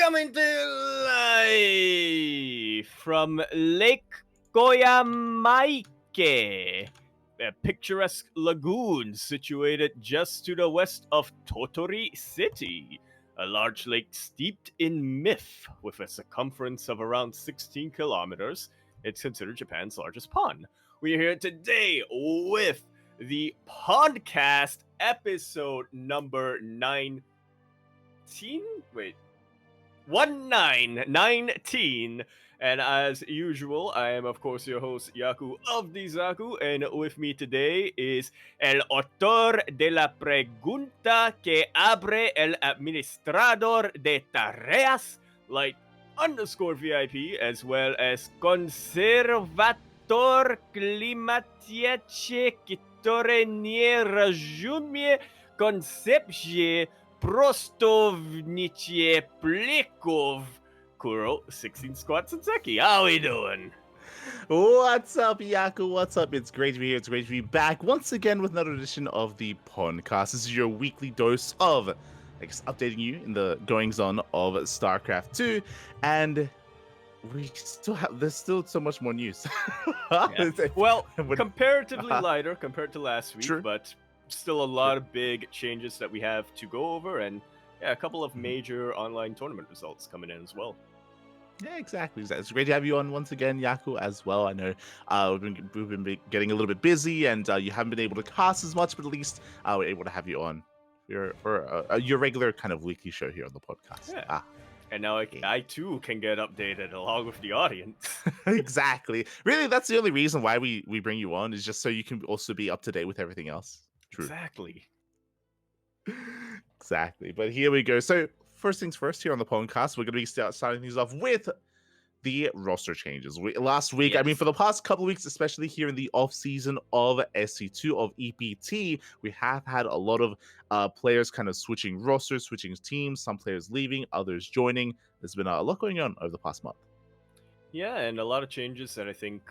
Coming to live from Lake Koyamaike, a picturesque lagoon situated just to the west of Totori City. A large lake steeped in myth with a circumference of around 16 kilometers. It's considered Japan's largest pond. We're here today with the PondCast episode number 19. Wait. 1919. And as usual, I am, of course, your host, Yaku of the Zaku. And with me today is el autor de la pregunta que abre el administrador de tareas, Light_VIP, as well as conservator climatiece kitore nie razumie koncepcie Prostovnicie Plikov Kuro 16 squats and Seki. How we doing? What's up, Yaku? What's up? It's great to be here. It's great to be back once again with another edition of the PondCast. This is your weekly dose of, updating you in the goings on of StarCraft 2, and there's still so much more news. Yeah. Well, comparatively lighter compared to last week, True. but still a lot of big changes that we have to go over, and a couple of major online tournament results coming in as well. Yeah, exactly. It's great to have you on once again, Yaku, as well. I know we've been getting a little bit busy, and you haven't been able to cast as much, but at least we're able to have you on for your regular kind of weekly show here on the podcast. Yeah. And now I too can get updated along with the audience. Exactly. Really, that's the only reason why we bring you on, is just so you can also be up to date with everything else. True. Exactly. But here we go. So first things first, here on the podcast, we're going to be starting things off with the roster changes. Last week, yes. I mean, for the past couple of weeks, especially here in the off season of SC2 of EPT, we have had a lot of players kind of switching rosters, switching teams, some players leaving, others joining. There's been a lot going on over the past month. Yeah, and a lot of changes that I think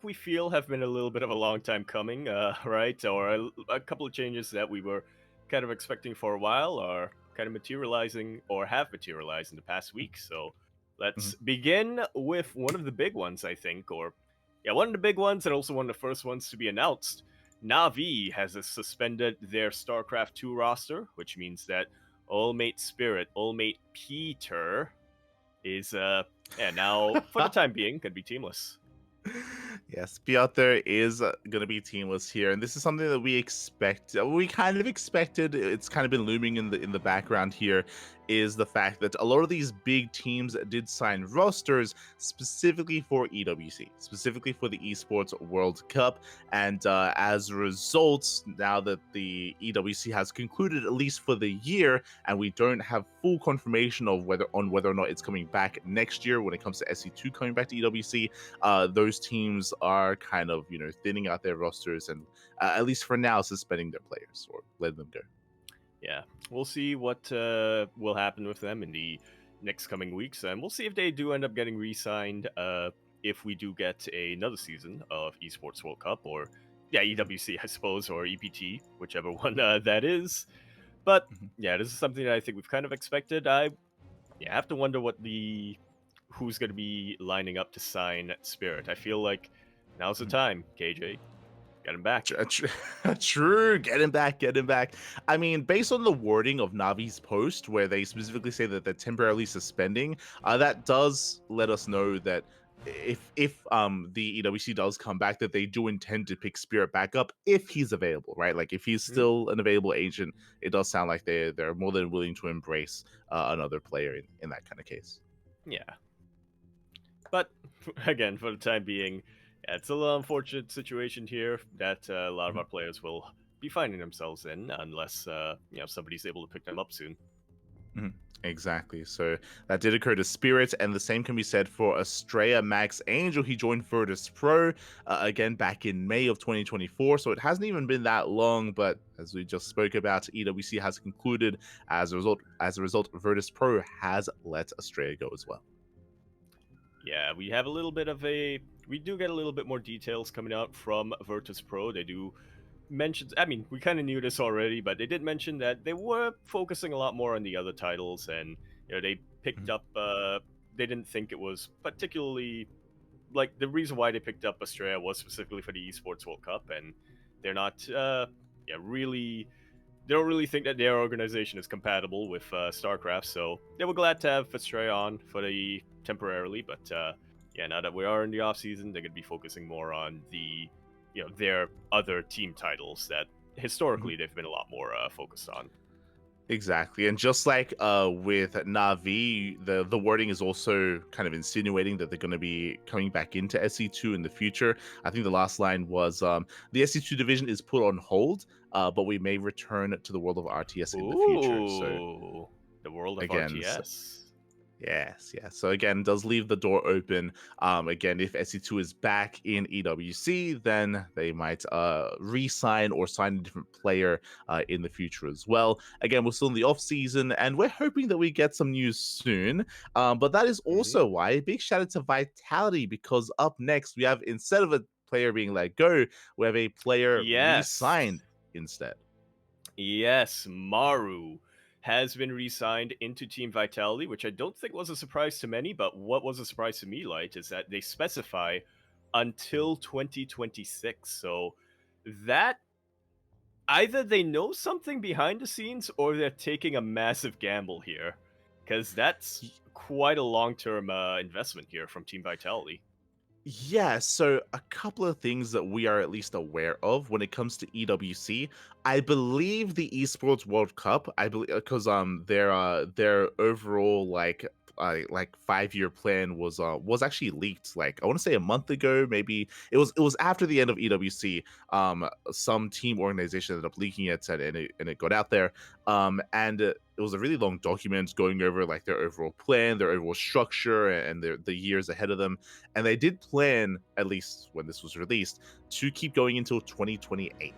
we feel have been a little bit of a long time coming, right? Or a couple of changes that we were kind of expecting for a while are kind of materializing or have materialized in the past week. So let's begin with one of the big ones, I think, one of the big ones, and also one of the first ones to be announced. Na'Vi has suspended their StarCraft 2 roster, which means that Allmate Spirit, Allmate Peter is now for the time being going to be teamless. Yes, Piotr is going to be teamless here, and this is something that we expect. We kind of expected. It's kind of been looming in the background here. Is the fact that a lot of these big teams did sign rosters specifically for EWC, specifically for the Esports World Cup, and as a result, now that the EWC has concluded at least for the year, and we don't have full confirmation of whether or not it's coming back next year when it comes to SC2 coming back to EWC, those teams are kind of thinning out their rosters and at least for now suspending their players or letting them go. Yeah, we'll see what will happen with them in the next coming weeks, and we'll see if they do end up getting re-signed if we do get another season of Esports World Cup, or EWC, I suppose, or EPT, whichever one that is. But this is something that I think we've kind of expected. I have to wonder who's going to be lining up to sign Spirit. I feel like now's the time, KJ. Get him back. True. Get him back. I mean, based on the wording of Navi's post, where they specifically say that they're temporarily suspending, that does let us know that if the EWC does come back, that they do intend to pick Spirit back up if he's available, right? Like if he's still an available agent, it does sound like they're more than willing to embrace another player in that kind of case. Yeah. But again, for the time being, it's a little unfortunate situation here that a lot of our players will be finding themselves in unless somebody's able to pick them up soon. Exactly. So that did occur to Spirit, and the same can be said for Estrella Max Angel. He joined Virtus Pro again back in May of 2024, so it hasn't even been that long, but as we just spoke about, EWC has concluded. As a result, Virtus Pro has let Estrella go as well. Yeah, we have we do get a little bit more details coming out from Virtus Pro. They do mention, I mean, we kind of knew this already, but they did mention that they were focusing a lot more on the other titles, and They picked Mhm. up. They didn't think it was particularly like the reason why they picked up Australia was specifically for the esports World Cup, and they're not. Really they don't really think that their organization is compatible with StarCraft, so they were glad to have Australia on for the temporarily. But yeah, now that we are in the off season, they're going to be focusing more on the their other team titles that Mhm. historically they've been a lot more focused on. Exactly. And just like with Navi, the wording is also kind of insinuating that they're going to be coming back into SE2 in the future. I think the last line was the SE2 division is put on hold, but we may return to the world of RTS in the future. So Ooh, the world of again, RTS. yes, yes. So again, does leave the door open. Again, if SE2 is back in EWC, then they might re-sign or sign a different player in the future as well. Again, we're still in the off season, and we're hoping that we get some news soon. But that is Hmm. also why a big shout out to Vitality, because up next we have, instead of a player being let go, we have a player Yes. re-signed instead. Yes, Maru has been re-signed into Team Vitality, which I don't think was a surprise to many, but what was a surprise to me, Light, is that they specify until 2026. So that either they know something behind the scenes or they're taking a massive gamble here, because that's quite a long-term investment here from Team Vitality. Yeah, so a couple of things that we are at least aware of when it comes to EWC. I believe the Esports World Cup, I believe, because their overall like 5-year plan was actually leaked, like I want to say a month ago. Maybe it was after the end of EWC. Some team organization ended up leaking it, and it got out there. And it was a really long document going over like their overall plan, their overall structure, and the years ahead of them. And they did plan, at least when this was released, to keep going until 2028,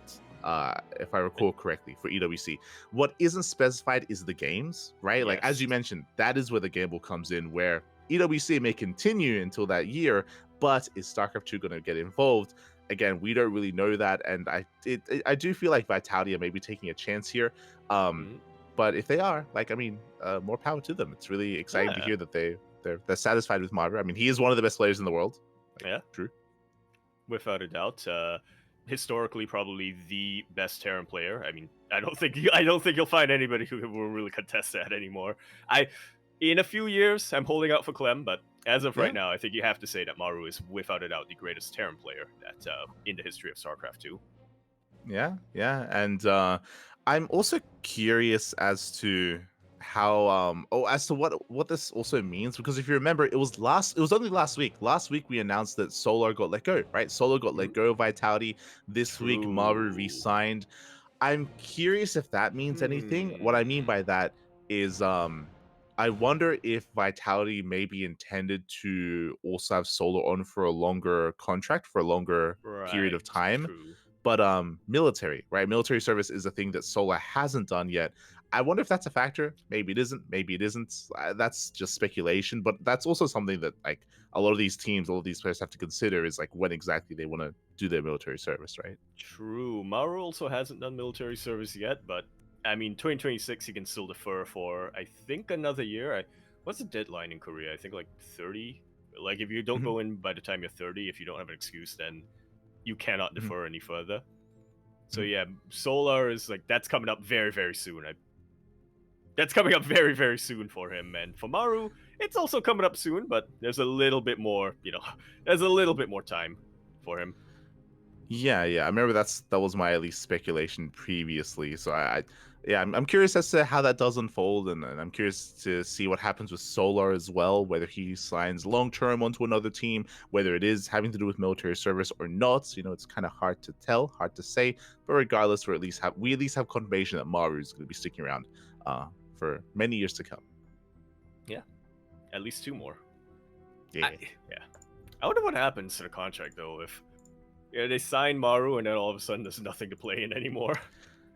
if I recall correctly, for EWC. What isn't specified is the games, right? Like, as Yes. you mentioned, that is where the gamble comes in, where EWC may continue until that year, but is StarCraft 2 going to get involved? Again, we don't really know that, and I do feel like Vitality are maybe taking a chance here. Um, Mhm. but if they are, like, I mean, more power to them. It's really exciting to Yeah. hear that they're satisfied with Marder. I mean, he is one of the best players in the world. Like, Yeah. true. Without a doubt. Historically, probably the best Terran player. I mean, I don't think you'll find anybody who will really contest that anymore. I, in a few years, I'm holding out for Clem, but as of right Yeah, now, I think you have to say that Maru is without a doubt the greatest Terran player that in the history of StarCraft 2. yeah. And I'm also curious as to how as to what this also means, because if you remember, it was only last week. Last week we announced that Solar got let go, right? Solar got let Mhm. go of Vitality. This week Maru True. re-signed. I'm curious if that means anything. What I mean Hmm. by that is I wonder if Vitality may be intended to also have Solar on for a longer contract, for a longer period of Right. time. True. But military, right? Military service is a thing that Solar hasn't done yet. I wonder if that's a factor. Maybe it isn't. Maybe it isn't. That's just speculation. But that's also something that like a lot of these teams, a lot of these players have to consider is like when exactly they want to do their military service, right? True. Maru also hasn't done military service yet, but I mean, 2026 he can still defer for I think another year. What's the deadline in Korea? I think like 30. Like if you don't Mhm, go in by the time you're 30, if you don't have an excuse, then you cannot mhm, defer any further. So mhm. yeah, Solar is like that's coming up very very soon. That's coming up very very soon for him, and for Maru, it's also coming up soon, but there's a little bit more. There's a little bit more time for him. Yeah. I remember that was my at least speculation previously. So yeah, I'm curious as to how that does unfold, and I'm curious to see what happens with Solar as well. Whether he signs long term onto another team, whether it is having to do with military service or not. It's kind of hard to tell, hard to say. But regardless, we at least have confirmation that Maru is going to be sticking around for many years to come. Yeah, at least two more. I, Yeah. yeah. I wonder what happens to the contract though if they sign Maru and then all of a sudden there's nothing to play in anymore.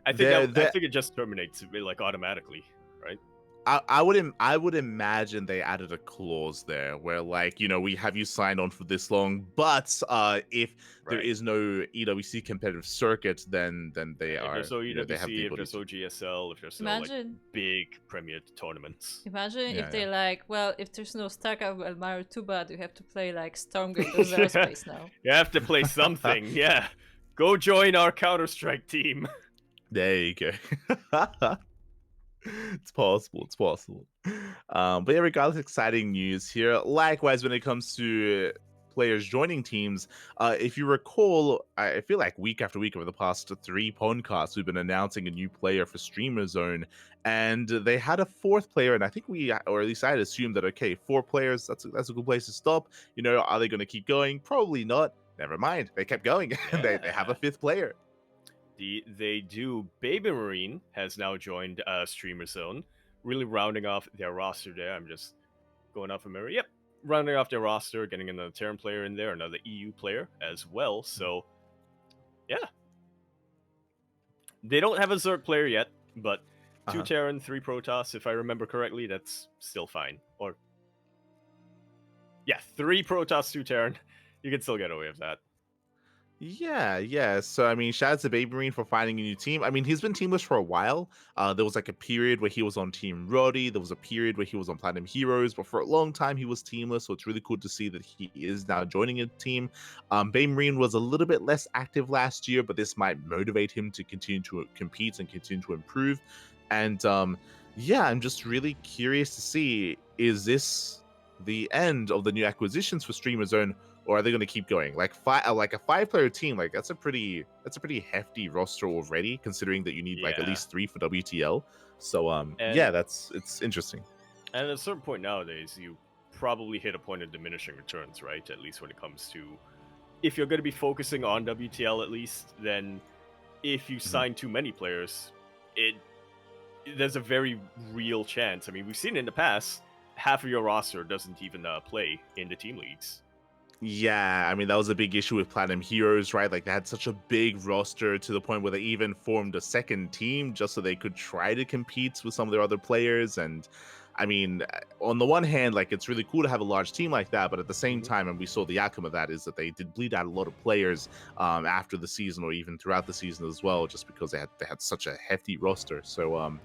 I There, think there it just terminates like automatically, right? I would imagine they added a clause there where, like, we have you signed on for this long, but if there Right. is no EWC competitive circuit, then they If there's are, no they have the EWC, if ability there's to. no GSL, if there's no like Imagine, big premier tournaments. imagine if Yeah, yeah. they like, well, if there's no StarCraft well, Mario too bad, you have to play like Stormgate or Yeah, Zerospace now. you have to play something. Yeah, go join our Counter Strike team. There you go. It's possible. It's possible. But yeah, regardless, exciting news here. Likewise, when it comes to players joining teams, if you recall, I feel like week after week over the past 3 podcasts, we've been announcing a new player for Streamer Zone, and they had a fourth player, and I think we, or at least I had assumed that, okay, 4 players, that's a good place to stop. Are they going to keep going? Probably not. Never mind. They kept going, and they have a Yeah. fifth player. They do. Baby Marine has now joined Streamer Zone, really rounding off their roster there. I'm just going off of memory. Yep, rounding off their roster, getting another Terran player in there, another EU player as well. So, yeah. They don't have a Zerg player yet, but 2 Uh-huh. Terran, 3 Protoss, if I remember correctly, that's still fine. Or, yeah, 3 Protoss, 2 Terran. You can still get away with that. Yeah. So I mean, shout out to Baby Marine for finding a new team. I mean, he's been teamless for a while. There was like a period where he was on Team Roddy. There was a period where he was on Platinum Heroes, but for a long time he was teamless. So it's really cool to see that he is now joining a team. Baby Marine was a little bit less active last year, but this might motivate him to continue to compete and continue to improve. And yeah, I'm just really curious to see, is this the end of the new acquisitions for Streamer Zone? Or are they going to keep going? Like a 5-player team, like that's a pretty hefty roster already, considering that you need like at Yeah. least 3 for WTL. So yeah, And it's interesting. And at a certain point nowadays, you probably hit a point of diminishing returns, right? At least when it comes to, if you're going to be focusing on WTL at least, then if you sign too many players, there's a very real chance. I mean, we've seen in the past, half of your roster doesn't even play in the team leagues. Yeah, I mean that was a big issue with Platinum Heroes, right? Like they had such a big roster to the point where they even formed a second team just so they could try to compete with some of their other players. And I mean, on the one hand, like it's really cool to have a large team like that, but at the same time, and we saw the outcome of that is that they did bleed out a lot of players after the season or even throughout the season as well, just because they had such a hefty roster. So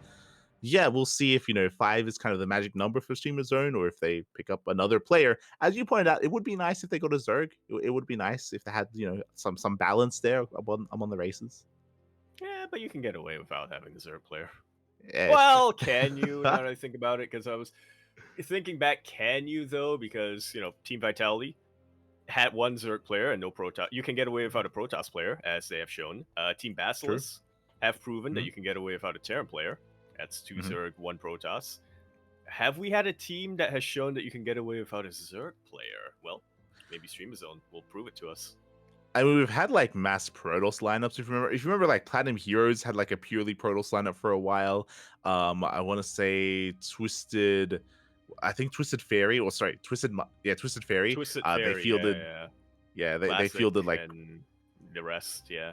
yeah, we'll see if 5 is kind of the magic number for Streamer Zone, or if they pick up another player. As you pointed out, it would be nice if they go to Zerg. It would be nice if they had some balance there among the races. Yeah, but you can get away without having the Zerg player. Yeah, it's true. Well, can you? Now that I think about it, because I was thinking back, can you though? Because Team Vitality had 1 Zerg player and no Protoss. You can get away without a Protoss player, as they have shown. Team True. Basilisk have proven that Mhm. you can get away without a Terran player. That's 2 Mhm. Zerg, 1 Protoss. Have we had a team that has shown that you can get away without a Zerg player? Well, maybe Streamer Zone will prove it to us. I mean, we've had like mass Protoss lineups. If you remember, like Platinum Heroes had like a purely Protoss lineup for a while. I want to say Twisted. I think Twisted Fairy, or sorry, Twisted Fairy. Twisted They Fairy, fielded, yeah. they Classic fielded like and the rest, yeah.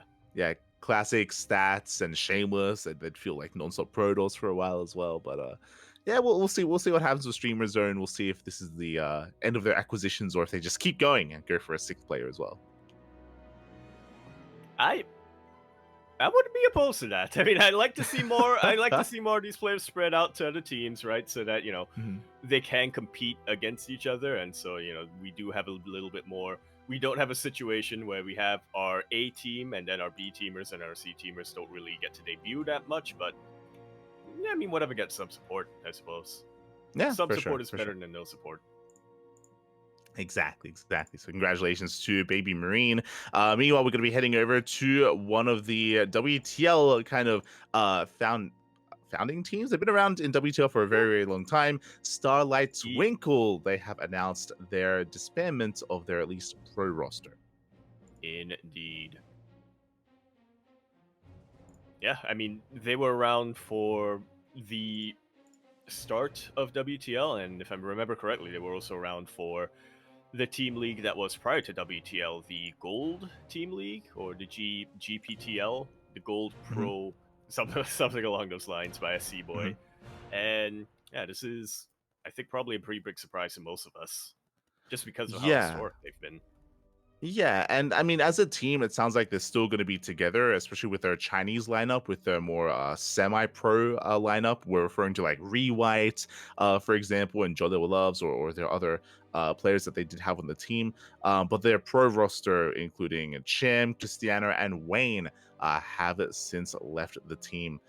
classic stats and shameless, and they'd feel like non-stop Protoss for a while as well. But yeah, we'll see what happens with Streamer Zone. We'll see if this is the end of their acquisitions or if they just keep going and go for a 6th player as well. I wouldn't be opposed to that. I mean, I'd like to see more. I'd like to see more of these players spread out to other teams, right? So that they can compete against each other, and so we do have a little bit more. We don't have a situation where we have our A team and then our B teamers and our C teamers don't really get to debut that much. But yeah, I mean, whatever gets some support, I suppose. Yeah, Some for support sure, is for better sure. than no support. Exactly. So congratulations to Baby Marine. Meanwhile, we're going to be heading over to one of the WTL kind of founding teams. They've been around in WTL for a very, very long time. Starlight Twinkle. They have announced their disbandment of their at least pro roster. Indeed. Yeah, I mean, they were around for the start of WTL, and if I remember correctly, they were also around for the team league that was prior to WTL, the Gold Team League, or the GPTL, the Gold Pro, something along those lines by a C-Boy. And yeah, this is, I think, probably a pretty big surprise to most of us, just because of how Yeah. historic they've been. Yeah, and I mean, as a team, it sounds like they're still going to be together, especially with their Chinese lineup, with their more semi-pro lineup. We're referring to like Rewhite, for example, and Jolly Loves, or their other players that they did have on the team. But their pro roster, including Chim, Cristiano, and Wayne, have since left the team.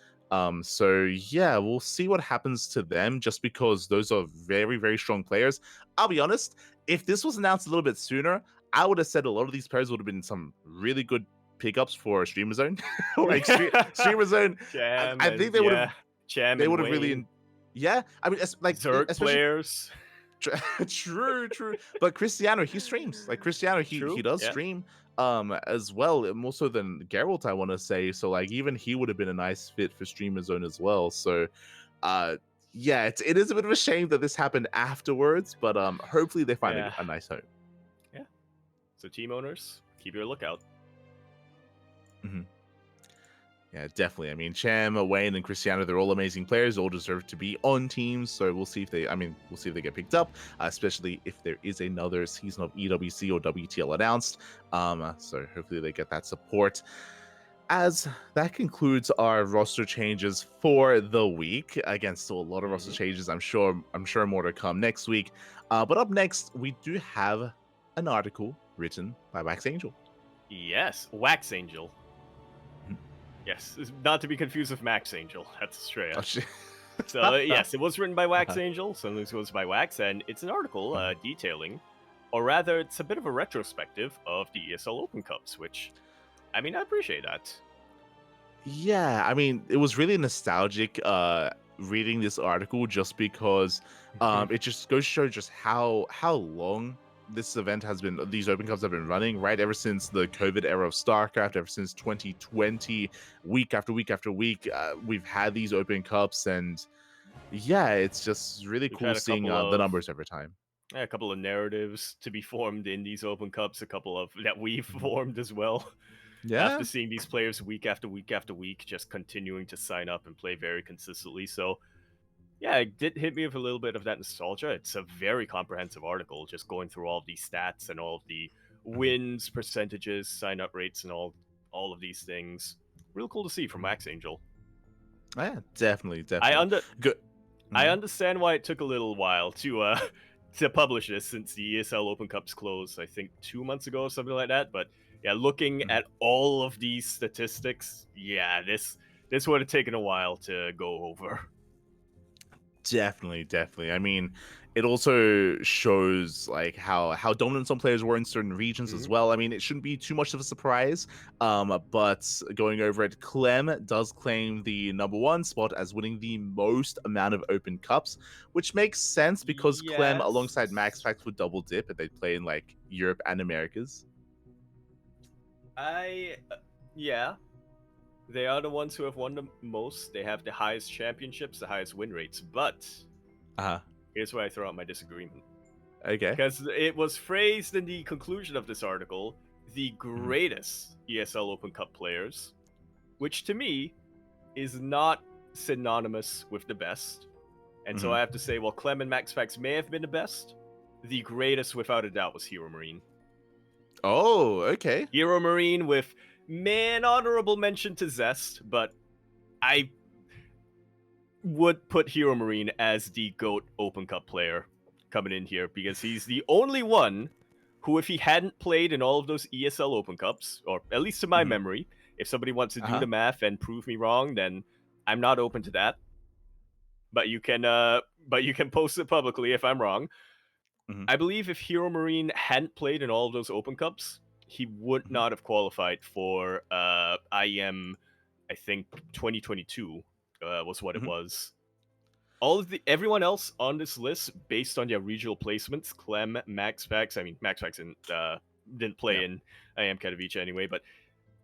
So yeah, we'll see what happens to them, just because those are very, very strong players. I'll be honest, if this was announced a little bit sooner, I would have said a lot of these players would have been some really good pickups for Streamer Zone. Like Streamer Zone, Cham I and think they would have Cham and really Wayne, yeah. I mean, Zerg especially players. true. But Cristiano, he streams. Like Cristiano, he True, does yeah. stream as well, more so than Geralt, I want to say. So like even he would have been a nice fit for Streamer Zone as well. So yeah, it is a bit of a shame that this happened afterwards, but hopefully they find Yeah. a nice home. Yeah. So team owners, keep your lookout. Mhm. Yeah, definitely. I mean, Cham, Wayne, and Cristiano, they're all amazing players, all deserve to be on teams. So we'll see if we'll see if they get picked up, especially if there is another season of EWC or WTL announced. So hopefully they get that support. As that concludes our roster changes for the week. Again, still a lot of roster changes. I'm sure more to come next week. But up next, we do have an article written by Wax Angel. Yes, Wax Angel. Yes, not to be confused with Max Angel. That's Australia. Oh, shit. So yes, it was written by Wax Angel. So this was by Wax, and it's an article detailing, or rather, it's a bit of a retrospective of the ESL Open Cups, which, I mean, I appreciate that. Yeah, I mean, it was really nostalgic reading this article, just because it just goes to show just how long this event has been, these Open Cups have been running, right? Ever since the COVID era of StarCraft, ever since 2020, week after week after week, we've had these Open Cups, and yeah, it's just really We've cool had a seeing couple the of numbers every time. a couple of narratives to be formed in these Open Cups, a couple of that we've formed as well. Yeah. After seeing these players week after week after week just continuing to sign up and play very consistently. So yeah, it did hit me with a little bit of that nostalgia. It's a very comprehensive article, just going through all of these stats and all of the wins, percentages, sign up rates, and all of these things. Real cool to see from Max Angel. Yeah, definitely. Good. I understand why it took a little while to to publish this, since the ESL Open Cups closed, I think 2 months ago or something like that. But yeah, looking at all of these statistics, yeah, this would have taken a while to go over. Definitely. I mean, it also shows like how dominant some players were in certain regions as well. I mean, it shouldn't be too much of a surprise. But going over it, Clem does claim the #1 spot as winning the most amount of Open Cups, which makes sense because Clem alongside MaxFax would double dip and they play in like Europe and Americas. Yeah. They are the ones who have won the most. They have the highest championships, the highest win rates. But here's where I throw out my disagreement. Okay. Because it was phrased in the conclusion of this article, the greatest ESL Open Cup players, which to me is not synonymous with the best. And so I have to say, while Clem and MaxFax may have been the best, the greatest without a doubt was Hero Marine. Oh, okay. Hero Marine with honorable mention to Zest, but I would put Hero Marine as the GOAT Open Cup player coming in here, because he's the only one who, if he hadn't played in all of those ESL Open Cups, or at least to my memory, if somebody wants to do the math and prove me wrong, then I'm not open to that. But you can post it publicly if I'm wrong. I believe if Hero Marine hadn't played in all of those Open Cups, he would not have qualified for IEM. I think 2022 was what it was. Everyone else on this list, based on their regional placements, Clem, MaxFax. I mean, MaxFax didn't play in IEM Katowice anyway, but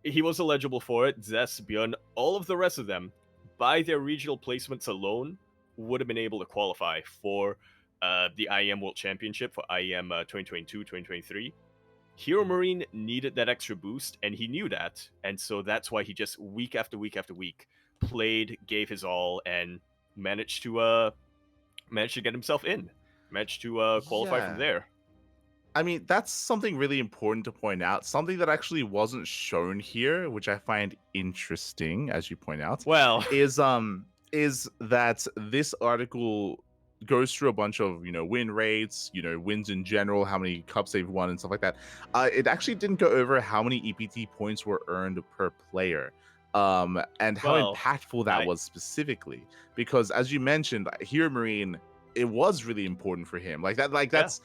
he was eligible for it. Zest, Björn, all of the rest of them, by their regional placements alone, would have been able to qualify for the IEM World Championship for IEM 2022-2023. Hero Marine needed that extra boost, and he knew that, and so that's why he just week after week after week played, gave his all, and managed to get himself in, managed to qualify from Yeah. there. I mean, that's something really important to point out. Something that actually wasn't shown here, which I find interesting, as you point out, Well, is is that this article goes through a bunch of win rates, wins in general, how many cups they've won and stuff like that. It actually didn't go over how many EPT points were earned per player, and how well, impactful that I was specifically. Because as you mentioned, Hero Marine, it was really important for him. Like that, like yeah, that's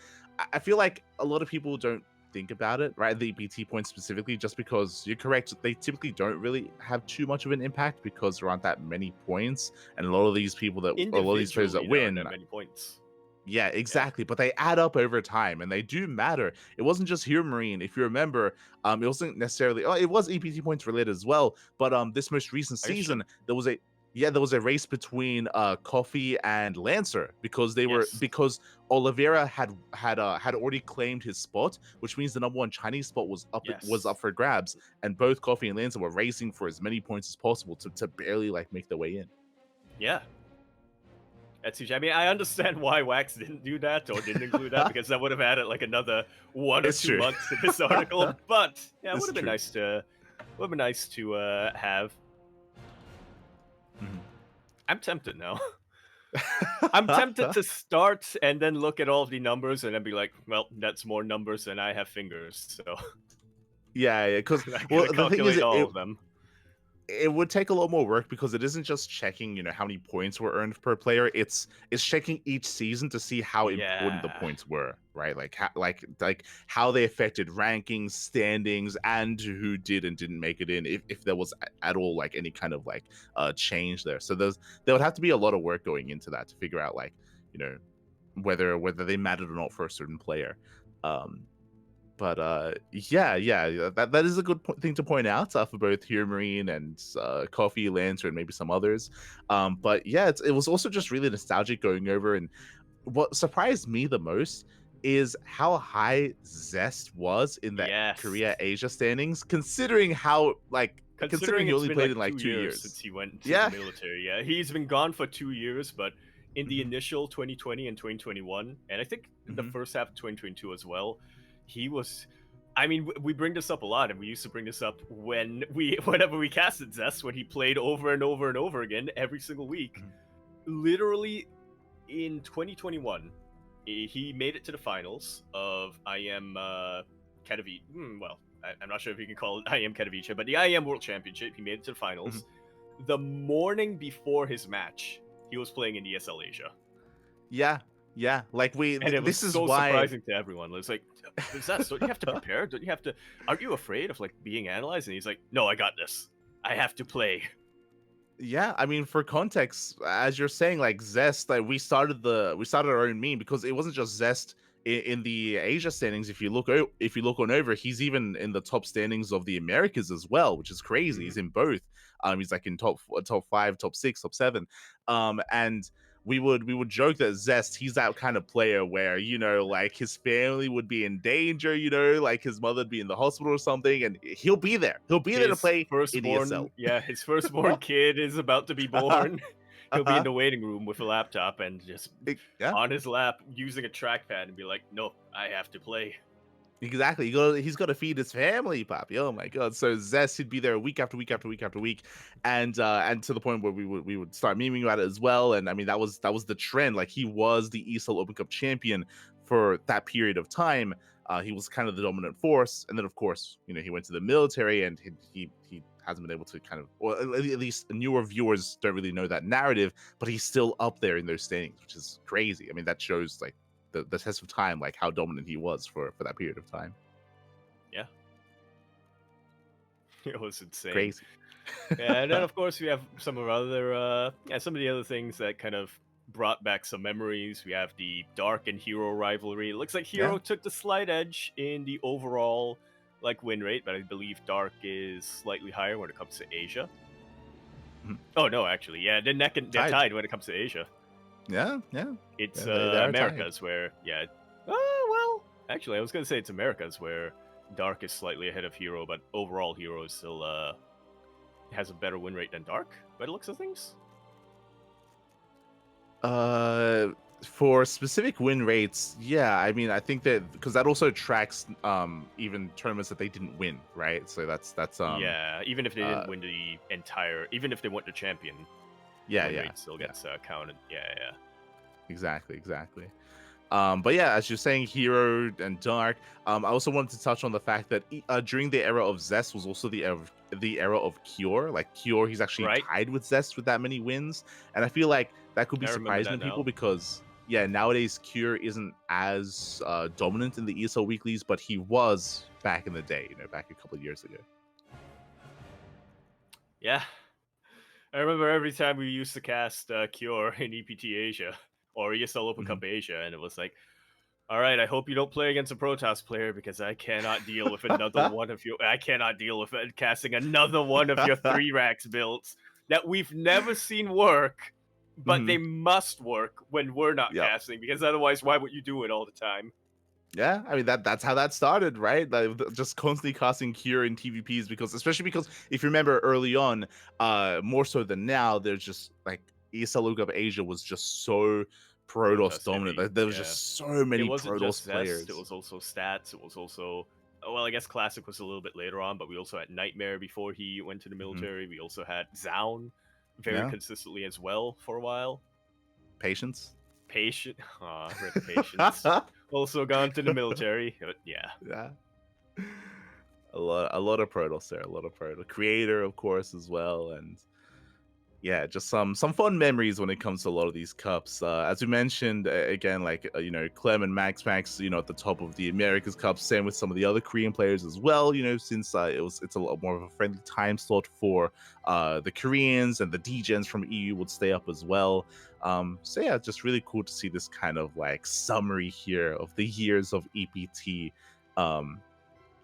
I feel like a lot of people don't think about it, right? The EPT points specifically, just because you're correct, they typically don't really have too much of an impact because there aren't that many points, and a lot of these players that individually there aren't win, that many points. yeah, Yeah, exactly. But they add up over time, and they do matter. It wasn't just Hero Marine, if you remember. It wasn't necessarily. Oh, it was EPT points related as well. But this most recent I guess true. season, there was a race between Coffee and Lancer because Yes, Oliveira had already claimed his spot, which means the number one Chinese spot was up yes, for grabs, and both Coffee and Lancer were racing for as many points as possible to barely like make their way in. yeah. That's huge. I mean, I understand why Wax didn't do that or didn't include that because that would have added like another 1 or It's 2 true. months to this article. But yeah, it would It's have been true. nice to, have. Mhm. I'm tempted now. I'm tempted to start and then look at all of the numbers and then be like, well, that's more numbers than I have fingers, so Yeah, yeah, because I gotta well, the thing is, calculate all of them. it would take a lot more work because it isn't just checking, how many points were earned per player. It's checking each season to see how important the Yeah. points were, right? Like how they affected rankings, standings, and who did and didn't make it in, if there was at all like any kind of like change there. So there would have to be a lot of work going into that to figure out like, you know, whether they mattered or not for a certain player. Um, but yeah, that is a good thing to point out for both Here Marine and Coffee Lancer and maybe some others. But yeah, it was also just really nostalgic going over. And what surprised me the most is how high Zest was in that Yes. Korea Asia standings, considering how considering Considering he it's only been played like in like 2 2 years since years. he went to the Yeah. military. Yeah, he's been gone for 2 years, but in the Hmm. initial 2020 and 2021, and I think the Hmm. first half of 2022 as well, he was. I mean, we bring this up a lot, and we used to bring this up whenever we casted Zest, when he played over and over and over again every single week. Hmm. Literally in 2021, he made it to the finals of IM Katowice. Well, I'm not sure if you can call it IM Katowice, but the IM World Championship. He made it to the Hmm. finals. The morning before his match, he was playing in ESL Asia, Yeah, yeah. and it was This is so why. surprising to everyone. It was like, Zest, don't you have to prepare? Don't you have to? Aren't you afraid of like being analyzed? And he's like, No, I got this. I have to play. Yeah, I mean, for context, as you're saying, like Zest, like we started our own meme because it wasn't just Zest in the Asia standings. If you look on over, he's even in the top standings of the Americas as well, which is crazy. Mhm. He's in both. He's like in top five, top six, top seven. And we would joke that Zest, he's that kind of player where like his family would be in danger, like his mother'd be in the hospital or something, and he'll be there. He'll be there to His play in firstborn, ESL. yeah, his firstborn kid is about to be born. He'll be in Uh-huh. the waiting room with a laptop and just Yeah, on his lap using a trackpad and be like, "No, I have to play." exactly. He's got to feed his family, Poppy. Oh my god. So Zest, he'd be there week after week after week after week, and to the point where we would start memeing about it as well. And I mean that was the trend. Like he was the ESL Open Cup champion for that period of time. He was kind of the dominant force, and then of course he went to the military, and he hasn't been able to kind of, or at least newer viewers don't really know that narrative, but he's still up there in those standings, which is crazy. I mean, that shows like the test of time, like how dominant he was for that period of time. Yeah, it was insane. Crazy. Yeah, and then of course we have some of our other, some of the other things that kind of brought back some memories. We have the Dark and Hero rivalry. It looks like Yeah. Hero took the slight edge in the overall like win rate, but I believe Dark is slightly higher when it comes to Asia. Mhm. Oh no, actually, yeah, they're tied when it comes to Asia. Yeah, yeah. It's They are tied. Americas where, yeah. Oh well, actually, I was gonna say it's Americas where Dark is slightly ahead of Hero, but overall Hero is still has a better win rate than Dark by the looks of things. Uh, for specific win rates, yeah, I mean, I think that because that also tracks even tournaments that they didn't win, right? So that's Yeah, even if they uh didn't win the entire, even if they weren't the champion, the yeah, win yeah, rate still yeah, gets counted. Yeah, yeah. exactly. But yeah, as you're saying, Hero and Dark. I also wanted to touch on the fact that during the era of Zest was also the era of Cure. Like Cure, he's actually Right. tied with Zest with that many wins, and I feel like that could be I remember surprising that to people now. because yeah, nowadays Cure isn't as dominant in the ESL weeklies, but he was back in the day. You know, back a couple of years ago. Yeah, I remember every time we used to cast Cure in EPT Asia or ESL Open Hmm. Cup Asia, and it was like, all right, I hope you don't play against a Protoss player because I cannot deal with another one of your. I cannot deal with casting another one of your 3 racks builds that we've never seen work, but Hmm. they must work when we're not Yep. casting because otherwise, why would you do it all the time? Yeah, I mean that's how that started, right? Like just constantly casting Cure in TVPs because especially because if you remember early on, more so than now, there's just like ESL Lookup Asia was just so Protoss Protoss dominant. heavy, Like, there was yeah. just so It many wasn't just Protoss Zest, it players. was also Stats, it was also. Well, I guess Classic was a little bit later on, but we also had Nightmare before he went to the Hmm. military. We also had Zaun very Yeah, consistently as well for a while. patience. Patient, rip Patience. Also gone to the military. But yeah, Yeah, a lot of Protoss there, a lot of Protoss. Creator, of course, as well, and yeah, just some fun memories when it comes to a lot of these cups. As we mentioned again, like you know, Clem and Max, you know, at the top of the Americas Cup. Same with some of the other Korean players as well. You know, since it's a lot more of a friendly time slot for the Koreans and the DGens from EU would stay up as well. So yeah, just really cool to see this kind of like summary here of the years of EPT.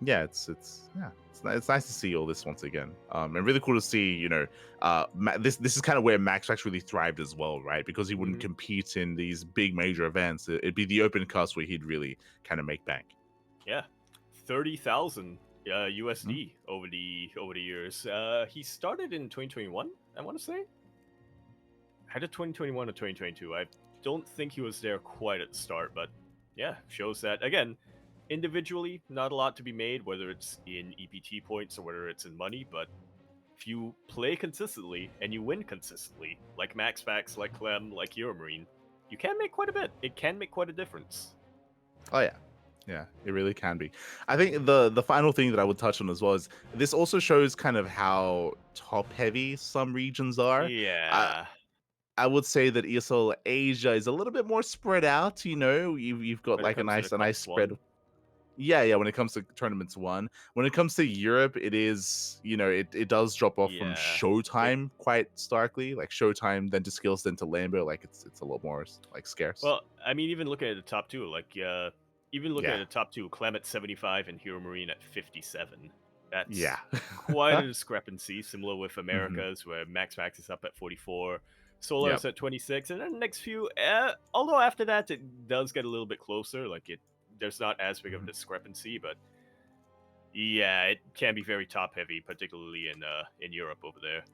Yeah, it's nice to see all this once again. And really cool to see, you know, this is kind of where Max really thrived as well, right? Because he wouldn't hmm compete in these big major events. It'd be the open cuts where he'd really kind of make bank. yeah, 30,000 Mhm. USD over the years. He started in 2021. I want to say either 2021 or 2022. I don't think he was there quite at the start, but yeah, shows that again. Individually, not a lot to be made, whether it's in EPT points or whether it's in money, but if you play consistently and you win consistently, like Max Fax, like Clem, like Euromarine, you can make quite a bit. It can make quite a difference. Oh yeah. Yeah, it really can be. I think the final thing that I would touch on as well is this also shows kind of how top heavy some regions are. I Yeah, I would say that ESL Asia is a little bit more spread out. You know, you've got when it like a comes to the nice cups spread. one. Yeah, yeah. When it comes to tournaments one, when it comes to Europe, it is it does drop off from Yeah, it. Showtime quite starkly. Like Showtime, then to Skills, then to Lambo. Like it's a lot more like scarce. Well, I mean, even looking at the top two, like even looking at Yeah, the top two, Clem at 75 and Hero Marine at 57. yeah. That's quite a discrepancy. Similar with Hmm. Americas, where Max is up at 44, Solar's Yep. at 26, and then the next few. Although after that, it does get a little bit closer. Like there's not as big of a Mhm. discrepancy, but yeah, it can be very top heavy, particularly in Europe over there.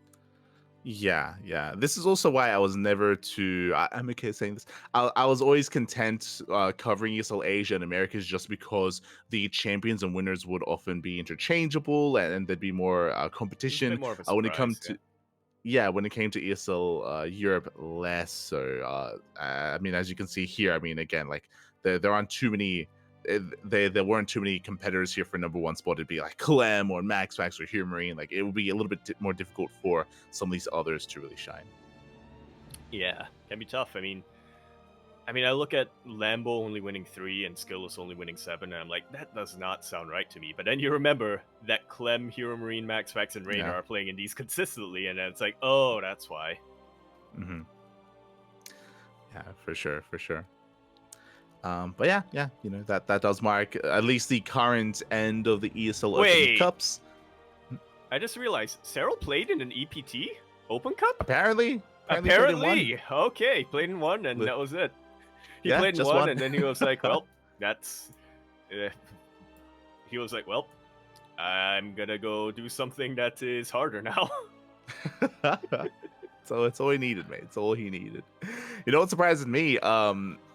Yeah, yeah. This is also why I was never too. I'm okay saying this. I was always content covering ESL Asia and Americas just because the champions and winners would often be interchangeable and there'd be more It was a bit competition. more of a When it comes surprise, yeah. to yeah, when it came to ESL Europe, less so. I mean, as you can see here, I mean, again, like there aren't too many. There weren't too many competitors here for number one spot. It'd be like Clem or Max or Hugh Marine. Like it would be a little bit more difficult for some of these others to really shine. Yeah, can be tough. I look at Lambo only winning 3 and Skillless only winning 7, and I'm like, that does not sound right to me. But then you remember that Clem, Hero Marine, Max Fax, and Raynor Yeah. are playing in these consistently, and then it's like, oh, that's why. Hmm. Yeah, for sure, for sure. But yeah, you know that does mark at least the current end of the ESL Open Wait, Cups. I just realized Cyril played in an EPT Open Cup? Apparently played in one. Apparently! Okay, played in one, and Li- that was it. He Yeah, played in just one, one. and then he was like, well, that's. Uh, he was like, well, I'm gonna go do something that is harder now. So it's all he needed, mate. It's all he needed. You know what surprises me?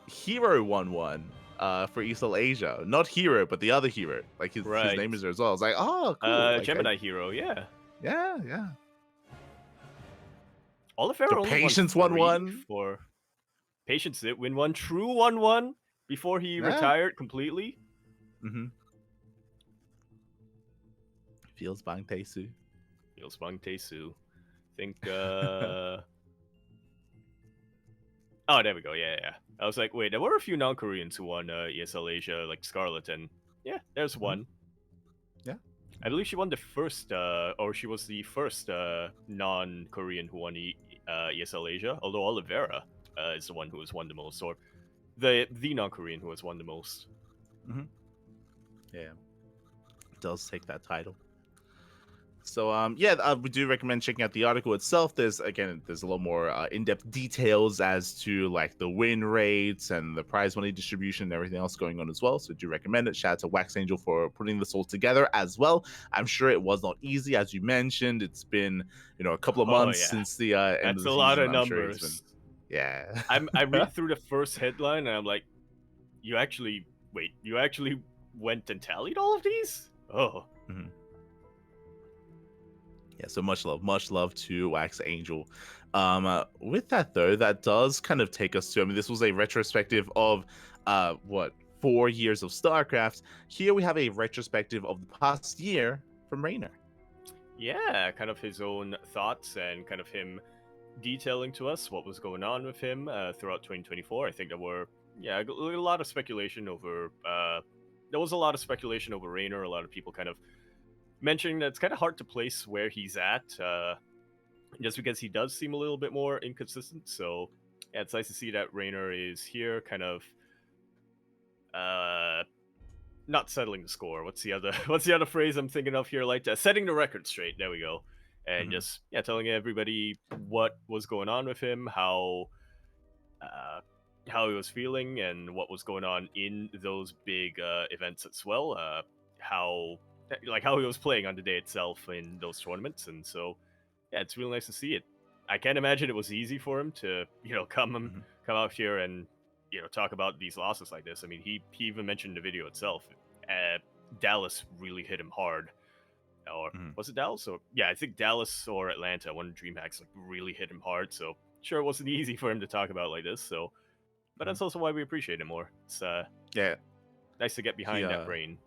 Hero won one for ESL Asia. Not Hero, but the other Hero. Like his Right. name is there as well. I was like, oh, cool. Like, Gemini Hero, yeah. yeah. The Oliveira only won Patience won 3 one. for Patience did win one. True won one before he Yeah. retired completely. Mm-hmm. Feels Bang Taesu. Feels Bang Taesu. Think oh, there we go. Yeah. I was like, wait, there were a few non-Koreans who won ESL Asia, like Scarlet, and yeah, there's one. Yeah. I believe she won the first, or she was the first non-Korean who won ESL Asia. Although Oliveira is the one who has won the most, or the non-Korean who has won the most. Mm-hmm. Yeah, does take that title. So we do recommend checking out the article itself. There's a lot more in-depth details as to like the win rates and the prize money distribution and everything else going on as well. So do recommend it. Shout out to Wax Angel for putting this all together as well. I'm sure it was not easy, as you mentioned. It's been a couple of months since the end That's of the a season. lot of I'm numbers. sure it's been I read through the first headline and I'm like, you actually went and tallied all of these? Oh. Mm-hmm. Yeah, so much love to Wax Angel. With that though, that does kind of take us to, this was a retrospective of 4 years of StarCraft. Here we have a retrospective of the past year from Raynor. Yeah, kind of his own thoughts and kind of him detailing to us what was going on with him throughout 2024. I think there were a lot of speculation over there was a lot of speculation over Raynor. A lot of people kind of mentioning that it's kind of hard to place where he's at, just because he does seem a little bit more inconsistent. So yeah, it's nice to see that Raynor is here, kind of not settling the score. What's the other phrase I'm thinking of here? Like setting the record straight. There we go. And just telling everybody what was going on with him, how he was feeling, and what was going on in those big events as well. How he was playing on the day itself in those tournaments, and so yeah, it's really nice to see it. I can't imagine it was easy for him to come out here and talk about these losses like this. I mean, he even mentioned in the video itself. Dallas really hit him hard, or was it Dallas? Or yeah, I think Dallas or Atlanta. One of DreamHack's really hit him hard. So sure, it wasn't easy for him to talk about like this. So, but that's also why we appreciate it more. It's nice to get behind that brain.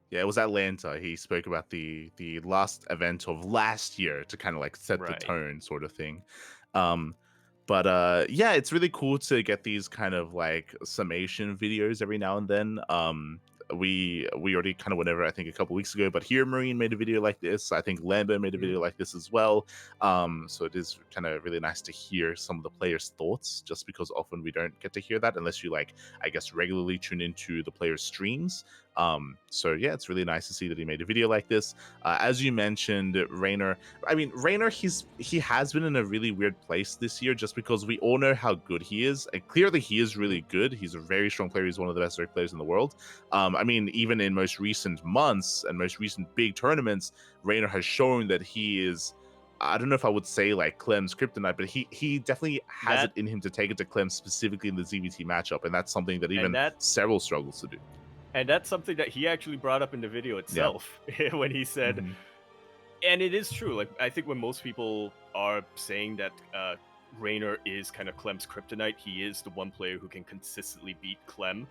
Yeah, it was Atlanta. He spoke about the last event of last year to kind of like set the tone, sort of thing. But it's really cool to get these kind of like summation videos every now and then. We already kind of went over, I think, a couple weeks ago, but here Marine made a video like this. I think Lambo made a video like this as well. So it is kind of really nice to hear some of the players' thoughts, just because often we don't get to hear that unless you regularly tune into the players' streams. So yeah, it's really nice to see that he made a video like this. As you mentioned, Raynor, he has been in a really weird place this year, just because we all know how good he is, and clearly he is really good. He's a very strong player. He's one of the best players in the world. Even in most recent months and most recent big tournaments, Raynor has shown that he is, I don't know if I would say like Clem's kryptonite, but he definitely has it in him to take it to Clem, specifically in the ZVT matchup, and that's something that even Several struggles to do. And that's something that he actually brought up in the video itself when he said, and it is true. Like, I think when most people are saying that Raynor is kind of Clem's kryptonite, he is the one player who can consistently beat Clem.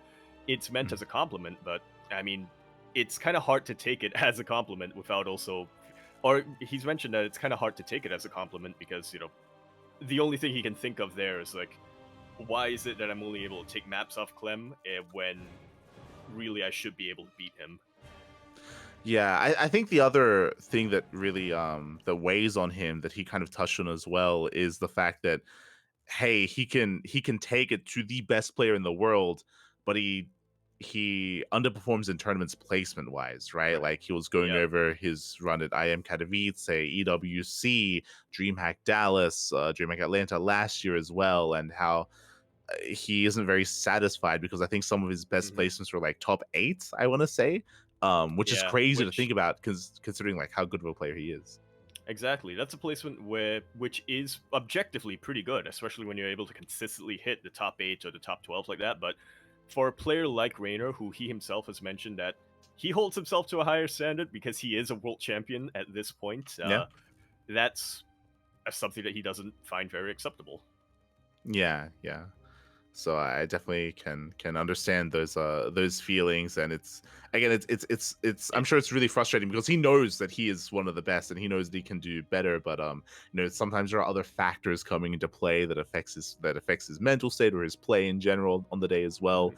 It's meant as a compliment, but I mean, it's kind of hard to take it as a compliment without also, or he's mentioned that it's kind of hard to take it as a compliment because, the only thing he can think of there is like, why is it that I'm only able to take maps off Clem when really I should be able to beat him? Yeah, I think the other thing that really that weighs on him that he kind of touched on as well is the fact that, hey, he can take it to the best player in the world, but he underperforms in tournaments placement wise, right? Like he was going over his run at IM Katowice, EWC, DreamHack Dallas, DreamHack Atlanta last year as well, and how he isn't very satisfied because I think some of his best placements were like top 8, I want to say, which is crazy to think about, because considering like how good of a player he is. Exactly. That's a placement which is objectively pretty good, especially when you're able to consistently hit the top 8 or the top 12 like that. But for a player like Raynor, who he himself has mentioned that he holds himself to a higher standard because he is a world champion at this point, Yeah. that's something that he doesn't find very acceptable. Yeah. So I definitely can understand those feelings, and it's again it's I'm sure it's really frustrating because he knows that he is one of the best and he knows that he can do better, but sometimes there are other factors coming into play that affects his mental state or his play in general on the day as well.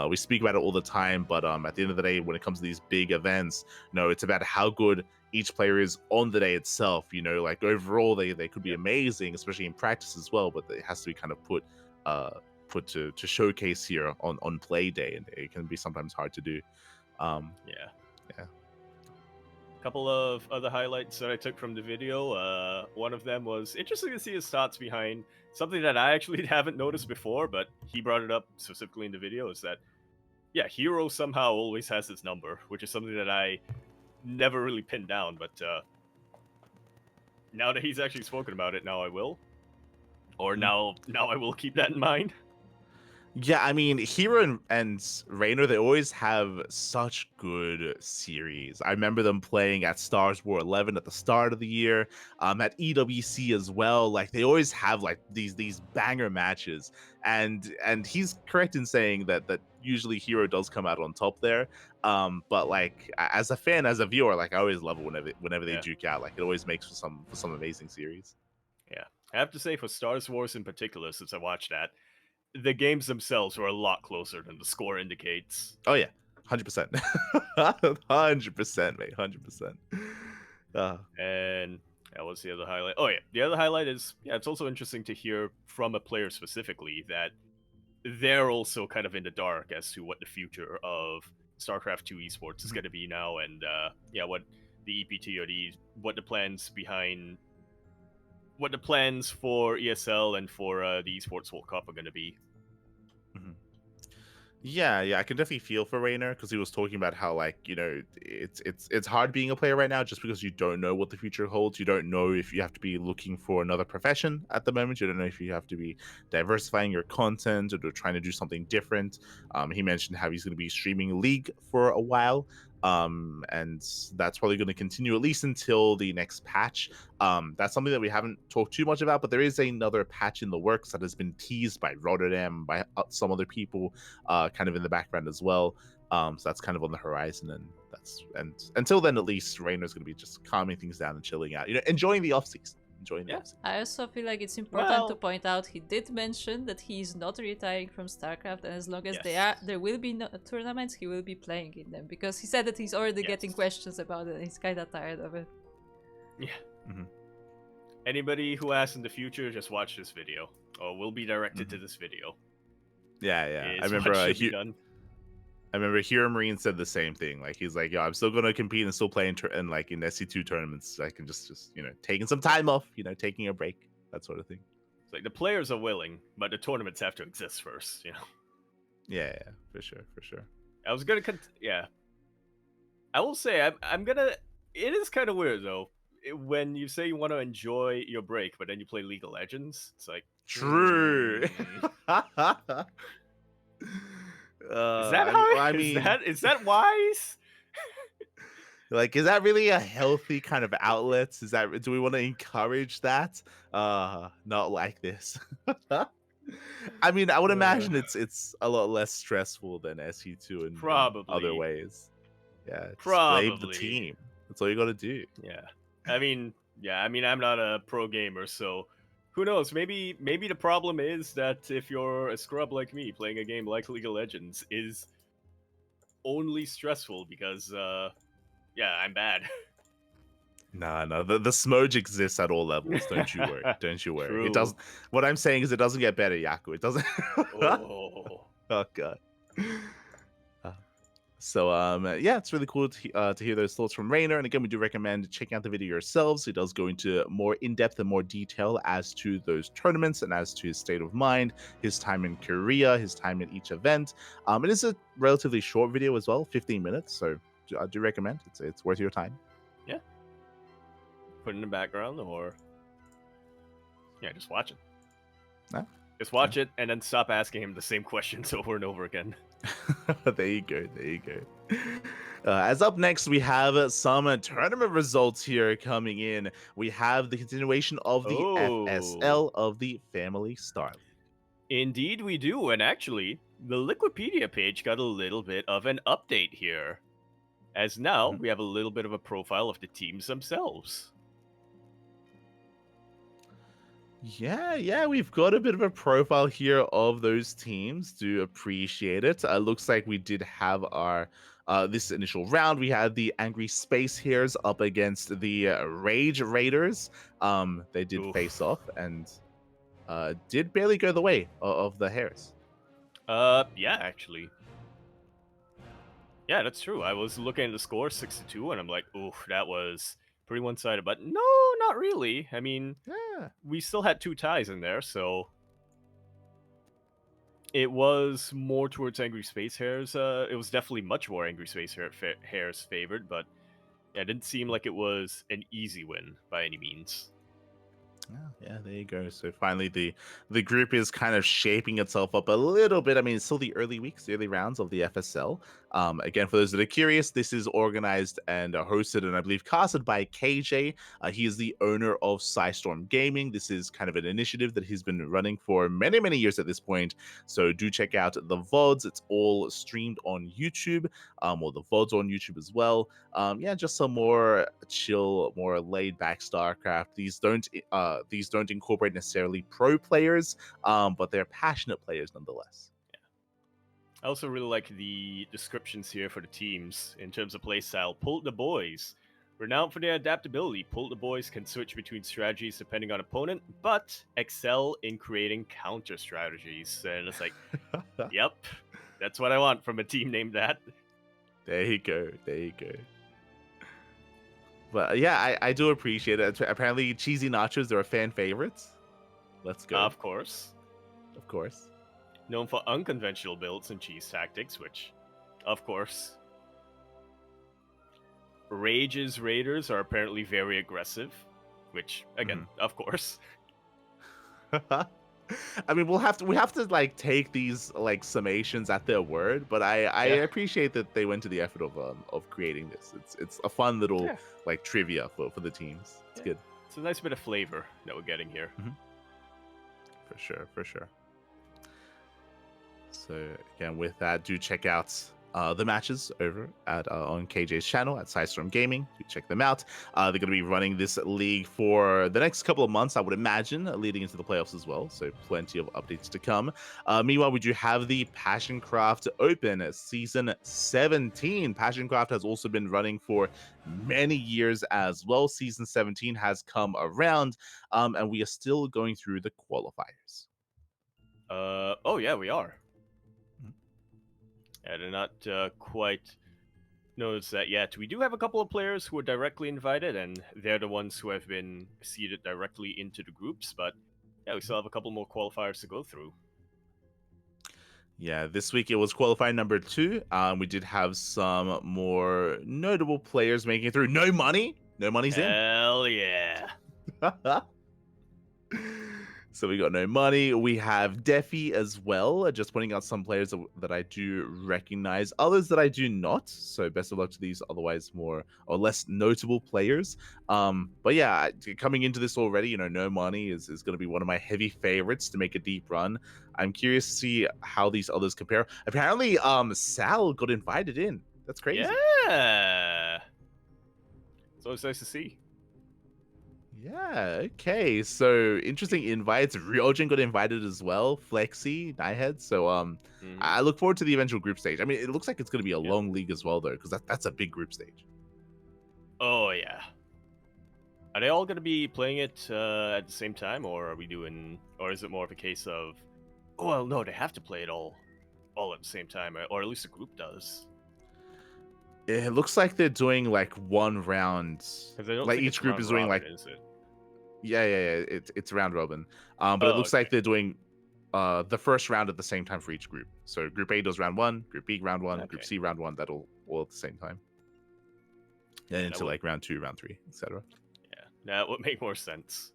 We speak about it all the time, but at the end of the day, when it comes to these big events, it's about how good each player is on the day itself. Like overall they could be amazing, especially in practice as well, but it has to be kind of put to showcase here on play day, and it can be sometimes hard to do. Yeah. A couple of other highlights that I took from the video. One of them was interesting to see his thoughts behind something that I actually haven't noticed before, but he brought it up specifically in the video, is that Hero somehow always has his number, which is something that I never really pinned down, but now that he's actually spoken about it, now I will. Or now I will keep that in mind. Yeah, I mean, Hero and Raynor, they always have such good series. I remember them playing at Stars War 11 at the start of the year, at EWC as well. Like they always have like these banger matches, and he's correct in saying that usually Hero does come out on top there. But like as a fan, as a viewer, like I always love it whenever they duke out. Like it always makes for some amazing series. Yeah, I have to say for Stars Wars in particular, since I watched that, the games themselves were a lot closer than the score indicates. Oh yeah, 100%, 100%, mate, 100%. And what's the other highlight? Oh yeah, the other highlight is it's also interesting to hear from a player specifically that they're also kind of in the dark as to what the future of StarCraft 2 esports is going to be now, and what the EPT or what the plans for ESL and for the Esports World Cup are going to be. Yeah, I can definitely feel for Raynor because he was talking about how it's hard being a player right now just because you don't know what the future holds. You don't know if you have to be looking for another profession at the moment. You don't know if you have to be diversifying your content or trying to do something different. He mentioned how he's going to be streaming League for a while. And that's probably going to continue at least until the next patch. That's something that we haven't talked too much about, but there is another patch in the works that has been teased by Rotterdam, by some other people, kind of in the background as well. So that's kind of on the horizon, and until then, at least Raynor's going to be just calming things down and chilling out, enjoying the off season. I also feel like it's important to point out he did mention that he's not retiring from StarCraft, and as long as there will be no tournaments, he will be playing in them, because he said that he's already getting questions about it and he's kind of tired of it. Yeah. Anybody who asks in the future, just watch this video, or will be directed to this video. Yeah. I remember Hero Marine said the same thing. Like he's like, I'm still gonna compete and still play in SC2 tournaments. I can just taking some time off, taking a break, that sort of thing. It's like the players are willing, but the tournaments have to exist first, Yeah, for sure. I was gonna I will say I'm gonna. It is kind of weird though when you say you want to enjoy your break, but then you play League of Legends. It's like true. Is that how? I mean, is that wise? Like, is that really a healthy kind of outlet? Do we want to encourage that? Not like this. I mean, I would imagine it's a lot less stressful than SE2 in other ways. Yeah, blame the team. That's all you got to do. Yeah. I mean, I'm not a pro gamer, so who knows? Maybe the problem is that if you're a scrub like me, playing a game like League of Legends is only stressful because, I'm bad. No. The smudge exists at all levels. Don't you worry. Don't you worry. True. It doesn't. What I'm saying is, it doesn't get better, Yaku. It doesn't. Oh god. So it's really cool to hear those thoughts from Raynor. And again, we do recommend checking out the video yourselves. He does go into more in-depth and more detail as to those tournaments and as to his state of mind, his time in Korea, his time in each event. It is a relatively short video as well, 15 minutes. So I do recommend it's worth your time. Yeah. put in the background, or yeah, just watch it. No? Just watch it and then stop asking him the same questions over and over again. There you go. There you go. As up next, we have some tournament results here coming in. We have the continuation of the FSL of the Family Star League. Indeed, we do. And actually, the Liquipedia page got a little bit of an update here. As now, we have a little bit of a profile of the teams themselves. Yeah, we've got a bit of a profile here of those teams. Do appreciate it. Looks like we did have our this initial round. We had the Angry Space Hares up against the Rage Raiders. They did face off and did barely go the way of the Hares. Yeah, actually. Yeah, that's true. I was looking at the score, 6-2, and I'm like, ooh, that was pretty one-sided. But no, not really. I mean, we still had 2 ties in there, so it was more towards Angry Space Hares. It was definitely much more Angry Space Hares favored, but yeah, it didn't seem like it was an easy win by any means. Yeah, there you go. So finally, the group is kind of shaping itself up a little bit. I mean, it's still the early weeks, the early rounds of the FSL. Again, for those that are curious, this is organized and hosted and I believe casted by KJ. He is the owner of Psystorm Gaming. This is kind of an initiative that he's been running for many, many years at this point. So do check out the VODs. It's all streamed on YouTube, or the VODs on YouTube as well. Yeah, just some more chill, more laid back StarCraft. These don't incorporate necessarily pro players, but they're passionate players nonetheless. I also really like the descriptions here for the teams in terms of playstyle. Pull the Boys. Renowned for their adaptability, Pull the Boys can switch between strategies depending on opponent, but excel in creating counter strategies. And it's like, yep, that's what I want from a team named that. There you go. There you go. But yeah, I do appreciate it. Apparently, cheesy nachos are fan favorites. Let's go. Of course. Of course. Known for unconventional builds and cheese tactics, which, of course. Rage's Raiders are apparently very aggressive, which, again, of course. I mean, we have to like take these like summations at their word, but I appreciate that they went to the effort of creating this. It's a fun little like trivia for the teams. It's good. It's a nice bit of flavor that we're getting here. For sure. So again, with that, do check out the matches over at on KJ's channel at Psystorm Gaming. Do check them out. They're going to be running this league for the next couple of months, I would imagine, leading into the playoffs as well. So plenty of updates to come. Meanwhile, we do have the Passioncraft Open Season 17. Passioncraft has also been running for many years as well. Season 17 has come around, and we are still going through the qualifiers. Oh yeah, we are. I did not quite notice that yet. We do have a couple of players who are directly invited, and they're the ones who have been seeded directly into the groups, but yeah, we still have a couple more qualifiers to go through. Yeah, this week it was qualifying number 2. We did have some more notable players making it through. No money? No money's in. Hell yeah. So we got No Money. We have Defi as well. Just pointing out some players that I do recognize, others that I do not. So best of luck to these otherwise more or less notable players. But yeah, coming into this already, you know, No Money is going to be one of my heavy favorites to make a deep run. I'm curious to see how these others compare. Apparently, Sal got invited in. That's crazy. Yeah. It's always nice to see. Yeah, okay. So interesting invites. Ryojin got invited as well. Flexi, Nighthead. So I look forward to the eventual group stage. I mean, it looks like it's going to be a long league as well, though, because that's a big group stage. Oh yeah. Are they all going to be playing it at the same time, or are we doing, or is it more of a case of, oh well, no, they have to play it all at the same time, or at least the group does. It looks like they're doing like one round. Like each group is doing like. Is it? Yeah. It's round robin. But it looks like they're doing the first round at the same time for each group. So Group A does round 1, Group B round 1, Group C round 1. That'll all at the same time. And into like round 2, round 3, etc. Yeah, That would make more sense.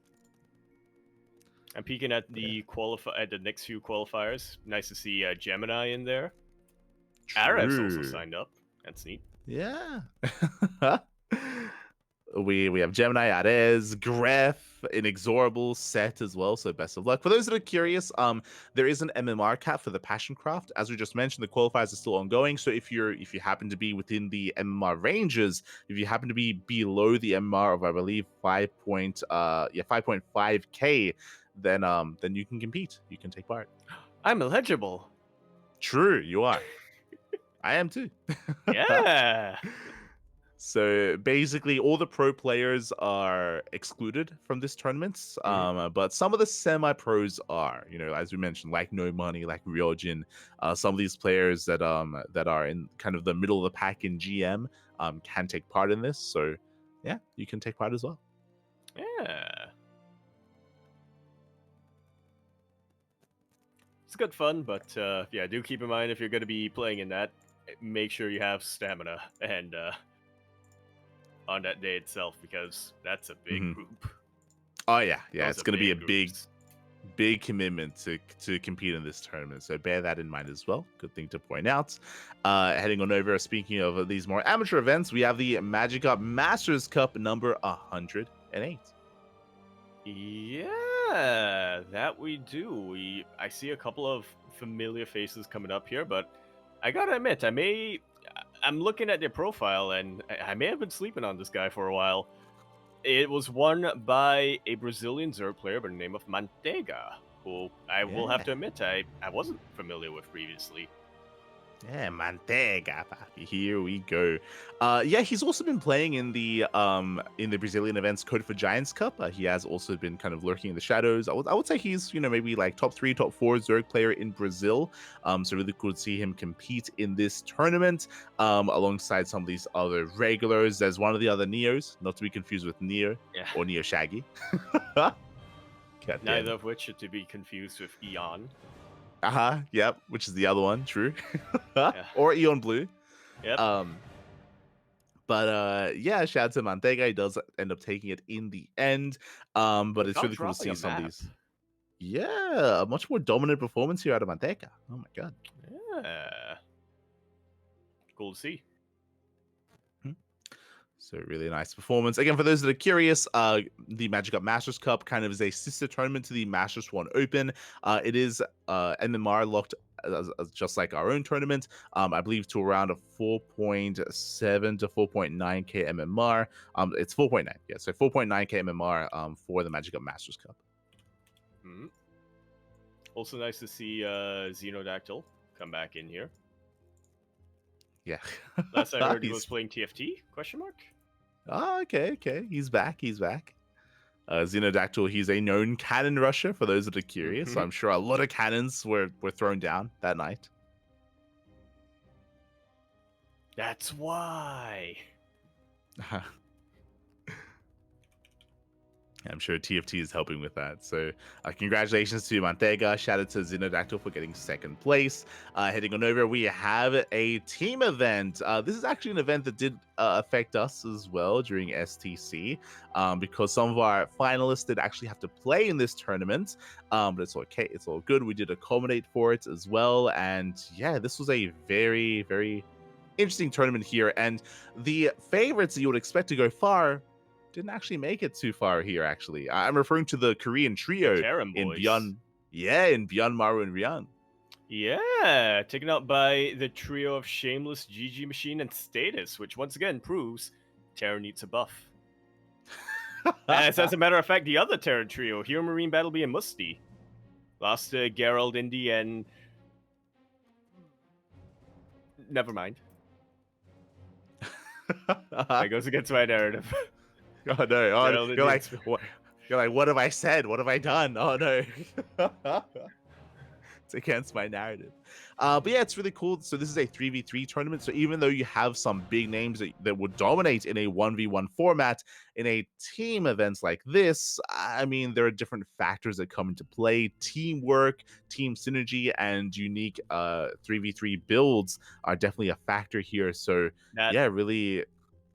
I'm peeking at the at the next few qualifiers. Nice to see Gemini in there. Arev's also signed up. That's neat. Yeah. we have Gemini, Ares, Gref, Inexorable, Set as well. So best of luck. For those that are curious, there is an MMR cap for the Passion Craft. As we just mentioned, the qualifiers are still ongoing. So if you happen to be within the MMR ranges, if you happen to be below the MMR of I believe 5.5k, then you can compete. You can take part. I'm eligible. True, you are. I am too. Yeah. So basically, all the pro players are excluded from this tournament, but some of the semi-pros are. As we mentioned, like No Money, like Ryojin, some of these players that are in kind of the middle of the pack in GM can take part in this. So yeah, you can take part as well. Yeah. It's good fun, but yeah, do keep in mind if you're going to be playing in that, make sure you have stamina and on that day itself, because that's a big group. Oh yeah, Those it's going to be a groups. big commitment to compete in this tournament, so bear that in mind as well. Good thing to point out. Heading on over, speaking of these more amateur events, we have the Magic Up Masters Cup number 108. Yeah, that we do. I see a couple of familiar faces coming up here, but I gotta admit, I'm looking at their profile and I may have been sleeping on this guy for a while. It was won by a Brazilian Zerg player by the name of Manteiga, who I will have to admit I wasn't familiar with previously. Yeah, Manteiga, papi. Here we go. Yeah, he's also been playing in the Brazilian events Code for Giants Cup. He has also been kind of lurking in the shadows. I would say he's maybe like top 3, top 4 Zerg player in Brazil. So really cool to see him compete in this tournament alongside some of these other regulars. There's one of the other Neos, not to be confused with Neo or Neo Shaggy. Neither of which are to be confused with Eon. Yep, which is the other one, true. Or Eon Blue. Yep. But yeah, shout out to Manteiga. He does end up taking it in the end. But it's really cool to see some of these. Yeah, a much more dominant performance here out of Manteiga. Oh my god. Yeah. Cool to see. So really nice performance. Again, for those that are curious, the Magic Up Masters Cup kind of is a sister tournament to the Masters 1 Open. It is MMR locked just like our own tournament. I believe to around a 4.7 to 4.9k MMR. It's 4.9, yeah, so 4.9k MMR for the Magic Up Masters Cup. Mm-hmm. Also nice to see Xenodactyl come back in here. Yeah. Last I heard he was playing TFT, question mark? Oh, okay. He's back. Xenodactyl, he's a known cannon rusher for those that are curious. So I'm sure a lot of cannons were thrown down that night. That's why. I'm sure TFT is helping with that. So congratulations to Manteiga. Shout out to Xenodactyl for getting second place. Heading on over, we have a team event. This is actually an event that did affect us as well during STC because some of our finalists did actually have to play in this tournament. But it's okay. It's all good. We did accommodate for it as well. And yeah, this was a very, very interesting tournament here. And the favorites that you would expect to go far didn't actually make it too far here, actually. I'm referring to the Korean trio in Beyond Maru and Ryan. Yeah, taken out by the trio of Shameless, GG Machine, and Status, which once again proves Terra needs a buff. As a matter of fact, the other Terra trio, Hero Marine, Battlebee, and Musty, lost to Gerald, Indy, and... Never mind. That goes against my narrative. Oh no! You're like, what have I said? What have I done? Oh no! It's against my narrative. But yeah, it's really cool. So this is a 3v3 tournament. So even though you have some big names that would dominate in a 1v1 format, in a team events like this, I mean, there are different factors that come into play. Teamwork, team synergy, and unique 3v3 builds are definitely a factor here. So yeah, really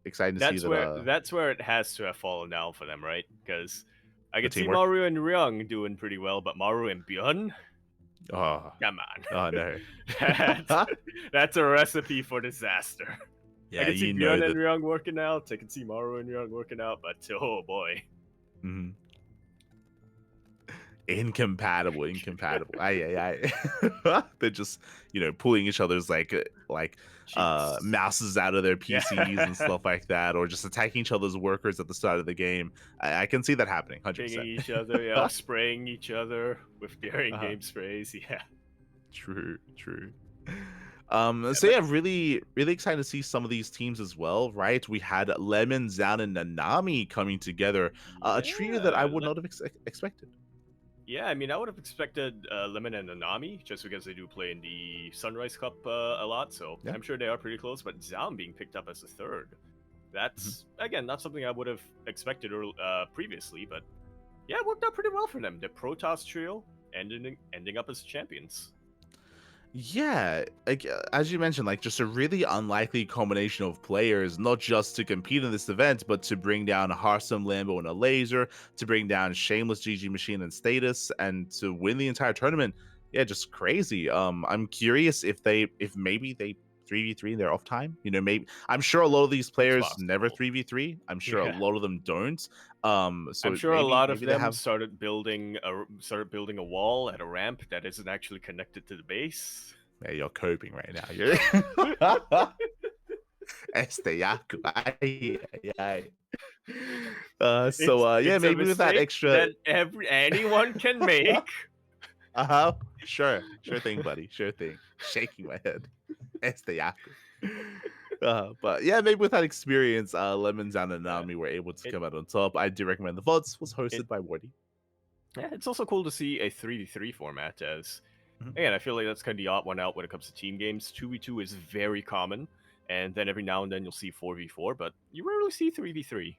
exciting to see that. That's where it has to have fallen down for them, right? Because I The could see teamwork. Maru and Ryung doing pretty well, but Maru and Byun, Oh, come on. oh no. That's a recipe for disaster. Yeah, I can see you know Byun and that. Ryung working out. I can see Maru and Ryung working out, but oh boy. Mhm. Incompatible. Aye. They're just, pulling each other's Jeez. mouses out of their Yeah. PCs and stuff like that, or just attacking each other's workers at the start of the game. I can see that happening, 100%. Pinging each other, yeah, spraying each other with daring Uh-huh. game sprays, yeah. True. Yeah, So yeah, really, really excited to see some of these teams as well, right? We had Lemon, Zan, and Nanami coming together, a trio that I would not have expected. Yeah, I mean, I would have expected Lemon and Nanami, just because they do play in the Sunrise Cup a lot, so Yeah. I'm sure they are pretty close, but Zam being picked up as a third, that's, again, not something I would have expected previously, but yeah, it worked out pretty well for them. The Protoss trio ending up as champions. Yeah, as you mentioned, just a really unlikely combination of players, not just to compete in this event, but to bring down Harsum, Lambo, and a laser, to bring down Shameless, GG Machine, and Status, and to win the entire tournament. Yeah, just crazy. I'm curious if maybe they 3v3 in their off time. Maybe I'm sure a lot of these players never 3v3. I'm sure a lot of them don't. So I'm sure a lot of maybe them they have started building a wall at a ramp that isn't actually connected to the base. Yeah, you're coping right now. You're yeah, maybe with that extra that anyone can make. Sure thing, buddy. Sure thing. Shaking my head. But yeah, maybe with that experience, Lemons and Nanami were able to come out on top. I do recommend the VODs. Was hosted by Wardy. Yeah, it's also cool to see a 3v3 format, as again, I feel like that's kind of the odd one out when it comes to team games. 2v2 is very common, and then every now and then you'll see 4v4, but you rarely see 3v3.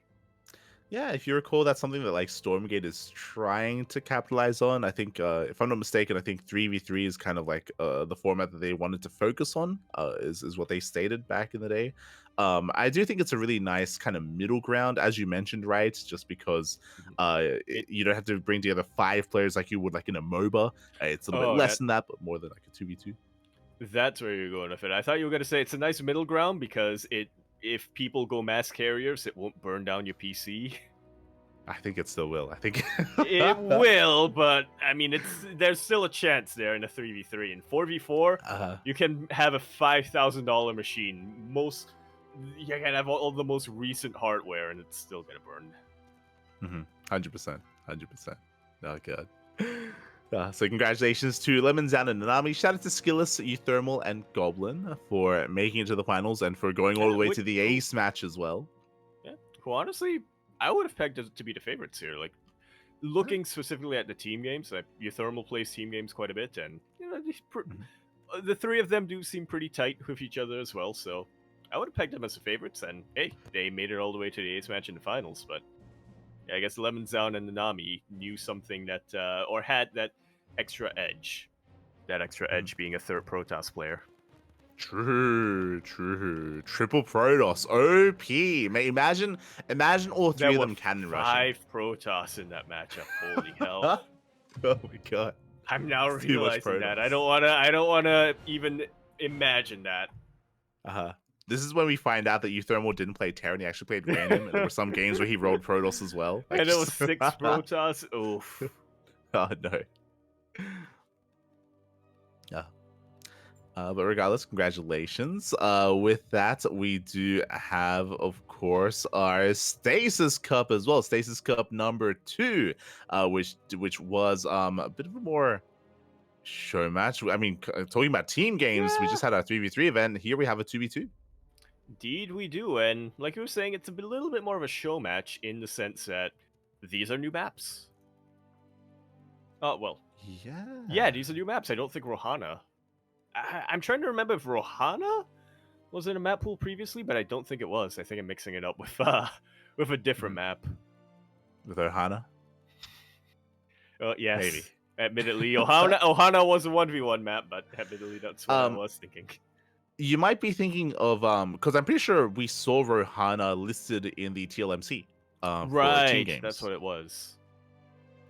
Yeah, if you recall, that's something that Stormgate is trying to capitalize on. I think, if I'm not mistaken, I think 3v3 is kind of the format that they wanted to focus on. Is what they stated back in the day. I do think it's a really nice kind of middle ground, as you mentioned, right? Just because you don't have to bring together 5 players like you would in a MOBA. It's a little bit less than that, but more than a 2v2. That's where you're going with it. I thought you were going to say it's a nice middle ground because if people go mass carriers, it won't burn down your PC. I think it still will. I think it will, but I mean, there's still a chance there in a 3v3. In 4v4, you can have a $5,000 machine. You can have all the most recent hardware, and it's still gonna burn. 100%. Oh god. So congratulations to Lemon, Zan, and Nanami. Shout out to Skillus, Euthermal, and Goblin for making it to the finals and for going all the way to the ace match as well. Yeah, who honestly, I would have pegged it to be the favorites here. Looking specifically at the team games, Euthermal plays team games quite a bit, and the three of them do seem pretty tight with each other as well, so I would have pegged them as the favorites, and hey, they made it all the way to the ace match in the finals, but yeah, I guess Lemon, Zan, and Nanami knew something that, or had that extra edge. That extra edge being a third Protoss player. True. Triple Protoss, OP. Imagine all 3 of them cannon rushing. 5 Protoss in that matchup. Holy hell! Oh my god! I'm now realizing that. I don't wanna even imagine that. This is when we find out that Euthermal didn't play Terran. He actually played random, and there were some games where he rolled Protoss as well. And it was 6 Protoss. Oof. Oh no. But regardless, congratulations. With that, we do have, of course, our Stasis Cup as well. Stasis Cup number 2, which was a bit of a more show match. I mean, talking about team games, we just had our 3v3 event. Here we have a 2v2. Indeed, we do. And like you were saying, it's a little bit more of a show match in the sense that these are new maps. Oh, well. Yeah, these are new maps. I don't think Rohana. I'm trying to remember if Rohana was in a map pool previously, but I don't think it was. I think I'm mixing it up with a different map. With Ohana? Yes. Maybe. Admittedly, Ohana was a 1v1 map, but admittedly that's what I was thinking. you might be thinking of because I'm pretty sure we saw Rohana listed in the TLMC for team Right, that's games. what it was.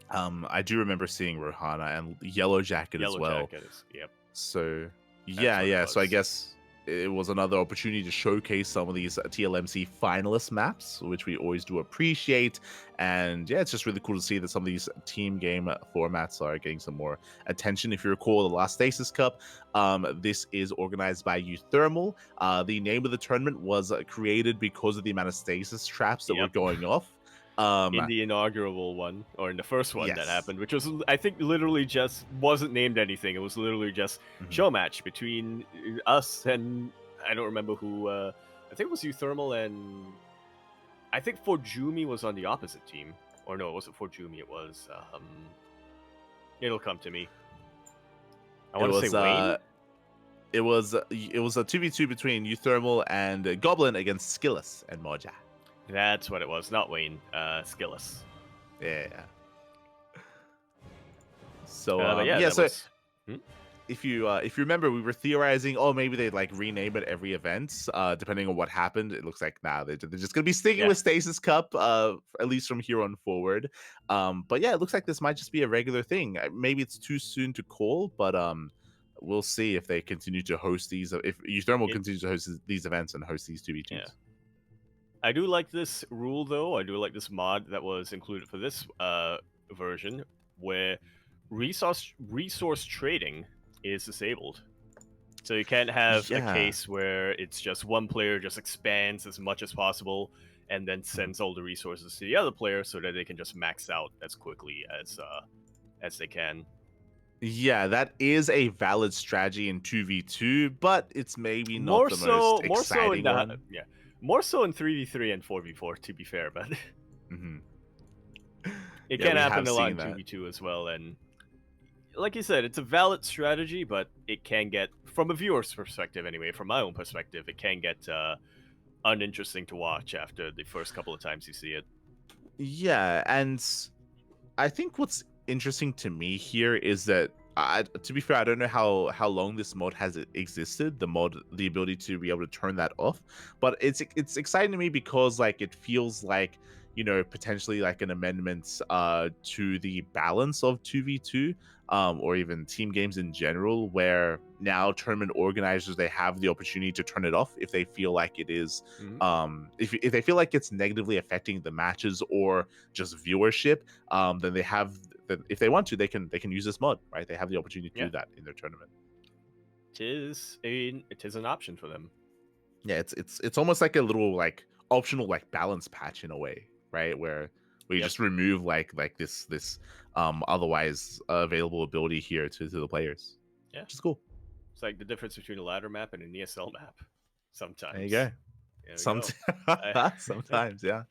I do remember seeing Rohana and Yellow Jacket as Yellow well. Jacket is, yep. So That's what it So I was. guess it was another opportunity to showcase some of these TLMC finalist maps, which we always do appreciate. And yeah, it's just really cool to see that some of these team game formats are getting some more attention. If you recall the last Stasis Cup, this is organized by Euthermal. The name of the tournament was created because of the amount of stasis traps that were Yep. going off. In the inaugural one, or in the first one that Yes. happened, which was, I think, literally just wasn't named anything. It was literally just show match between us and I don't remember who. I think it was Euthermal and I think Forjumi was on the opposite team. Or no, it wasn't Forjumi. It was. It'll come to me. I want to say Wayne. It was a 2v2 between Euthermal and Goblin against Skillus and Moja. That's what it was, not Wayne. Skillus. Yeah. So was... if you remember, we were theorizing, oh, maybe they'd like rename it every event, depending on what happened. It looks like they're just gonna be sticking with Stasis Cup, at least from here on forward. But yeah, it looks like this might just be a regular thing. Maybe it's too soon to call, but we'll see if they continue to host these. If Euthermal continues to host these events and host these 2v2s. Yeah. I do like this rule, though. I do like this mod that was included for this version, where resource trading is disabled. So you can't have a case where it's just one player just expands as much as possible and then sends all the resources to the other player so that they can just max out as quickly as they can. Yeah, that is a valid strategy in 2v2, but it's maybe not the most exciting one. Yeah. More so in 3v3 and 4v4, to be fair, but it can happen a lot in 2v2 as well. And like you said, it's a valid strategy, but it can get, from a viewer's perspective anyway, from my own perspective, it can get uninteresting to watch after the first couple of times you see it. Yeah, and I think what's interesting to me here is that to be fair, I don't know how long this mod has existed, the ability to be able to turn that off, but it's exciting to me because like it feels like, you know, potentially like an amendment to the balance of 2v2 or even team games in general, where now tournament organizers, they have the opportunity to turn it off if they feel like it is if they feel like it's negatively affecting the matches or just viewership, then they have if they want to, they can use this mod, right? They have the opportunity to do that in their tournament. It is an option for them. Yeah, it's almost like a little like optional like balance patch in a way, right? Where you just remove like this otherwise available ability here to the players. Yeah, which is cool. It's like the difference between a ladder map and an ESL map. Sometimes. There you go. Sometimes, yeah.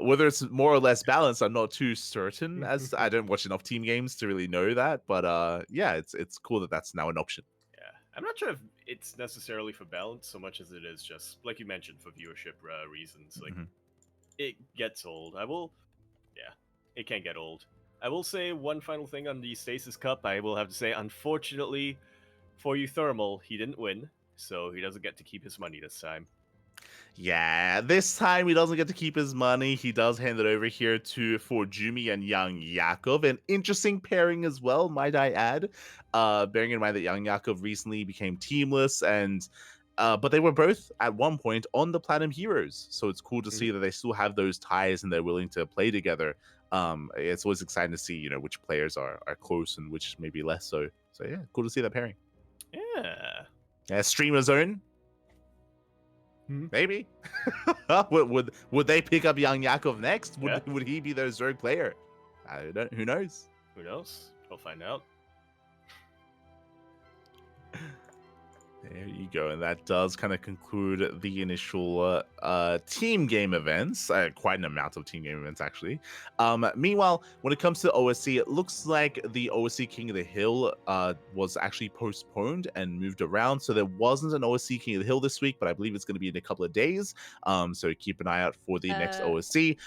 Whether it's more or less balanced, I'm not too certain, as I don't watch enough team games to really know that. But yeah, it's cool that that's now an option. Yeah, I'm not sure if it's necessarily for balance so much as it is just, like you mentioned, for viewership reasons. Like, it gets old. It can get old. I will say one final thing on the Stasis Cup. I will have to say, unfortunately, for Euthermal, he didn't win, so he doesn't get to keep his money this time. Yeah, this time he doesn't get to keep his money. He does hand it over here to Forjumi and Young Yakov. An interesting pairing as well, might I add. Bearing in mind that Young Yakov recently became teamless, and but they were both at one point on the Platinum Heroes. So it's cool to see that they still have those ties and they're willing to play together. It's always exciting to see, you know, which players are close and which maybe less so. So yeah, cool to see that pairing. Yeah, Streamer Zone. Maybe. would they pick up Young Yakov next? Would he be their Zerg player? I don't. Who knows? Who knows? We'll find out. There you go, and that does kind of conclude the initial team game events. Quite an amount of team game events, actually. Meanwhile, when it comes to OSC, it looks like the OSC King of the Hill was actually postponed and moved around, so there wasn't an OSC King of the Hill this week, but I believe it's going to be in a couple of days. So keep an eye out for the next OSC.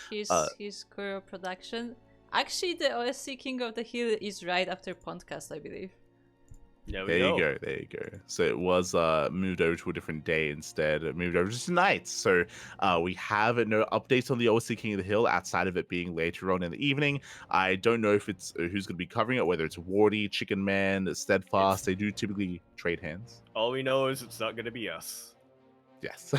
His Kuro production. Actually, the OSC King of the Hill is right after PondCast, I believe. There we There you go. go. There you go. So it was moved over to a different day instead. It moved over to tonight. So we have no updates on the OC King of the Hill outside of it being later on in the evening. I don't know if it's who's going to be covering it, whether it's Wardy, Chicken Man, Steadfast. They do typically trade hands. All we know is it's not going to be us. Yes.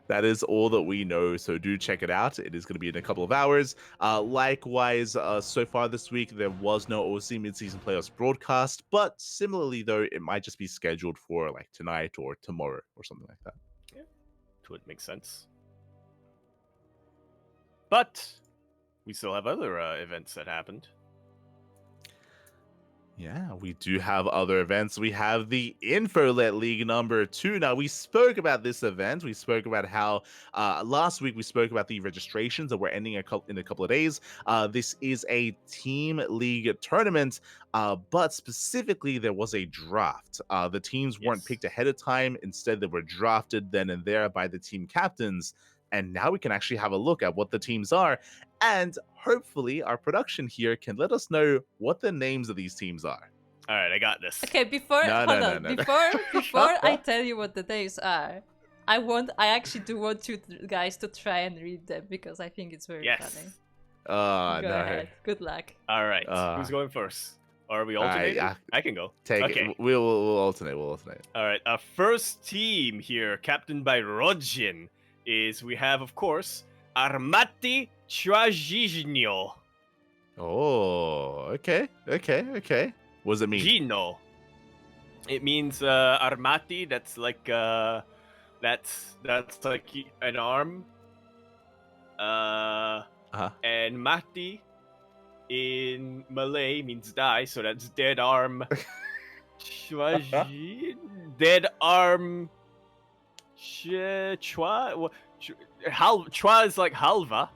That is all that we know, so do check it out. It is going to be in a couple of hours. Likewise, so far this week, there was no OC mid-season playoffs broadcast, but similarly, though, it might just be scheduled for like tonight or tomorrow or something like that. Yeah, it would make sense. But we still have other events that happened. Yeah, we do have other events. We have the Infolet League number 2. Now, we spoke about this event. We spoke about how last week we spoke about the registrations that were ending in a couple of days. This is a team league tournament, but specifically there was a draft. The teams weren't picked ahead of time. Instead, they were drafted then and there by the team captains. And now we can actually have a look at what the teams are. And hopefully our production here can let us know what the names of these teams are. All right, I got this. Okay, before I tell you what the names are, I actually do want you guys to try and read them because I think it's very funny. Go ahead. Good luck. All right, who's going first? Or are we alternating? I can go. Take it. We'll alternate. We'll alternate. All right, our first team here, captained by Rodjin, is we have, of course, Armati Trajinio. Oh, okay. What does it mean? Gino. It means Armati. That's like that's like an arm. And Mati in Malay means die, so that's dead arm. Dead arm. Chua is like halva,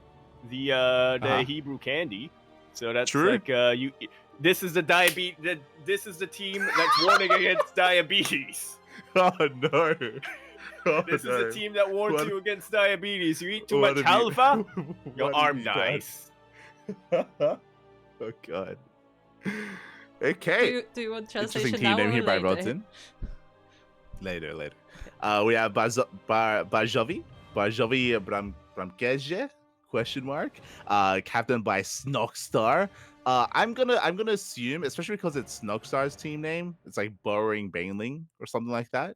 the Hebrew candy. So that's like you. This is the diabetes. This is the team that's warning against diabetes. Oh no! This is the team that warns you against diabetes. You eat too much halva, your arm dies. Oh god. Okay. Do you want translation interesting now team name or here by later? Rodson. Later. We have Bajovi Bramkeje, question mark, captained by Snogstar. I'm gonna assume, especially because it's Snogstar's team name, it's like Burrowing Baneling or something like that.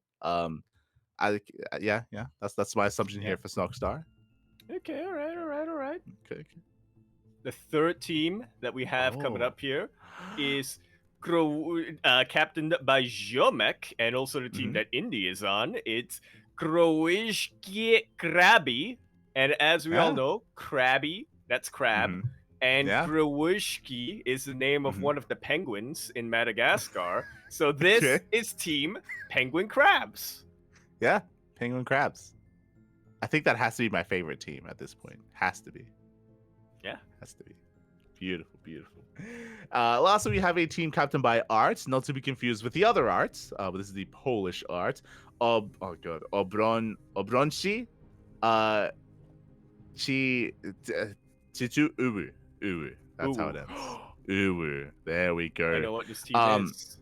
Yeah, that's my assumption here for Snogstar. Okay, all right. Okay. The third team that we have coming up here is captained by Jomek, and also the team that Indy is on. It's Kroishki Krabi, and as we all know, Krabby, that's crab, and Kroishki is the name of one of the penguins in Madagascar. So this is Team Penguin Crabs. Yeah, Penguin Crabs. I think that has to be my favorite team at this point. Has to be. Yeah. Has to be. Beautiful. Lastly, we have a team captained by Art, not to be confused with the other Art, but this is the Polish Art. Obronci, Chitu Uwu. That's how it ends. Uwu. There we go. I know what this team is.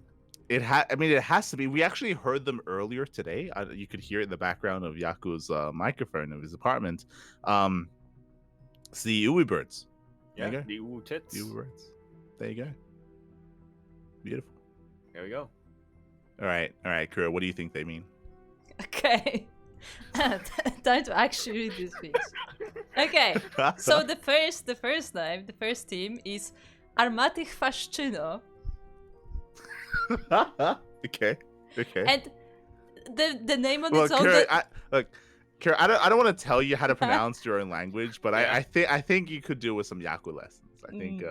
It has to be. We actually heard them earlier today. You could hear it in the background of Yaku's microphone of his apartment. It's the Uwu Birds. Yeah, the Uwu Tits. Uwu Birds. There you go. Beautiful. There we go. All right, Kura, what do you think they mean? Okay. Time to actually read this piece. Okay. So the first team is Armati Fascino. Okay. And the name on its own. Kira, I don't want to tell you how to pronounce your own language, but I think you could do with some Yaku lessons. I think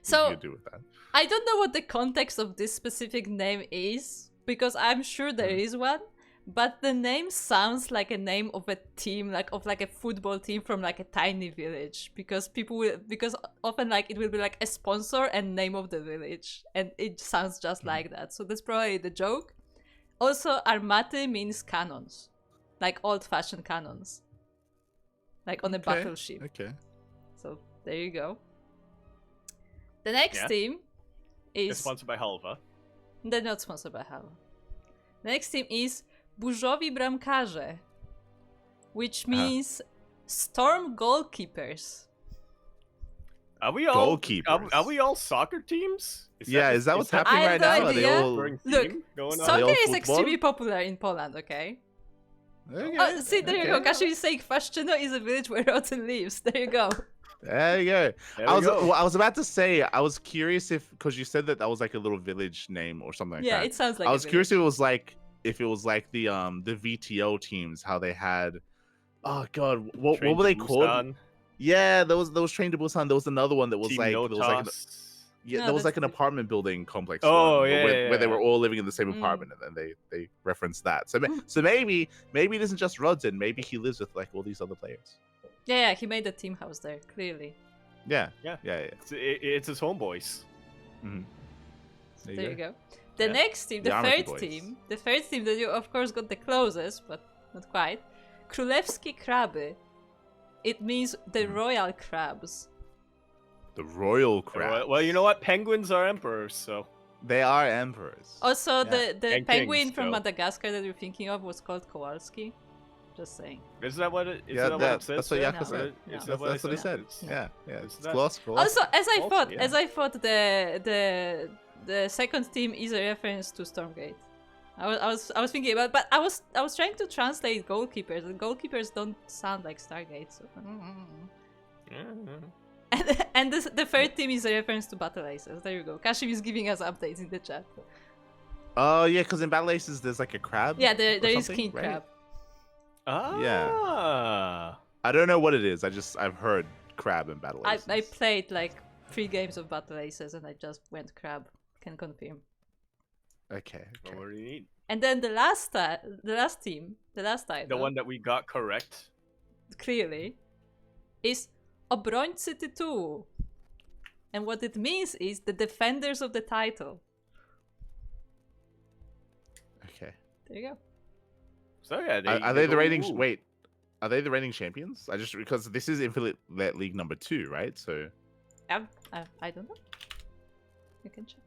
so you could do with that. I don't know what the context of this specific name is, because I'm sure there is one, but the name sounds like a name of a team, like a football team from like a tiny village, because often like it will be like a sponsor and name of the village, and it sounds just like that. So that's probably the joke. Also, armate means cannons, like old-fashioned cannons, like on a battleship. Okay. So there you go. The next team It's is... sponsored by Halva. They're not sponsored by Halva. The next team is Burzowi Bramkarze, which means Storm Goalkeepers. Are we all Goalkeepers. Are we all soccer teams? Is that what's happening I have right no now? idea. Are they all... Look, going soccer on? is football? extremely popular in Poland, okay? Okay, Oh, see, there you go. Kashi is saying Faszczyno is a village where Rotten lives. There you go. There you go. There I we was go. well, I was about to say, I was curious because you said that was like a little village name or something like Yeah, that. it sounds like I a was curious village. if it was like the VTO teams, how they had... Oh god, what Train were to they called? Busan, Yeah, there was Train to Busan. There was another one that was Team like Notas. there was like No, there was like that's an the- apartment building complex. Oh, one, yeah, where they yeah. were all living in the same Mm. apartment, and then they referenced that. So maybe it isn't just Rodden. Maybe he lives with like all these other players. Yeah, he made a team house there, clearly. Yeah. Yeah. Yeah. It's his homeboys. Mm-hmm. There you go. The Yeah. next team, the Yarmulke third boys. team, that you of course got the closest, but not quite. Królewskie Kraby. It means the royal crabs. The royal crab. Well, you know what? Penguins are emperors, so They are emperors. Also, Yeah. the And penguin kings, from so. Madagascar that you're thinking of was called Kowalski. Just saying. is that what it? Is Yeah, that what it says? that's what there? Yako No. said. No. Is that That's what he I said. It's- Yeah, yeah. Is It's that- close. Also, as I Oh, thought, yeah. the second team is a reference to Stormgate. I was thinking about, but I was trying to translate goalkeepers, and goalkeepers don't sound like Stargate. So. And the third team is a reference to Battle Aces. There you go. Kashim is giving us updates in the chat. Oh yeah, because in Battle Aces there's like a crab. Yeah, there or is something, King right? Crab. Ah. I don't know what it is. I've heard crab in Battle Aces. I played like 3 games of Battle Aces and I just went Crab. Can confirm. Okay. What do you need? And then the last team, the last title, The one that we got correct. clearly, is Obrońcy Tytułu. And what it means is the defenders of the title. Okay. There you go. So yeah, Are they the go, reigning? ooh. Wait, are they the reigning champions? I just because this is Infinite League number 2, right? So I don't know. You can check.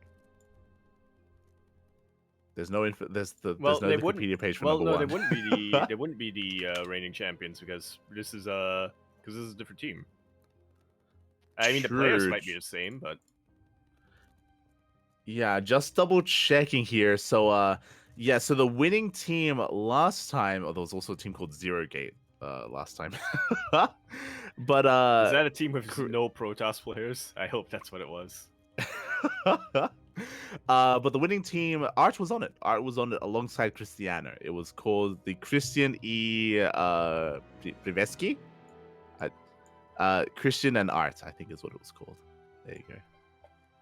there's no there's no they wouldn't- Wikipedia page for Well, number no, 1. they wouldn't be the they wouldn't be the reigning champions because this is a different team. I mean, the players might be the same, but Yeah, just double checking here. So yeah, so the winning team last time, there was also a team called Zero Gate last time. But is that a team with no Protoss players? I hope that's what it was. but the winning team, Art was on it. Art was on it alongside Cristiano. It was called the Christian Priveski. Christian and Art, I think is what it was called. There you go.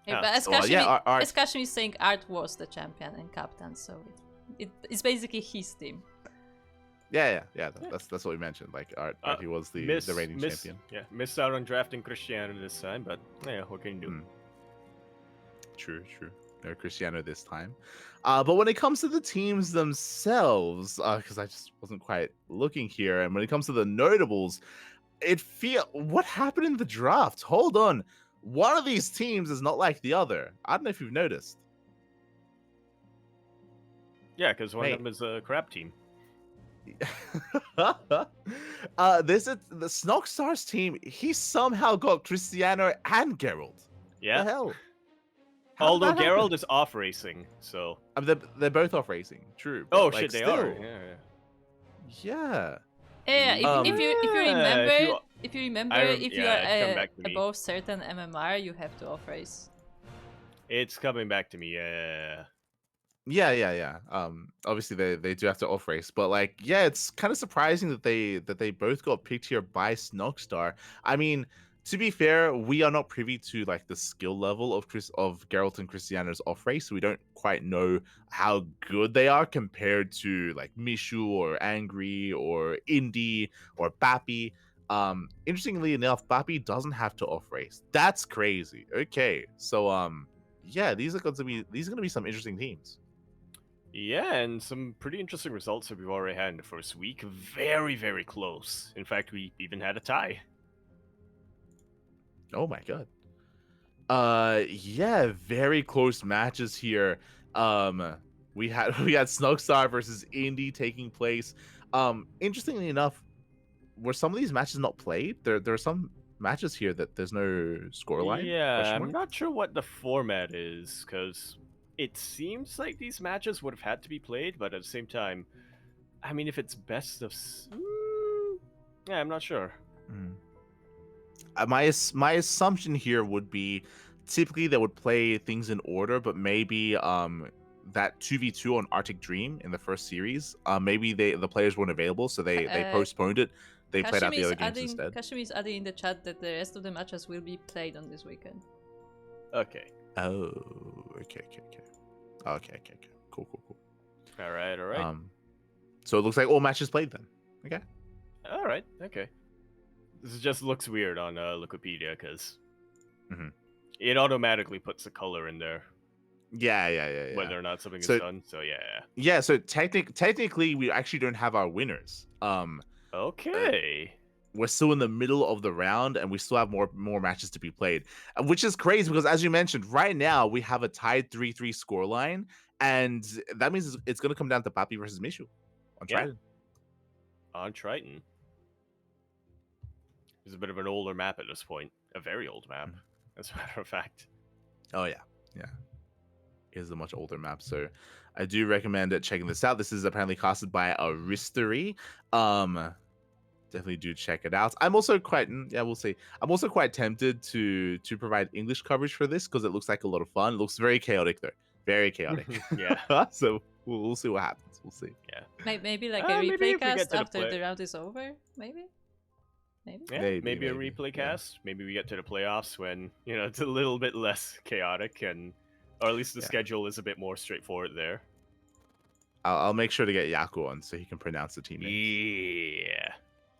Yeah, but as Well, yeah, Art- Kashim is saying, Art was the champion and captain, so it's basically his team. Yeah. That's what we mentioned. Like Art, he was the reigning miss, champion. Yeah, missed out on drafting Cristiano this time, but yeah, what can you do? True. No Cristiano this time. But when it comes to the teams themselves, because I just wasn't quite looking here, and when it comes to the notables, what happened in the draft? Hold on. One of these teams is not like the other. I don't know if you've noticed. Yeah, because one Wait. of them is a crab team. There's the Snogstar's team. He somehow got Cristiano and Geralt. Yeah. The hell? How did Although that happen? Geralt is off racing, so. I mean, they're both off racing. True. but, Oh like, shit, they still, are. Yeah. Yeah, if you remember, if you- if you remember, I if you yeah, it's come are back to me. above certain MMR, you have to off race. It's coming back to me. Yeah. Yeah. Obviously they do have to off race, but like, yeah, it's kind of surprising that they both got picked here by Snogstar. I mean, to be fair, we are not privy to like the skill level of Geralt and Cristiano's off race, so we don't quite know how good they are compared to like Mishu or Angry or Indy or Bappy. Interestingly enough, Bappy doesn't have to off race. That's crazy. Okay, so yeah, these are going to be some interesting teams. Yeah, and some pretty interesting results that we've already had in the first week. Very, very close. In fact, we even had a tie. Oh my god. Yeah, very close matches here. We had Snugstar versus Indy taking place. Interestingly enough, were some of these matches not played? There are some matches here that there's no scoreline? Yeah, Question I'm mark? not sure what the format is, because it seems like these matches would have had to be played, but at the same time, I mean, if it's best of... yeah, I'm not sure. Mm. My assumption here would be typically they would play things in order, but maybe that 2v2 on Arctic Dream in the first series, maybe the players weren't available, so they postponed it. They played out the other games instead. Kashmi is adding in the chat that the rest of the matches will be played on this weekend. Okay. Oh, okay. Okay. Cool. All right. So it looks like all matches played then. Okay. All right. Okay. This just looks weird on Wikipedia because it automatically puts the color in there. Yeah. Whether or not something is done. So yeah. Yeah. So technically, we actually don't have our winners. Okay. We're still in the middle of the round, and we still have more matches to be played, which is crazy because, as you mentioned, right now we have a tied 3-3 scoreline, and that means it's going to come down to Papi versus Mishu on Triton. On Triton. It's a bit of an older map at this point. A very old map, as a matter of fact. Oh, yeah. It is a much older map, so I do recommend checking this out. This is apparently casted by Aristery. Definitely do check it out. I'm also quite, we'll see. I'm also quite tempted to provide English coverage for this because it looks like a lot of fun. It looks very chaotic, though. Very chaotic. Yeah. So we'll see what happens. We'll see. Yeah. Maybe like a replay cast after the round is over. Maybe. Yeah, maybe a replay cast. Maybe we get to the playoffs when it's a little bit less chaotic, or at least the schedule is a bit more straightforward there. I'll make sure to get Yaku on so he can pronounce the team names. Yeah,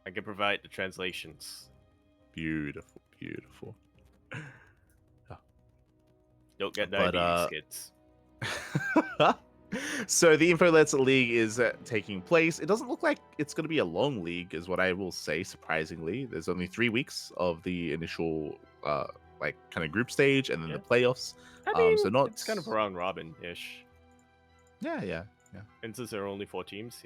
I can provide the translations. Beautiful. Oh. Don't get diabetes, kids. So the InfoLets League is taking place. It doesn't look like it's going to be a long league, is what I will say. Surprisingly, there's only 3 weeks of the initial kind of group stage, and then the playoffs. I mean, so not it's kind of round robin ish. Yeah. And since there are only 4 teams,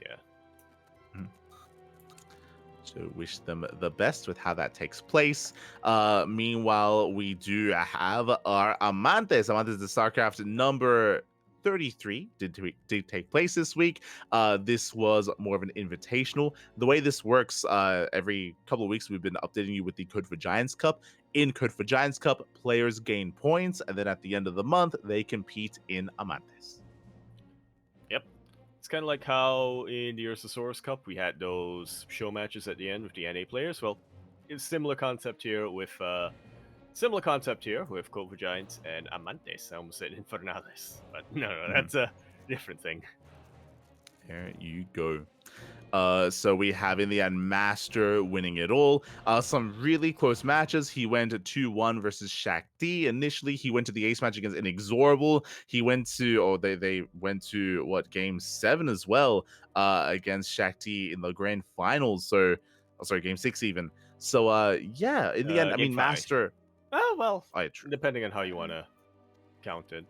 So wish them the best with how that takes place. Meanwhile, we do have our Amantes. Amantes de StarCraft number 33 did take place this week. This was more of an invitational. The way this works, every couple of weeks we've been updating you with the Code for Giants Cup. In Code for Giants Cup, players gain points, and then at the end of the month, they compete in Amantes. Yep. It's kind of like how in the Ursasaurus Cup we had those show matches at the end with the NA players. Well, it's similar concept here with Code for Giants and Amantes. I almost said Infernales, but no, that's a different thing. There you go. So we have in the end Master winning it all. Some really close matches. He went 2-1 versus Shakti. Initially, he went to the ace match against Inexorable. He went to, they went to game 7 as well against Shakti in the grand finals. So, game 6 even. So in the end, I mean, 5. Master. Oh well, depending on how you want to count it.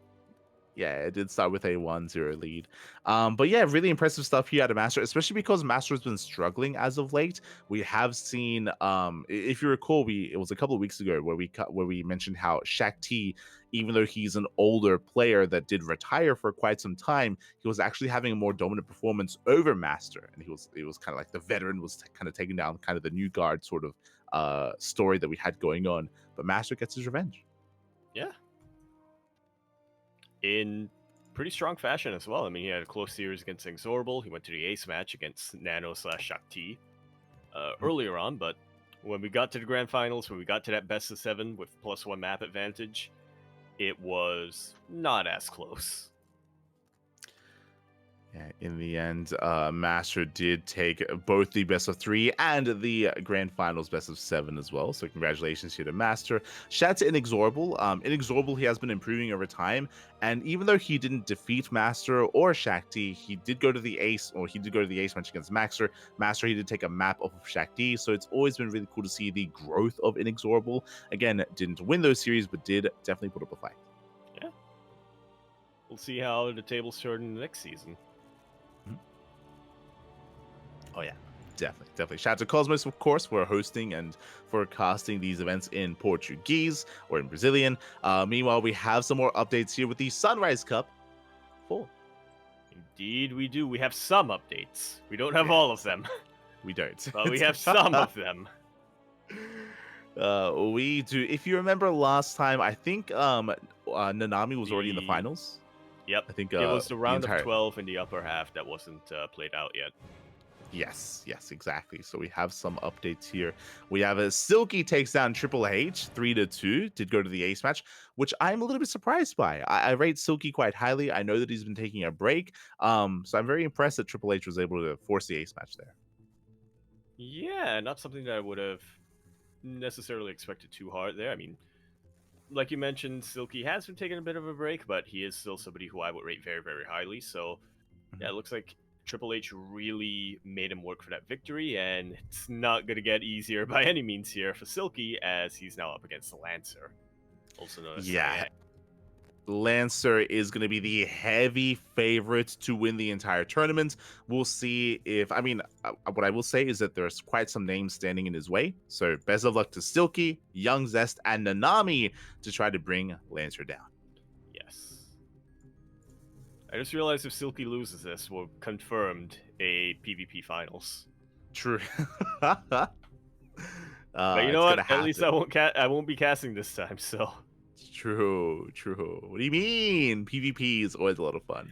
Yeah, it did start with a 1-0 lead. But yeah, really impressive stuff here out of Master, especially because Master has been struggling as of late. We have seen, if you recall, it was a couple of weeks ago where we mentioned how Shakti, even though he's an older player that did retire for quite some time, he was actually having a more dominant performance over Master, and it was kind of like the veteran was kind of taking down kind of the new guard sort of story that we had going on. But Master gets his revenge. Yeah. In pretty strong fashion as well. I mean, he had a close series against Inexorable. He went to the ace match against Nano/Shakti earlier on, but when we got to the grand finals, when we got to that best of 7 with +1 map advantage, it was not as close. Yeah, in the end, Master did take both the best of 3 and the grand finals best of 7 as well. So congratulations here to Master. Shout out to Inexorable. Inexorable, he has been improving over time. And even though he didn't defeat Master or Shakti, he did go to the ace, or he did go to the ace match against Master. Master, he did take a map off of Shakti. So it's always been really cool to see the growth of Inexorable. Again, didn't win those series, but did definitely put up a fight. Yeah. We'll see how the tables turn in the next season. Oh yeah, definitely. Shout out to Cosmos, of course, for hosting and for casting these events in Portuguese or in Brazilian. Meanwhile, we have some more updates here with the Sunrise Cup. Full. Indeed, we do. We have some updates. We don't have all of them. We don't. But we have some of them. We do. If you remember last time, I think Nanami was already in the finals. Yep. I think it was the round of 12 in the upper half that wasn't played out yet. Yes, exactly. So we have some updates here. We have a Silky takes down Triple H 3-2. Did go to the ace match, which I'm a little bit surprised by. I rate Silky quite highly. I know that he's been taking a break. So I'm very impressed that Triple H was able to force the ace match there. Yeah, not something that I would have necessarily expected too hard there. I mean, like you mentioned, Silky has been taking a bit of a break, but he is still somebody who I would rate very, very highly. So yeah, it looks like Triple H really made him work for that victory, and it's not going to get easier by any means here for Silky, as he's now up against the Lancer, also known as Lancer is going to be the heavy favorite to win the entire tournament. We'll see if, what I will say is that there's quite some names standing in his way. So best of luck to Silky, Young Zest, and Nanami to try to bring Lancer down. Yes. I just realized if Silky loses this, we're confirmed a PvP finals. True. But you know what? At least I won't be casting this time, so. True. What do you mean? PvP is always a lot of fun.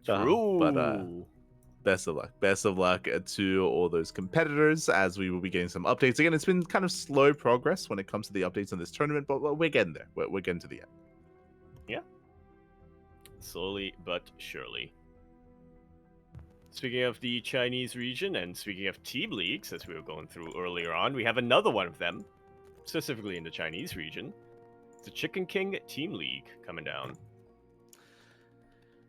True. But best of luck to all those competitors, as we will be getting some updates. Again, it's been kind of slow progress when it comes to the updates on this tournament, but we're getting there. We're getting to the end. Yeah. Slowly but surely. Speaking of the Chinese region, and speaking of team leagues, as we were going through earlier on, we have another one of them, specifically in the Chinese region. The Chicken King Team League coming down.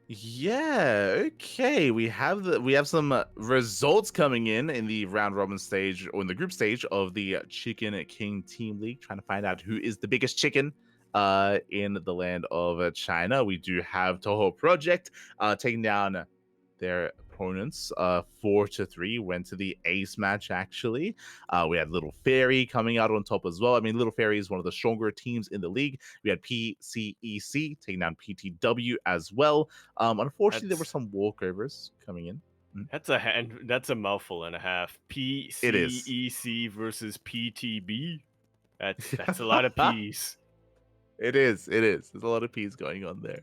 Yeah, okay. We have some results coming in the round robin stage, or in the group stage of the Chicken King Team League, trying to find out who is the biggest chicken in the land of China. We do have Toho Project taking down their opponents 4-3. Went to the ace match, actually. We had Little Fairy coming out on top as well. I mean, Little Fairy is one of the stronger teams in the league. We had PCEC taking down PTW as well. Unfortunately, there were some walkovers coming in. That's a mouthful and a half. PCEC versus PTB. That's a lot of P's. It is. There's a lot of P's going on there.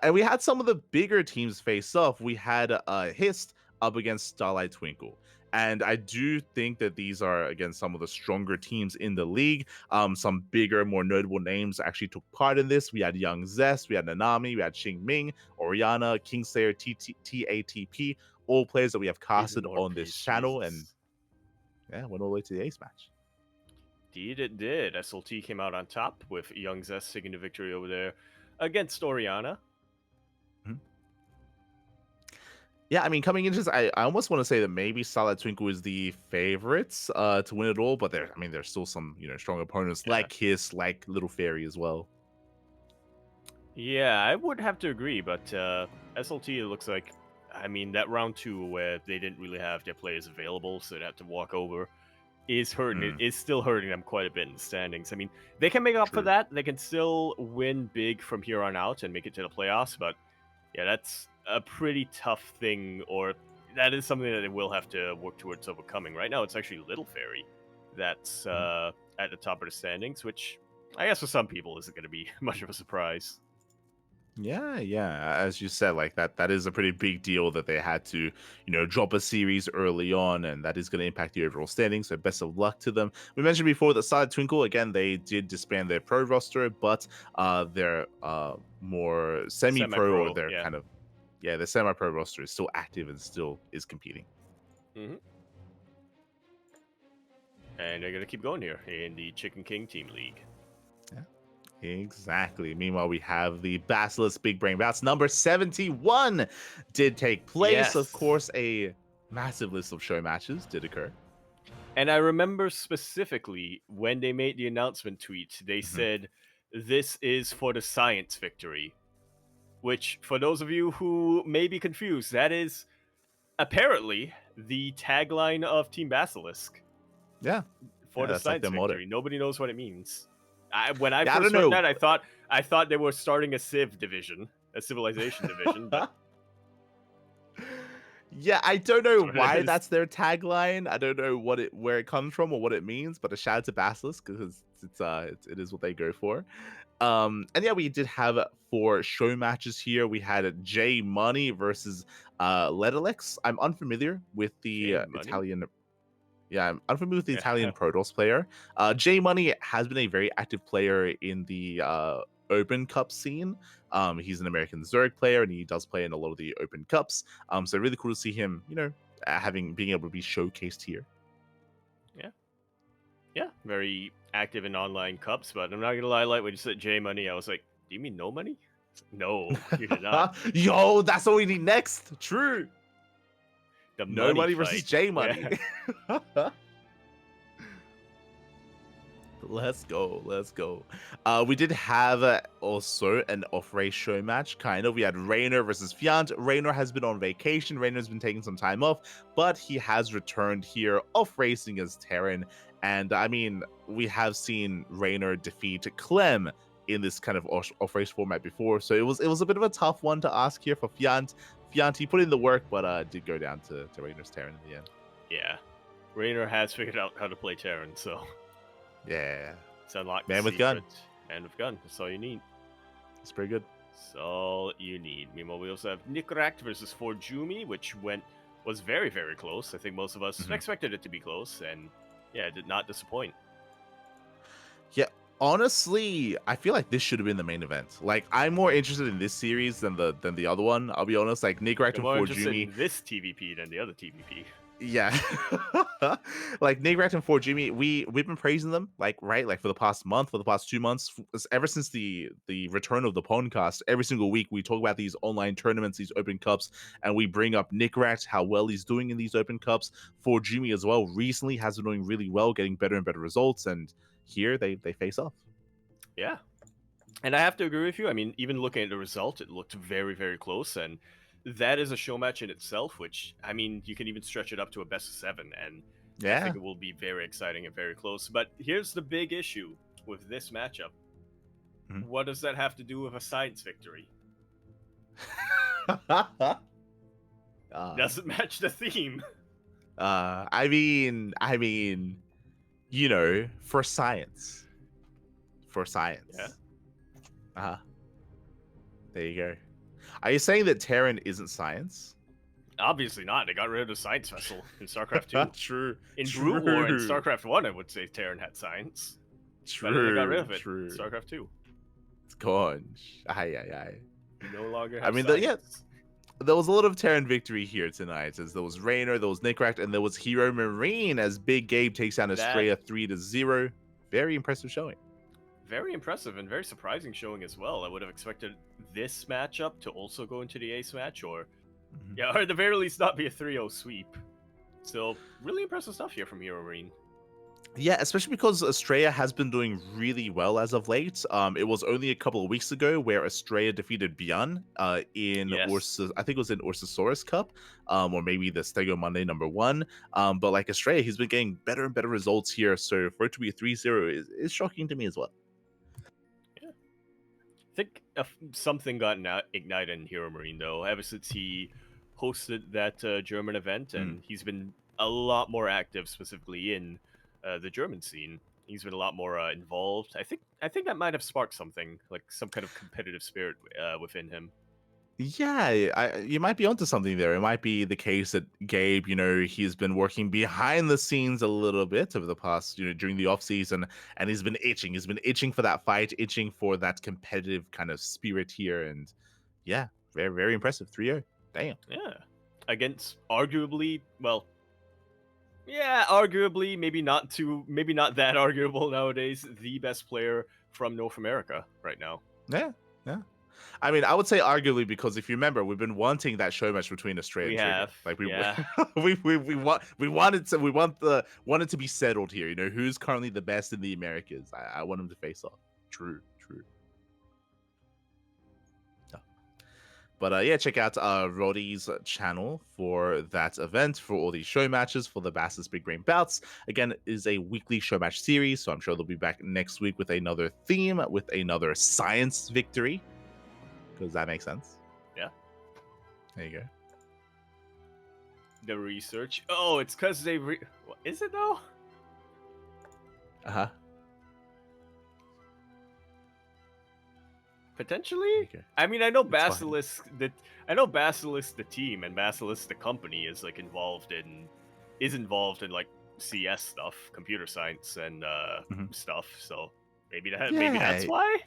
And we had some of the bigger teams face off. We had Hist up against Starlight Twinkle. And I do think that these are, again, some of the stronger teams in the league. Some bigger, more notable names actually took part in this. We had Young Zest, we had Nanami, we had Xing Ming, Oriana, Kingslayer, TATP, all players that we have casted on this channel. And yeah, went all the way to the ace match. Indeed it did. SLT came out on top with Young Zest taking the victory over there against Oriana. Yeah, I mean, coming into this, I almost want to say that maybe Starlight Twinkle is the favorites to win it all, but there's still some strong opponents like Kiss, like Little Fairy as well. Yeah, I would have to agree, but SLT, it looks like, that round 2 where they didn't really have their players available, so they'd have to walk over, is hurting. It is still hurting them quite a bit in the standings. I mean, they can make up for that. They can still win big from here on out and make it to the playoffs, but yeah, that's a pretty tough thing, or that is something that they will have to work towards overcoming. Right now, it's actually Little Fairy that's at the top of the standings, which I guess for some people isn't going to be much of a surprise. Yeah. As you said, like that is a pretty big deal that they had to, drop a series early on, and that is going to impact the overall standings. So best of luck to them. We mentioned before that Starlight Twinkle, again, they did disband their pro roster, but they're more semi-pro, or they're kind of yeah, the semi-pro roster is still active and still is competing. Mm-hmm. And they're going to keep going here in the Chicken King Team League. Yeah, exactly. Meanwhile, we have the Basilisk Big Brain Bouts. Number 71 did take place. Yes. Of course, a massive list of show matches did occur. And I remember specifically when they made the announcement tweet, they said, "This is for the science victory." Which, for those of you who may be confused, that is apparently the tagline of Team Basilisk. Yeah. For the that's like science their motto. victory. Nobody knows what it means. When I Yeah, I first don't heard know. that, I thought they were starting a Civ division, a civilization division, but yeah, I don't know what it why is. that's their tagline. I don't know where it comes from or what it means, but a shout out to Basilisk because it is what they go for. And yeah, we did have 4 show matches here. We had J Money versus Ledalex. I'm unfamiliar with the J Money? Italian. Yeah, I'm unfamiliar with the Yeah. Italian Protoss player. J Money has been a very active player in the Open Cup scene. He's an American Zerg player, and he does play in a lot of the Open Cups. So really cool to see him, being able to be showcased here. Yeah, very active in online cups, but I'm not gonna lie, like when you said J Money, I was like, do you mean no money? No, you did not. Yo, that's what we need next. True. The No money versus fight. J Money. Yeah. Let's go. We did have also an off-race show match, kind of. We had Raynor versus Fiant. Raynor has been on vacation. Raynor's been taking some time off, but he has returned here off-racing as Terran. And I mean, we have seen Raynor defeat Clem in this kind of off-race format before, so it was a bit of a tough one to ask here for Fiant. Fiant, he put in the work, but did go down to Raynor's Terran in the end. Yeah. Raynor has figured out how to play Terran, so Yeah, it's unlocked. Man with gun. Man with gun. That's all you need. it's pretty good. That's all you need. Meanwhile, we also have Nickrat versus Forjumi, which was very, very close. I think most of us expected it to be close, and yeah, it did not disappoint. Yeah, honestly, I feel like this should have been the main event. Like, I'm more interested in this series than the other one. I'll be honest. Like, Nickrat and More interested Forjumi. in this TVP than the other TVP. Yeah, like Nickrat and Forjumi, we've been praising them, like for the past month, for the past 2 months, ever since the return of the PondCast. Every single week, we talk about these online tournaments, these Open Cups, and we bring up Nickrat, how well he's doing in these Open Cups. Forjumi as well, recently has been doing really well, getting better and better results, and here they face off. Yeah. And I have to agree with you. I mean, even looking at the result, it looked very, very close. And that is a show match in itself, which, I mean, you can even stretch it up to a best of 7. And I think it will be very exciting and very close. But here's the big issue with this matchup. What does that have to do with a science victory? Doesn't match the theme. I mean, for science. Yeah. There you go. Are you saying that Terran isn't science? Obviously not. They got rid of the science vessel in StarCraft 2. True. In Brute War and StarCraft 1, I would say Terran had science. True. But they got rid of it. True. StarCraft 2. It's gone. Aye. You no longer have I mean, science. There was a lot of Terran victory here tonight, as there was Raynor, there was Nickrat, and there was Hero Marine as Big Gabe takes down Estrella 3-0. Very impressive showing. Very impressive and very surprising showing as well. I would have expected this matchup to also go into the ace match, or at the very least not be a 3-0 sweep. Still, really impressive stuff here from Hero Marine. Yeah, especially because Estrella has been doing really well as of late. It was only a couple of weeks ago where Estrella defeated Bjorn in Ursa, I think it was in Ursasaurus Cup, or maybe the Stego Monday #1. But like Estrella, he's been getting better and better results here. So for it to be a 3-0 is shocking to me as well. Yeah, I think something got ignited in Hero Marine though, ever since he hosted that German event, and he's been a lot more active, specifically in the German scene. He's been a lot more involved. I think that might have sparked something, like some kind of competitive spirit within him. Yeah, you might be onto something there. It might be the case that Gabe, he's been working behind the scenes a little bit over the past, during the off season, and he's been itching. He's been itching for that fight, itching for that competitive kind of spirit here, and yeah, very, very impressive. 3-0. Damn. Yeah. Against arguably, well, yeah, arguably, maybe not that arguable nowadays, the best player from North America right now. Yeah, yeah. I mean, I would say arguably because if you remember, we've been wanting that show match between Australia We and Trigger. have, Like yeah. wanted to be settled here. You know, who's currently the best in the Americas? I want him to face off. True. Yeah. But yeah, check out Roddy's channel for that event, for all these show matches, for the Bass's Big Brain Bouts. Again, it is a weekly show match series, so I'm sure they'll be back next week with another theme, with another science victory. Because that makes sense. Yeah. There you go. The research. Oh, it's because they. Is it though? Potentially. Okay. I mean, I know Basilisk. I know Basilisk the team and Basilisk the company is involved in like CS stuff, computer science, and stuff. So maybe that's why.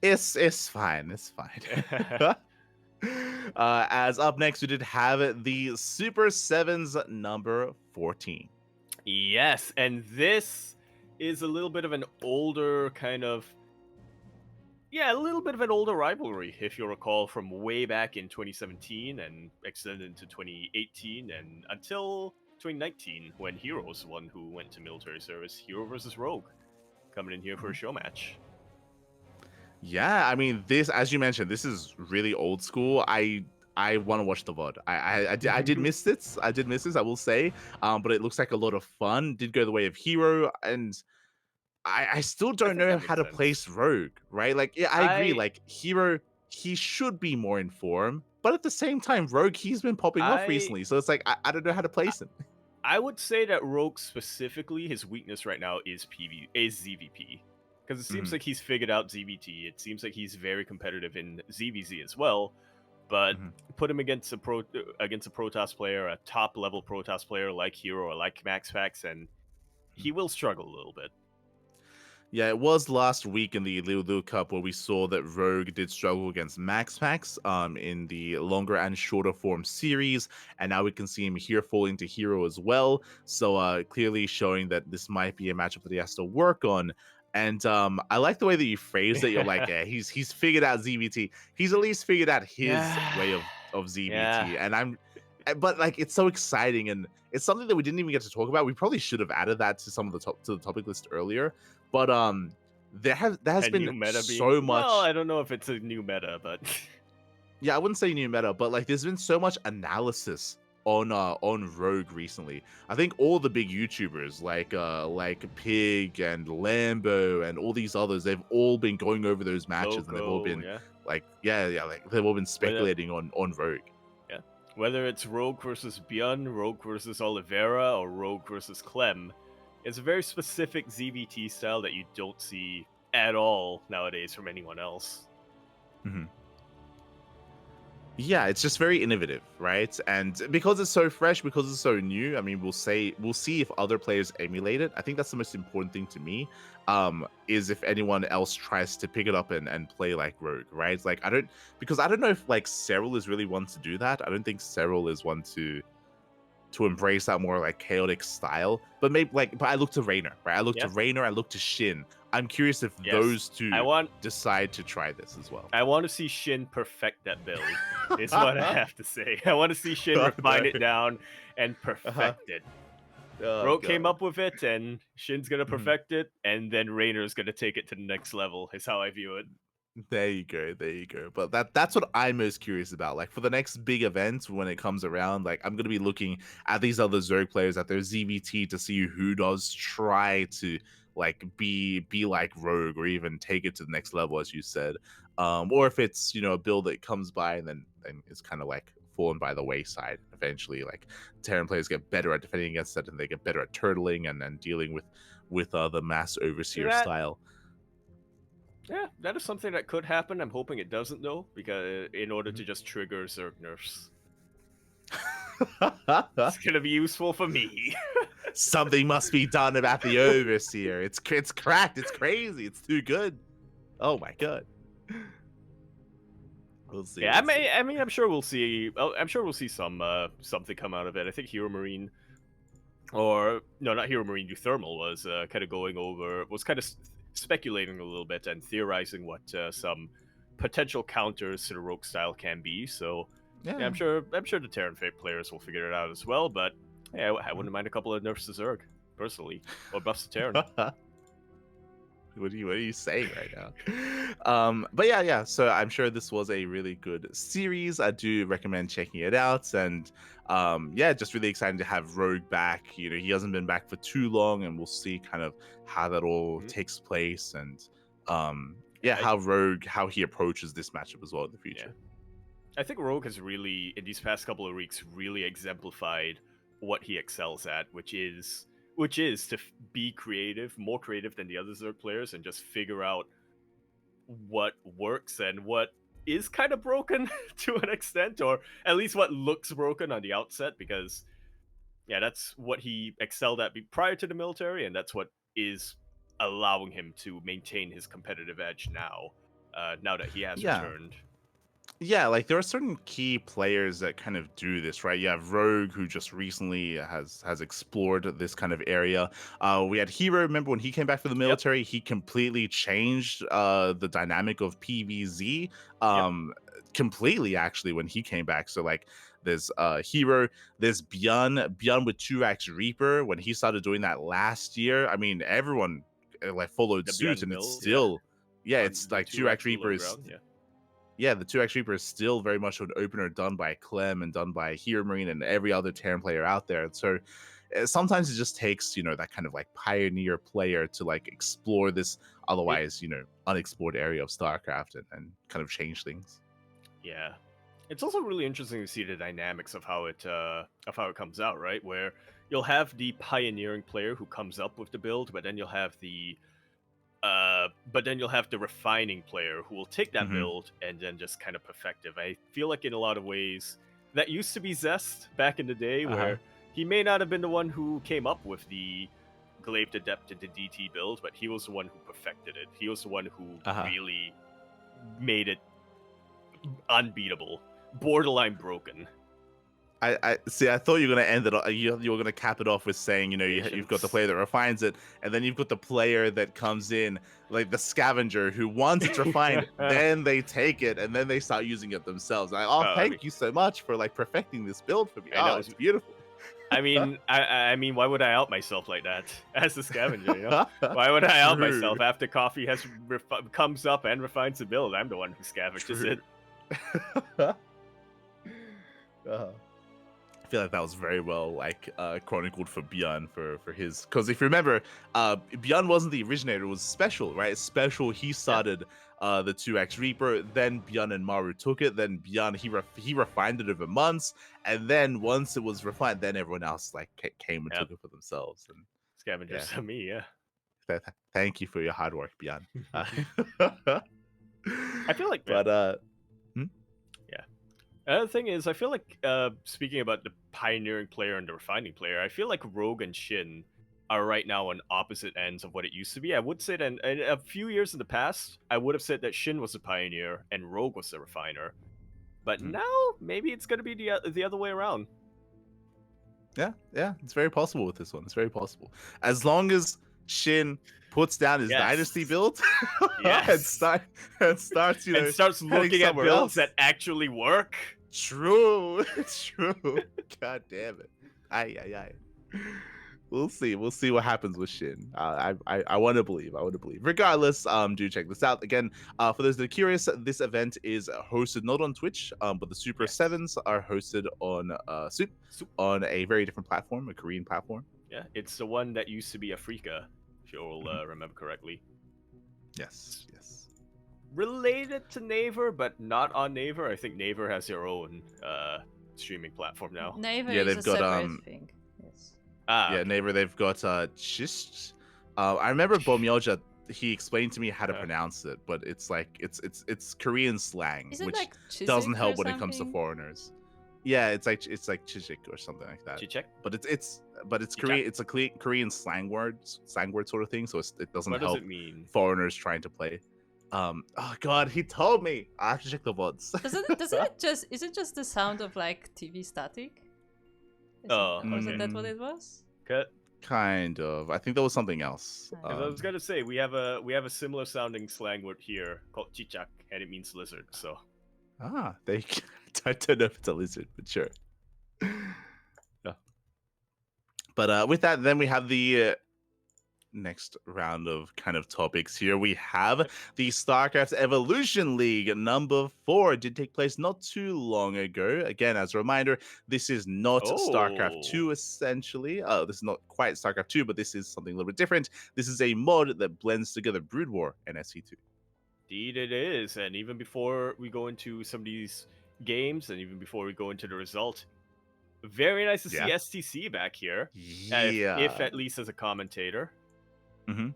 It's fine. It's fine. As up next, we did have the Super Sevens number 14. Yes, and this is a little bit of an older kind of. Yeah, a little bit of an older rivalry, if you'll recall, from way back in 2017 and extended into 2018 and until 2019 when Hero's the one who went to military service. Hero versus Rogue, coming in here for a show match. Yeah, I mean, this, as you mentioned, this is really old school. I want to watch the VOD. I did miss it. I did miss this, I will say. But it looks like a lot of fun. Did go the way of Hero, and I still don't know how to place Rogue, right? Like, yeah, I agree. Like, Hero, he should be more informed, but at the same time, Rogue, he's been popping off recently, so it's like I don't know how to place him. I would say that Rogue specifically, his weakness right now is ZVP, because it seems like he's figured out ZVT. It seems like he's very competitive in ZVZ as well. But put him against a Protoss player, a top level Protoss player like Hero or like MaxPax, and he will struggle a little bit. Yeah, it was last week in the Liu Cup where we saw that Rogue did struggle against MaxPax in the longer and shorter form series, and now we can see him here fall into Hero as well. So clearly showing that this might be a matchup that he has to work on. And I like the way that you phrased it. You're like, yeah, he's figured out ZVT. He's at least figured out his way of ZVT, and but like it's so exciting, and it's something that we didn't even get to talk about. We probably should have added that to some of the topic list earlier. But there has been so much. Well, I don't know if it's a new meta, but yeah, I wouldn't say new meta, but like there's been so much analysis on Rogue recently. I think all the big YouTubers like Pig and Lambo and all these others, they've all been going over those matches, and they've all been like they've all been speculating on Rogue. Yeah, whether it's Rogue versus Bjorn, Rogue versus Oliveira, or Rogue versus Clem. It's a very specific ZVT style that you don't see at all nowadays from anyone else. Yeah, it's just very innovative, right? And because it's so fresh, because it's so new, I mean, we'll see if other players emulate it. I think that's the most important thing to me, is if anyone else tries to pick it up and play like Rogue, right? It's like I don't know if like Cyril is really one to do that. I don't think Cyril is one to embrace that more like chaotic style, but I look to Raynor, right? I look to Raynor, I look to Shin. I'm curious if those two decide to try this as well. I want to see Shin perfect that build. Is what I have to say. I want to see Shin refine it down and perfect it. Rogue came up with it, and Shin's gonna perfect it, and then Raynor's gonna take it to the next level. Is how I view it. There you go. But that's what I'm most curious about. Like for the next big event when it comes around, like I'm gonna be looking at these other Zerg players, at their ZVT, to see who does try to like be like Rogue or even take it to the next level, as you said. Or if it's a build that comes by and then it's kind of like fallen by the wayside eventually. Like Terran players get better at defending against it, and they get better at turtling and dealing with the mass overseer style. Yeah, that is something that could happen. I'm hoping it doesn't, though, because in order to just trigger Zerg nerfs. It's gonna be useful for me. Something must be done about the overseer. It's cracked. It's crazy. It's too good. Oh my god. We'll see. Yeah, We'll see. I mean, I'm sure we'll see. I'm sure we'll see something come out of it. I think Hero Marine, or no, not Hero Marine, Thermal was kind of speculating a little bit and theorizing what some potential counters to the Rogue style can be. So yeah, Yeah. I'm sure the Terran players will figure it out as well. But yeah, I wouldn't mind a couple of nerfs to Zerg personally, or buffs to Terran. What are you saying right now? But yeah. So I'm sure this was a really good series. I do recommend checking it out, and yeah, just really excited to have Rogue back. You know, he hasn't been back for too long, and we'll see kind of how that all takes place, and yeah, how he approaches this matchup as well in the future. I think Rogue has really, in these past couple of weeks, really exemplified what he excels at, which is to be creative, more creative than the other Zerg players, and just figure out what works and what is kind of broken to an extent, or at least what looks broken on the outset, because yeah, that's what he excelled at prior to the military, and that's what is allowing him to maintain his competitive edge now, now that he has returned. Yeah, like there are certain key players that kind of do this, right? You have Rogue, who just recently has explored this kind of area. We had Hero. Remember when he came back from the military, he completely changed the dynamic of PvZ completely. Actually, when he came back, so like there's Hero, there's Bjorn with 2x Reaper. When he started doing that last year, I mean everyone like followed suit, and it's still it's like 2x Reaper is. Yeah, the 2x Reaper is still very much an opener done by Clem and done by Hero Marine and every other Terran player out there. And so sometimes it just takes, you know, that kind of like pioneer player to like explore this otherwise, you know, unexplored area of StarCraft and kind of change things. Yeah. It's also really interesting to see the dynamics of how it comes out, right? Where you'll have the pioneering player who comes up with the build, but then you'll have the refining player who will take that build and then just kind of perfect it. I feel like in a lot of ways that used to be Zest back in the day, where he may not have been the one who came up with the Glaive Adept into DT build, but he was the one who perfected it. He was the one who really made it unbeatable, borderline broken. I see. I thought you were gonna end it. You were gonna cap it off with saying, you know, you've got the player that refines it, and then you've got the player that comes in, like the scavenger, who once it's refined, then they take it, and then they start using it themselves. Like, thank you so much for like perfecting this build for me. It's beautiful. I mean, I mean, why would I out myself like that as the scavenger? You know, why would I out myself after Coffee has comes up and refines the build? I'm the one who scavenges it. I feel like that was very well like chronicled for Bjorn for his, because if you remember, Bjorn wasn't the originator, it was Special, right? Special, he started the 2x Reaper, then Bjorn and Maru took it, then Bjorn he refined it over months, and then once it was refined, then everyone else like came and took it for themselves. And scavengers to me, thank you for your hard work, Bjorn. I feel like Another thing is, I feel like, speaking about the pioneering player and the refining player, I feel like Rogue and Shin are right now on opposite ends of what it used to be. I would say that in a few years in the past, I would have said that Shin was the pioneer and Rogue was the refiner. But now, maybe it's going to be the other way around. Yeah, it's very possible with this one. It's very possible. As long as Shin puts down his dynasty build and starts, you know, and starts looking at builds that actually work. True. God damn it. Aye. We'll see what happens with Shin. I want to believe. Regardless, do check this out again. For those that are curious, this event is hosted not on Twitch, but the Super Sevens are hosted on Soup on a very different platform, a Korean platform. Yeah, it's the one that used to be Afrika, if you'll remember correctly. Yes. Related to Naver, but not on Naver. I think Naver has their own streaming platform now. Naver is a separate thing. Yes. Naver, they've got Chist. I remember Bomyoja, he explained to me how to pronounce it, but it's like it's Korean slang, which like doesn't help when it comes to foreigners. Yeah, it's like Chichik or something like that. Chichik? But it's Korean. It's a Korean slang word sort of thing. So it doesn't help mean? Foreigners trying to play. Oh god, he told me. I have to check the VODs. Is it just the sound of like TV static? Oh, Or is okay. that what it was? Kind of. I think there was something else. Because I was gonna say we have a similar sounding slang word here called chichak, and it means lizard. So They I don't know if it's a lizard, but sure. No. But with that, then we have the next round of kind of topics here. We have the StarCraft Evolution League number 4. It did take place not too long ago. Again, as a reminder, this is not StarCraft 2 essentially. This is not quite StarCraft 2, but this is something a little bit different. This is a mod that blends together Brood War and SC2. Indeed it is, and even before we go into some of these games, and even before we go into the result, very nice to see STC back here. Yeah. If at least as a commentator. Mm-hmm.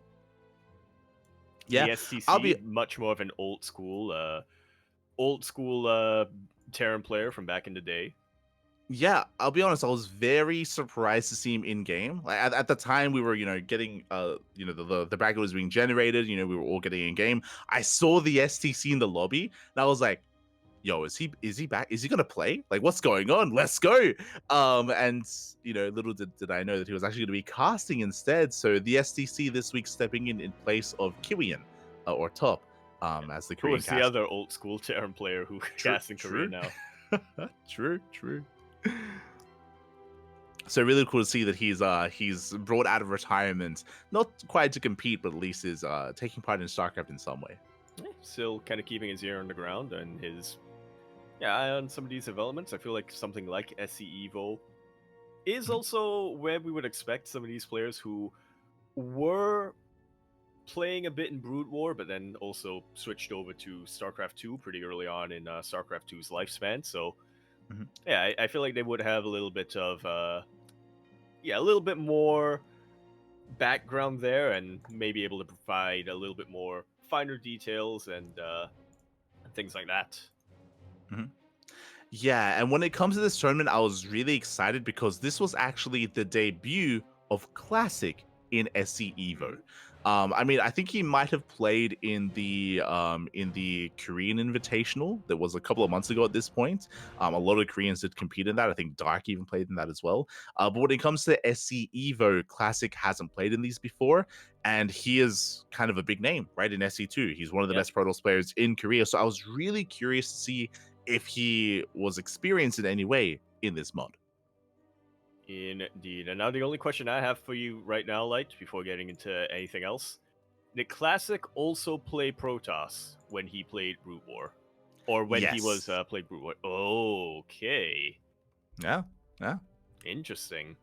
Yeah, the STC, much more of an old school Terran player from back in the day. Yeah, I'll be honest. I was very surprised to see him in game. Like at the time, we were getting the bracket was being generated. We were all getting in game. I saw the STC in the lobby, and I was like, "Yo, is he back? Is he gonna play? Like, what's going on? Let's go!" And little did I know that he was actually gonna be casting instead. So the STC this week stepping in place of Kiwian or Top as the Korean. Who was the other old school Terran player who casting Korean now? True. So really cool to see that he's brought out of retirement, not quite to compete, but at least is taking part in StarCraft in some way. Still kind of keeping his ear on the ground and his eye on some of these developments. I feel like something like SC Evo is also where we would expect some of these players who were playing a bit in Brood War, but then also switched over to StarCraft 2 pretty early on in StarCraft 2's lifespan. So I feel like they would have a little bit of a little bit more background there, and maybe able to provide a little bit more finer details and things like that. Yeah, and when it comes to this tournament, I was really excited because this was actually the debut of Classic in SC Evo. I mean, I think he might have played in the Korean Invitational that was a couple of months ago at this point. A lot of Koreans did compete in that. I think Dark even played in that as well. But when it comes to SC Evo, Classic hasn't played in these before, and he is kind of a big name, right, in SC2. He's one of the best Protoss players in Korea. So I was really curious to see if he was experienced in any way in this mod. Indeed. And now the only question I have for you right now, Light, before getting into anything else, did Classic also play Protoss when he played Brood War? Or when he was played Brood War? Okay. Yeah. Interesting.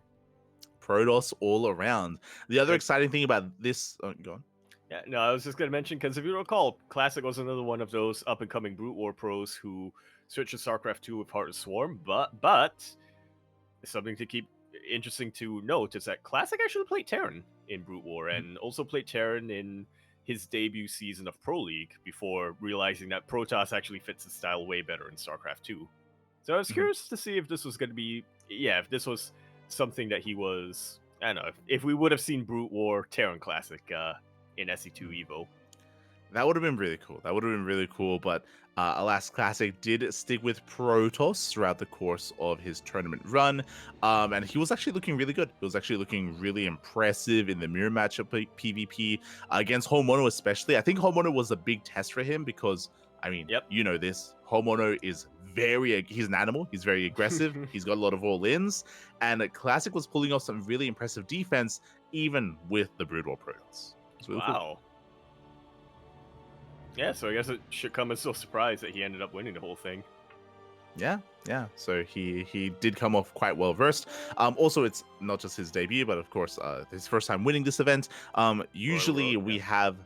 Protoss all around. The other exciting thing about this... Oh, go on. Yeah, no, I was just going to mention, because if you recall, Classic was another one of those up-and-coming Brood War pros who switched to StarCraft 2 with Heart of Swarm, but something to keep interesting to note is that Classic actually played Terran in Brood War, and also played Terran in his debut season of Pro League before realizing that Protoss actually fits his style way better in StarCraft 2. So I was curious to see if this was going to be, if this was something that he was, I don't know, if we would have seen Brood War Terran Classic in SC2 Evo. That would have been really cool, but alas, Classic did stick with Protoss throughout the course of his tournament run, and he was actually looking really good. He was actually looking really impressive in the mirror matchup PvP against Homono especially. I think Homono was a big test for him because, I mean, you know this, Homono is he's an animal, he's very aggressive, he's got a lot of all-ins, and Classic was pulling off some really impressive defense even with the Brood War Protoss. Really wow. Cool. Yeah, so I guess it should come as no surprise that he ended up winning the whole thing. Yeah. So he did come off quite well versed. Also, it's not just his debut, but of course, his first time winning this event. Usually we have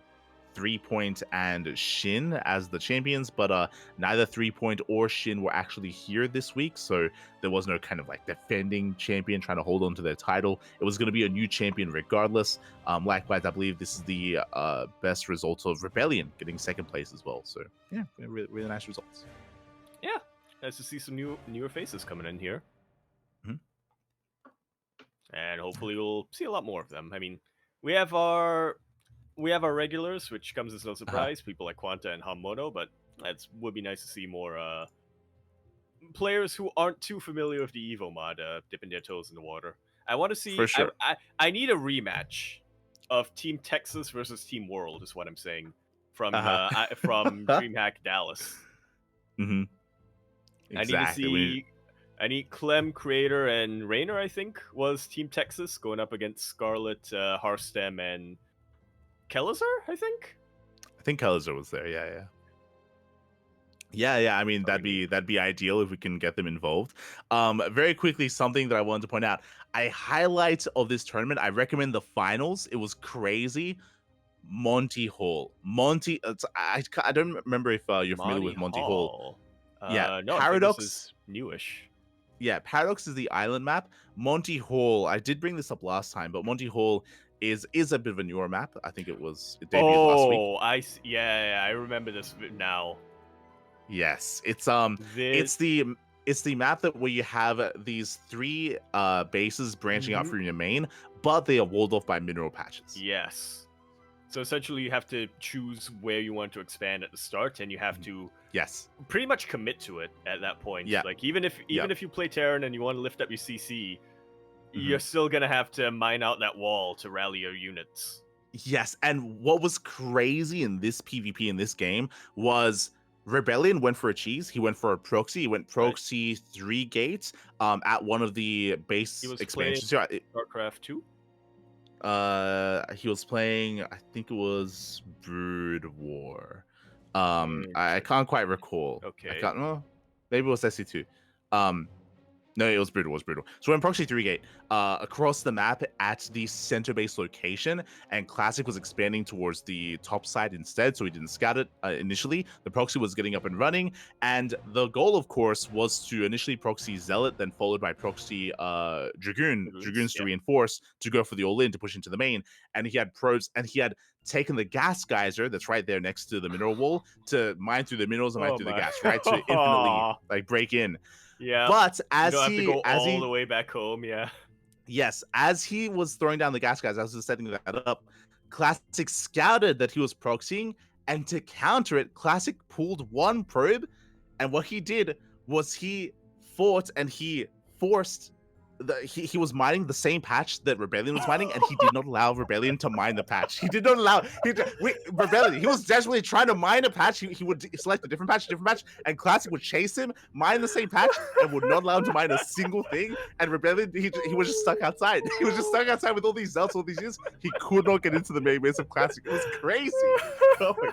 3-Point and Shin as the champions, but neither 3-Point or Shin were actually here this week, so there was no kind of like defending champion trying to hold on to their title. It was going to be a new champion regardless. Likewise, I believe this is the best result of Rebellion getting second place as well. So yeah, really, really nice results. Yeah, nice to see some newer faces coming in here. And hopefully we'll see a lot more of them. I mean, we have our we have our regulars, which comes as no surprise. People like Quanta and Hamono, but it would be nice to see more players who aren't too familiar with the Evo mod dipping their toes in the water. I want to see. For sure. I need a rematch of Team Texas versus Team World. Is what I'm saying from from DreamHack Dallas. Mm-hmm. Exactly. I need to see. I need Clem, Creator, and Rainer. I think was Team Texas going up against Scarlet, Harstem, and Kellizer. I think Kellizer was there. Yeah. I mean, that'd be ideal if we can get them involved. Very quickly, something that I wanted to point out. A highlight of this tournament, I recommend the finals. It was crazy. Monty Hall. I don't remember if you're familiar with Monty Hall. No, Paradox I think this is newish. Yeah, Paradox is the island map. Monty Hall, I did bring this up last time, but Monty Hall is a bit of a newer map. I think it debuted last week. Oh, I remember this now. Yes, it's the map where you have these 3 bases branching out from your main, but they are walled off by mineral patches. Yes. So essentially, you have to choose where you want to expand at the start, and you have to pretty much commit to it at that point. Yeah. Like even if you play Terran and you want to lift up your CC, you're still gonna have to mine out that wall to rally your units. Yes, and what was crazy in this PvP in this game was Rebellion went for a cheese. He went for a proxy. He went proxy 3 gates at one of the base expansions. StarCraft 2? He was playing, I think it was Brood War. I can't quite recall. Okay. Maybe it was SC2. No, it was brutal. So we're in proxy 3 gate, across the map at the center base location, and Classic was expanding towards the top side instead, so he didn't scout it initially. The proxy was getting up and running, and the goal, of course, was to initially proxy Zealot, then followed by proxy Dragoons to reinforce, to go for the all-in, to push into the main, and he had probes, and he had taken the gas geyser that's right there next to the mineral wall to mine through the minerals and mine through the gas, right, to infinitely break in. Yeah, but as you don't he have to go as all he the way back home, yes, as he was throwing down the gas guys, as he was setting that up, Classic scouted that he was proxying, and to counter it, Classic pulled 1 probe, and what he did was he fought and he forced he was mining the same patch that Rebellion was mining, and he did not allow Rebellion to mine the patch. He did not allow Rebellion. He was desperately trying to mine a patch. He would select a different patch, and Classic would chase him, mine the same patch, and would not allow him to mine a single thing. And Rebellion, he was just stuck outside. He was just stuck outside with all these Zelts, all these units. He could not get into the main base of Classic. It was crazy. Oh my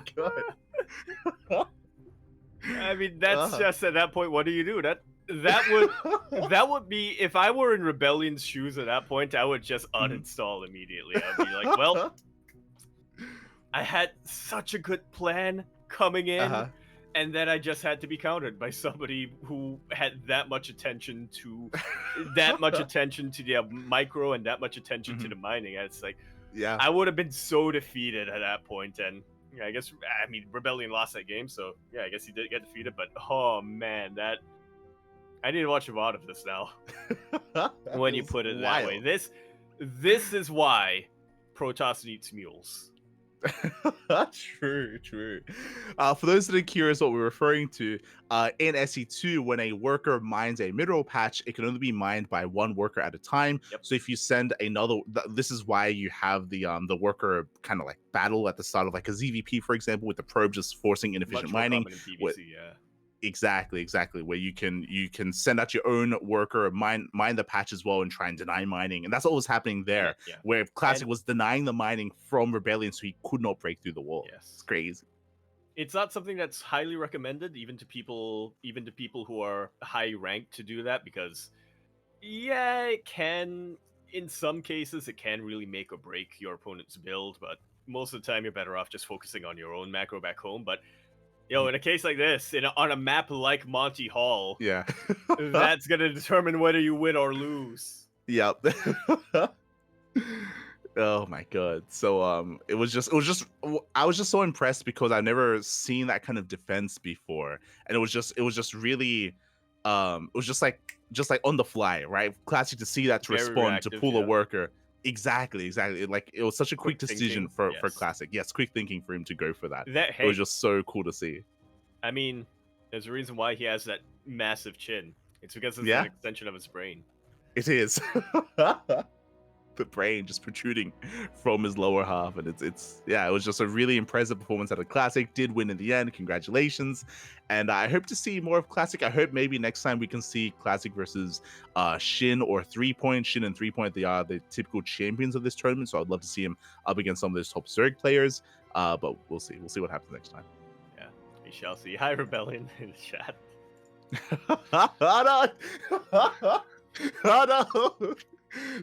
god. I mean, that's just at that point. What do you do? That would be, if I were in Rebellion's shoes at that point, I would just uninstall immediately. I'd be like, well, I had such a good plan coming in, and then I just had to be countered by somebody who had that much attention to the micro and that much attention to the mining. And it's like, I would have been so defeated at that point, and I guess, I mean, Rebellion lost that game, so I guess he did get defeated, but oh man, I need to watch a lot of this now. When you put it that way. This is why Protoss needs mules. True. For those that are curious what we're referring to, in SE2, when a worker mines a mineral patch, it can only be mined by 1 worker at a time. So if you send another, this is why you have the worker kind of like battle at the start of like a ZVP, for example, with the probe just forcing inefficient mining. PvC, Exactly. Where you can send out your own worker, mine the patch as well, and try and deny mining, and that's what was happening there. Where Classic was denying the mining from Rebellion, so he could not break through the wall. It's crazy. It's not something that's highly recommended, even to people who are high ranked, to do that, because it can, in some cases, it can really make or break your opponent's build. But most of the time, you're better off just focusing on your own macro back home. But in a case like this, on a map like Monty Hall, that's gonna determine whether you win or lose. Yep. Oh my god. So I was just so impressed because I've never seen that kind of defense before, and it was just really it was just like on the fly, right? Classic to see that, to Very respond, reactive, to pull a worker. Exactly. Like it was such a quick decision thinking, for yes. Classic. Yes, quick thinking for him to go for that. That It was hey, just so cool to see. I mean, there's a reason why he has that massive chin. It's because it's an Yeah, extension of his brain. it is. The brain just protruding from his lower half, and it's yeah, it was just a really impressive performance at a Classic. Did win in the end, congratulations. And I hope to see more of Classic. I hope maybe next time we can see Classic versus Shin or 3 Point. Shin and 3 Point, they are the typical champions of this tournament, so I'd love to see him up against some of those top Zerg players. But we'll see what happens next time. Yeah, we shall see. Hi, Rebellion in the chat. Oh no! Oh no!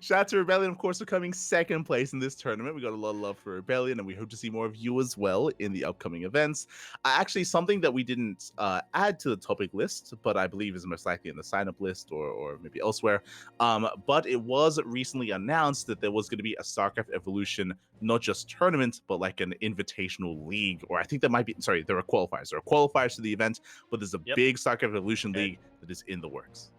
Shout out to Rebellion, of course, for coming second place in this tournament. We got a lot of love for Rebellion, and we hope to see more of you as well in the upcoming events. Actually, something that we didn't add to the topic list, but I believe is most likely in the sign-up list or maybe elsewhere. But it was recently announced that there was going to be a StarCraft Evolution, not just tournament, but like an invitational league, or I think that might be, sorry, there are qualifiers. There are qualifiers to the event, but there's a big StarCraft Evolution league that is in the works.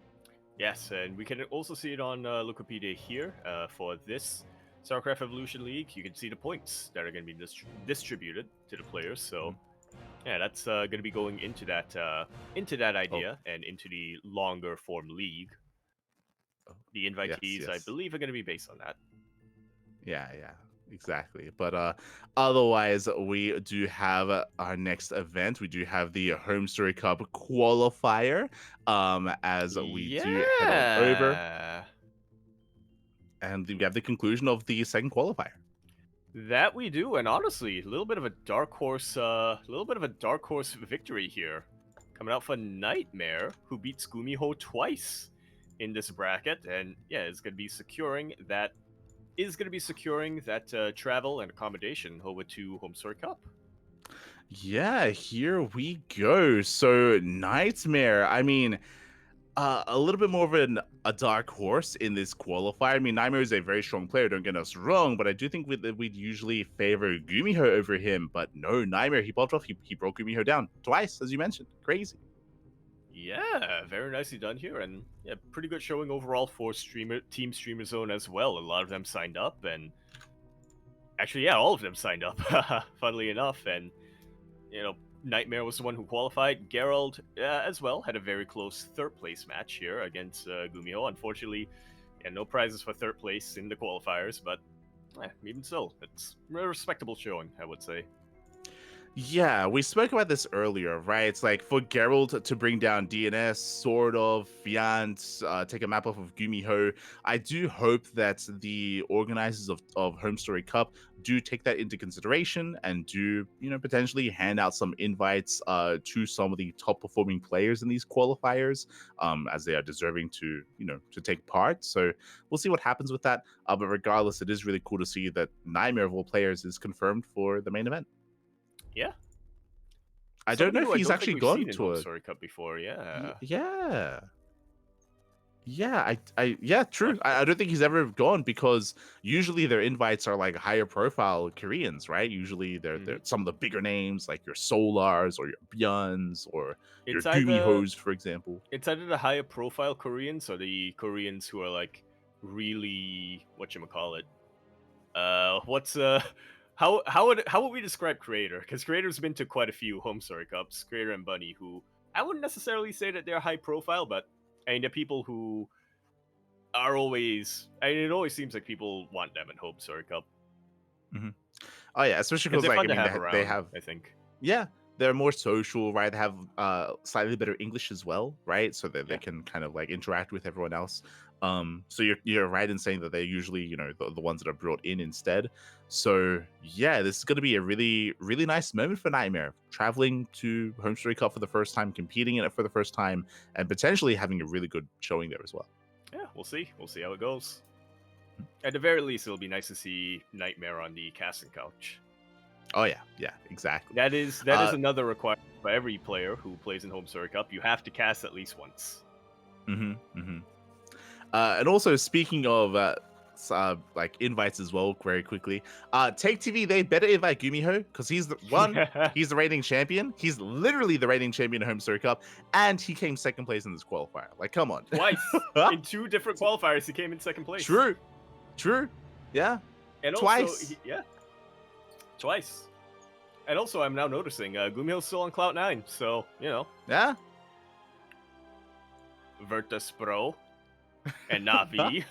Yes, and we can also see it on Wikipedia here for this StarCraft Evolution League. You can see the points that are going to be distributed to the players. So, yeah, that's going to be going into that idea and into the longer form league. The invitees, I believe, are going to be based on that. Yeah, exactly. But otherwise, we do have our next event. We do have the Home Story Cup qualifier. As we do head on over, and we have the conclusion of the second qualifier. That we do, and honestly, a little bit of a dark horse victory here, coming out for Nightmare, who beats Gumiho twice in this bracket, and yeah, is going to be securing that. Travel and accommodation over to Home Story Cup. Yeah, here we go. So Nightmare, I mean, a little bit more of a dark horse in this qualifier. I mean, Nightmare is a very strong player, don't get us wrong, but I do think we'd usually favor Gumiho over him. But no, Nightmare, he popped off. He broke Gumiho down twice, as you mentioned. Crazy. Yeah, very nicely done here, and yeah, pretty good showing overall for Team Streamer Zone as well. A lot of them signed up, and actually, yeah, all of them signed up. Funnily enough, and you know, Nightmare was the one who qualified. Gerald as well had a very close third place match here against Gumiho. Unfortunately, yeah, no prizes for third place in the qualifiers, but even so, it's a respectable showing, I would say. Yeah, we spoke about this earlier, right? It's like for Geralt to bring down DNS, sort of, Fiant, take a map off of Gumiho. I do hope that the organizers of Home Story Cup do take that into consideration and do, potentially hand out some invites to some of the top performing players in these qualifiers, as they are deserving to, to take part. So we'll see what happens with that. But regardless, it is really cool to see that Nightmare of all players is confirmed for the main event. Yeah. I don't know if he's actually gone to a Story Cup before. Yeah. Yeah. True. I don't think he's ever gone because usually their invites are like higher profile Koreans, right? Usually they're some of the bigger names like your Solars or your Björns or your Gumihos, for example. It's either the higher profile Koreans or the Koreans who are like really whatchamacallit. How would we describe Creator? Because Creator's been to quite a few Home Story Cups, Creator and Bunny, who I wouldn't necessarily say that they're high profile, but I mean, they're people who are always. I mean, it always seems like people want them in Home Story Cup. Mm-hmm. Oh yeah, especially because like they have. I think. Yeah, they're more social, right? They have slightly better English as well, right? So that they can kind of like interact with everyone else. So you're right in saying that they're usually, the ones that are brought in instead. So yeah, this is going to be a really, really nice moment for Nightmare, traveling to Home Story Cup for the first time, competing in it for the first time, and potentially having a really good showing there as well. Yeah, we'll see how it goes. At the very least, it'll be nice to see Nightmare on the casting couch. Oh yeah, exactly. That is another requirement for every player who plays in Home Story Cup. You have to cast at least once. And also, speaking of like invites as well, very quickly, Take TV, they better invite Gumiho because he's he's the reigning champion. He's literally the reigning champion of Home Story Cup, and he came second place in this qualifier. Like, come on, twice in two different qualifiers, he came in second place. True. Yeah, And also, twice. twice. And also, I'm now noticing Gumiho's still on Cloud 9, so, Yeah. Virtus Pro and Navi.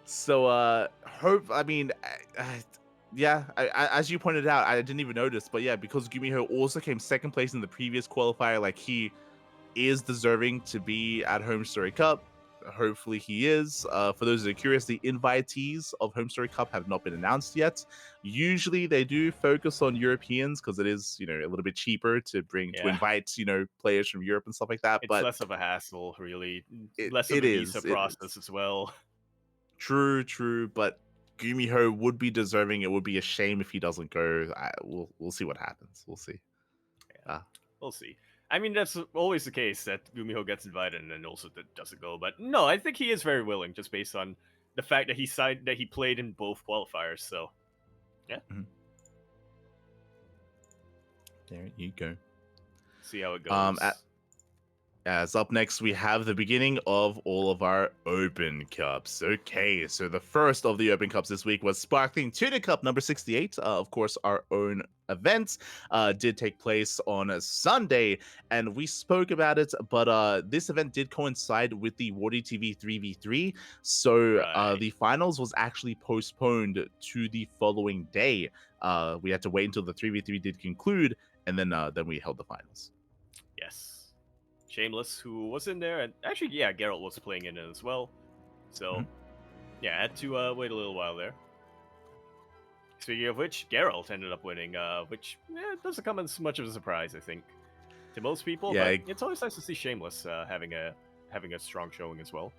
So, hope. I mean, yeah. As you pointed out, I didn't even notice, but yeah, because Gumiho also came second place in the previous qualifier, like he is deserving to be at Home Story Cup. Hopefully he is. For those that are curious, the invitees of Home Story Cup have not been announced yet. Usually they do focus on Europeans because it is, a little bit cheaper to invite, players from Europe and stuff like that. It's But less of a hassle, really. it, Less of it a visa is. It is. process as well. True. But Gumiho would be deserving. It would be a shame if he doesn't go. We'll see what happens. We'll see. Yeah, we'll see. I mean, that's always the case that Gumiho gets invited and then also doesn't go. But no, I think he is very willing, just based on the fact that he played in both qualifiers. So, yeah. Mm-hmm. There you go. See how it goes. As up next, we have the beginning of all of our Open Cups. Okay, so the first of the Open Cups this week was Sparkling Tuna Cup number 68. Of course, our own event did take place on a Sunday, and we spoke about it, but this event did coincide with the Wardy TV 3v3, so the finals was actually postponed to the following day. We had to wait until the 3v3 did conclude, and then we held the finals. Yes. Shameless, who was in there, and actually, yeah, Geralt was playing in it as well. So, yeah, I had to wait a little while there. Speaking of which, Geralt ended up winning, which doesn't come as much of a surprise, I think, to most people. Yeah, but it's always nice to see Shameless having a strong showing as well.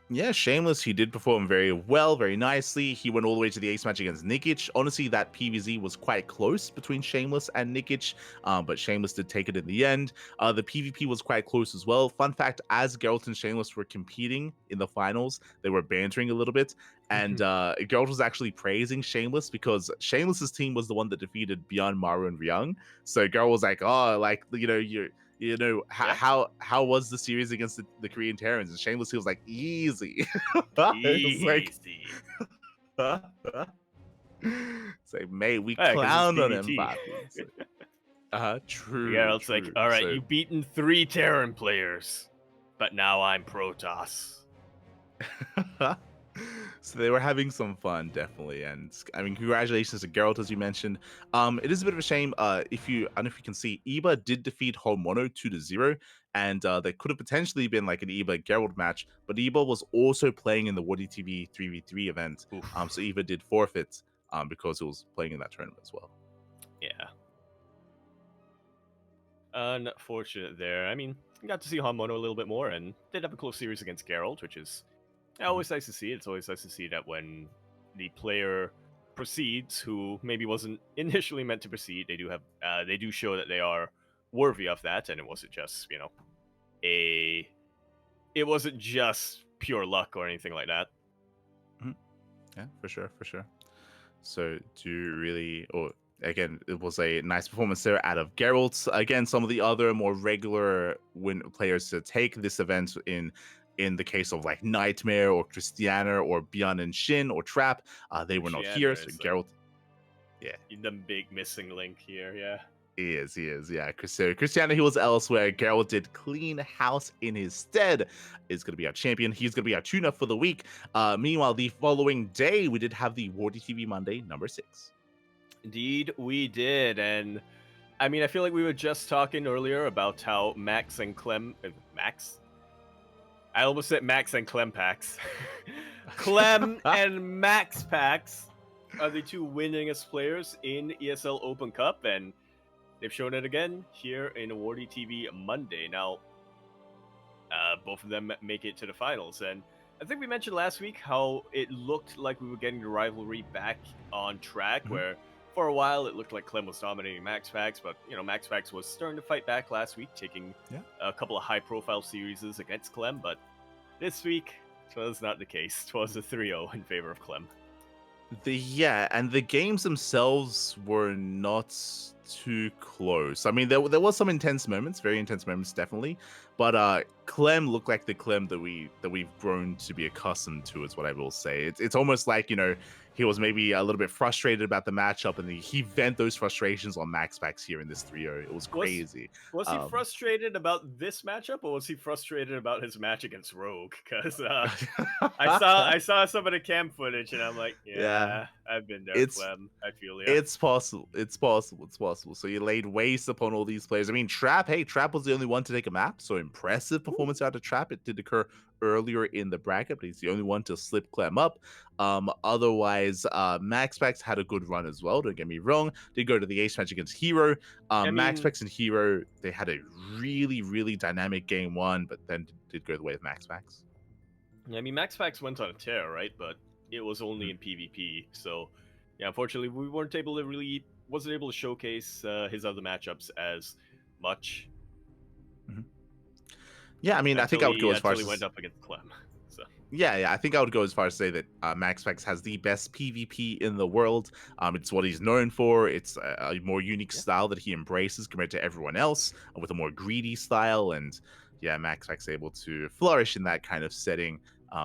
Yeah, Shameless, he did perform very well, very nicely. He went all the way to the ace match against Nikic. Honestly, that PvZ was quite close between Shameless and Nikic, but Shameless did take it in the end. The PvP was quite close as well. Fun fact, as Geralt and Shameless were competing in the finals, they were bantering a little bit, and Geralt was actually praising Shameless because Shameless's team was the one that defeated Beyond, Maru, and Ryung. So Geralt was like, oh, like, how was the series against the Korean Terrans? And Shameless, he was like, easy. Easy. Say, mate, we clowned on him, Papi. True. Geralt's like, all right, you've beaten 3 Terran players, but now I'm Protoss. So they were having some fun, definitely, and I mean, congratulations to Geralt, as you mentioned. It is a bit of a shame. I don't know if you can see, Iba did defeat Homono 2-0, and there could have potentially been like an Iba Geralt match, but Iba was also playing in the Woody TV 3v3 event. So Iba did forfeit because he was playing in that tournament as well. Yeah. Unfortunate there. I mean, got to see Homono a little bit more, and did have a close series against Geralt, which is always nice to see. It's always nice to see that when the player proceeds, who maybe wasn't initially meant to proceed, they do show that they are worthy of that, and it wasn't just it wasn't just pure luck or anything like that. Yeah, for sure. So again, it was a nice performance there out of Geralt. Again, some of the other more regular players to take this event in the case of like Nightmare or Christiana or Beyond and Shin or Trap, they were not here. So Geralt, the big missing link here, yeah. He is, yeah. So Christiana, he was elsewhere. Geralt did clean house in his stead. Is going to be our champion. He's going to be our tune-up for the week. Meanwhile, the following day, we did have the Wardy TV Monday number 6. Indeed, we did, and I mean, I feel like we were just talking earlier about how Max and Clem... Max? I almost said Max and Clem packs. Clem and Max packs are the 2 winningest players in ESL Open Cup, and they've shown it again here in Wardy TV Monday. Now, both of them make it to the finals, and I think we mentioned last week how it looked like we were getting the rivalry back on track, where for a while it looked like Clem was dominating Max Packs, but Max Packs was starting to fight back last week, taking a couple of high-profile series against Clem, but this week it was not the case. It was a 3-0 in favor of Clem. And the games themselves were not too close. I mean, there was some intense moments, very intense moments, definitely. But Clem looked like the Clem that we've grown to be accustomed to, is what I will say. It's almost like, he was maybe a little bit frustrated about the matchup, and he vent those frustrations on MaxPax here in this 3-0. It was crazy. Was he frustrated about this matchup, or was he frustrated about his match against Rogue? Because I saw some of the cam footage, and I'm like, Yeah. I've been there, It's Clem. I feel ya. It's possible. It's possible. It's possible. So you laid waste upon all these players. I mean, Trap was the only one to take a map. So impressive performance out of Trap. It did occur earlier in the bracket, but he's the only one to slip Clem up. Otherwise, MaxPax had a good run as well. Don't get me wrong. Did go to the ace match against Hero. MaxPax and Hero, they had a really, really dynamic game one, but then did go the way of MaxPax. I mean, MaxPax went on a tear, right? But it was only in PvP, so yeah, unfortunately, we wasn't able to showcase his other matchups as much. Mm-hmm. Yeah, I mean, I think I would go as far as he went up against Clem. So. Yeah, I think I would go as far as to say that MaxPax has the best PvP in the world. It's what he's known for. It's a more unique style that he embraces compared to everyone else, with a more greedy style. And yeah, MaxPax able to flourish in that kind of setting,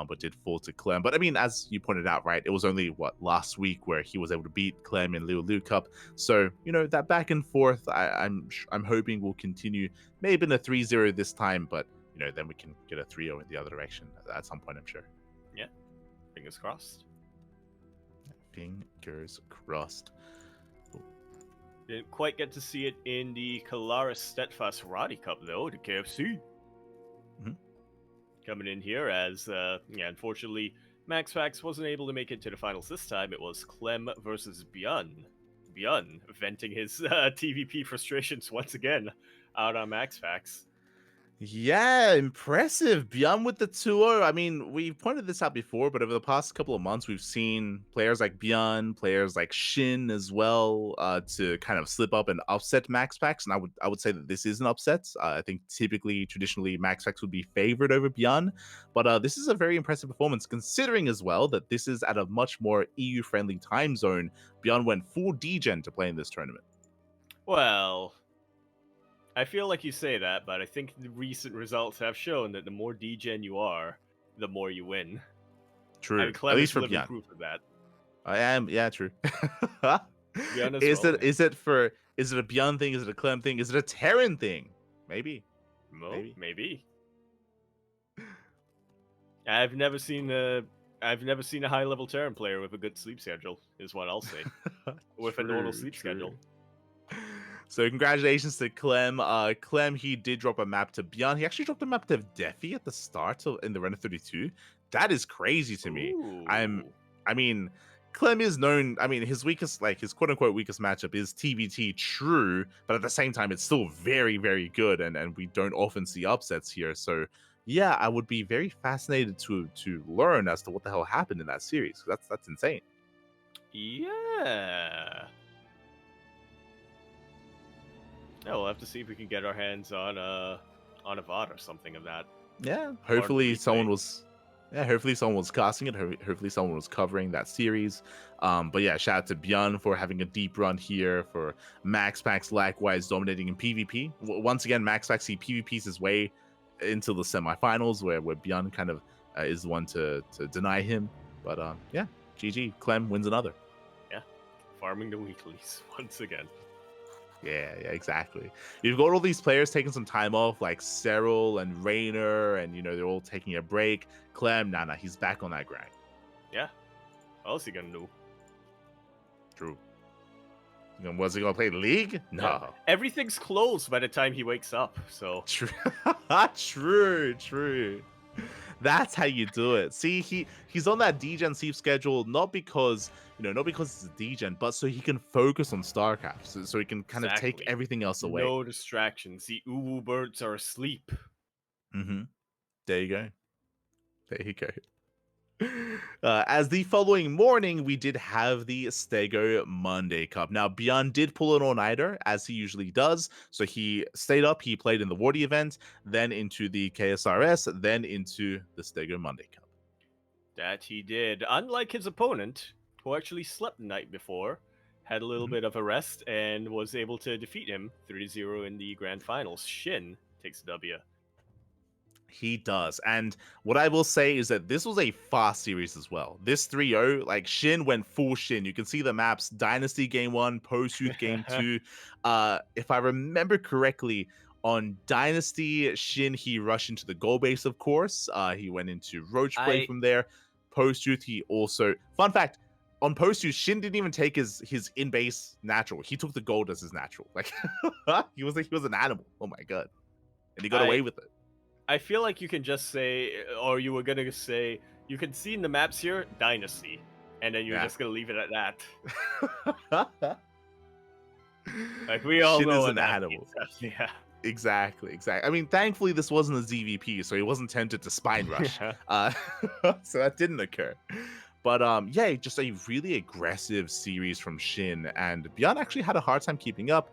but did fall to Clem. But I mean, as you pointed out, right, it was only last week where he was able to beat Clem in Liu Cup. So that back and forth, I'm hoping will continue. Maybe in a 3-0 this time, but then we can get a 3-0 in the other direction at some point, I'm sure. Yeah. Fingers crossed. Fingers crossed. Ooh. Didn't quite get to see it in the Kalaris Steadfast Roddy Cup, though, the KFC. Mm-hmm. Coming in here as, unfortunately, MaxPax wasn't able to make it to the finals this time. It was Clem versus Bjorn. Bjorn venting his TVP frustrations once again out on MaxPax. Yeah, impressive. Beyond with the 2-0. I mean, we've pointed this out before, but over the past couple of months, we've seen players like Beyond, players like Shin as well, to kind of slip up and upset MaxPax. And I would say that this is an upset. I think traditionally, MaxPax would be favored over Beyond. But this is a very impressive performance, considering as well that this is at a much more EU-friendly time zone. Beyond went full degen to play in this tournament. Well, I feel like you say that, but I think the recent results have shown that the more degen you are, the more you win. True. I mean, Clem is living proof of that. I am. Yeah, true. Is it a Beyond thing? Is it a Clem thing? Is it a Terran thing? Maybe. Maybe. I've never seen a high level Terran player with a good sleep schedule, is what I'll say. With a normal sleep schedule. So congratulations to Clem. Clem, he did drop a map to Beyond. He actually dropped a map to Defi at the start in the Run of 32. That is crazy to me. I mean, Clem is known. I mean, his quote unquote weakest matchup is TBT, true, but at the same time, it's still very, very good, and we don't often see upsets here. So yeah, I would be very fascinated to learn as to what the hell happened in that series. That's insane. Yeah. Yeah, we'll have to see if we can get our hands on a VOD or something of that. Yeah, hopefully someone was casting it. Hopefully someone was covering that series. But yeah, shout out to Bjorn for having a deep run here, for MaxPax likewise dominating in PvP. Once again, MaxPax he PvPs his way into the semifinals where Bjorn kind of is the one to deny him. But yeah, GG. Clem wins another. Yeah, farming the weeklies once again. Yeah, exactly. You've got all these players taking some time off, like Cyril and Raynor, and they're all taking a break. Clem, nah, he's back on that grind. Yeah. What else he gonna do? True. Was he gonna play League? No. Yeah. Everything's closed by the time he wakes up, so. True. That's how you do it. See, he's on that degen sleep schedule not because it's a degen, but so he can focus on StarCraft, so he can kind of take everything else away. No distractions. The uwu birds are asleep. Mm-hmm. There you go. As the following morning, we did have the Stego Monday Cup. Now, Bjorn did pull an all-nighter, as he usually does. So he stayed up, he played in the Wardy event, then into the KSRS, then into the Stego Monday Cup. That he did. Unlike his opponent, who actually slept the night before, had a little bit of a rest and was able to defeat him 3-0 in the grand finals. Shin takes the W. He does. And what I will say is that this was a fast series as well. This 3-0, like Shin went full Shin. You can see the maps, Dynasty game 1, Post-Youth game 2. If I remember correctly, on Dynasty, Shin, he rushed into the goal base, of course. He went into Roach play from there. Post-Youth, he also... Fun fact, on Post-Youth, Shin didn't even take his in-base natural. He took the gold as his natural. Like, he was an animal. Oh my god. And he got away with it. I feel like you can just say, or you were going to say, you can see in the maps here, Dynasty. And then you're just going to leave it at that. Like, we all Shin know is an animal. Yeah. Exactly. I mean, thankfully, this wasn't a ZVP, so he wasn't tempted to spine rush. So that didn't occur. But yeah, just a really aggressive series from Shin, and Beyond actually had a hard time keeping up.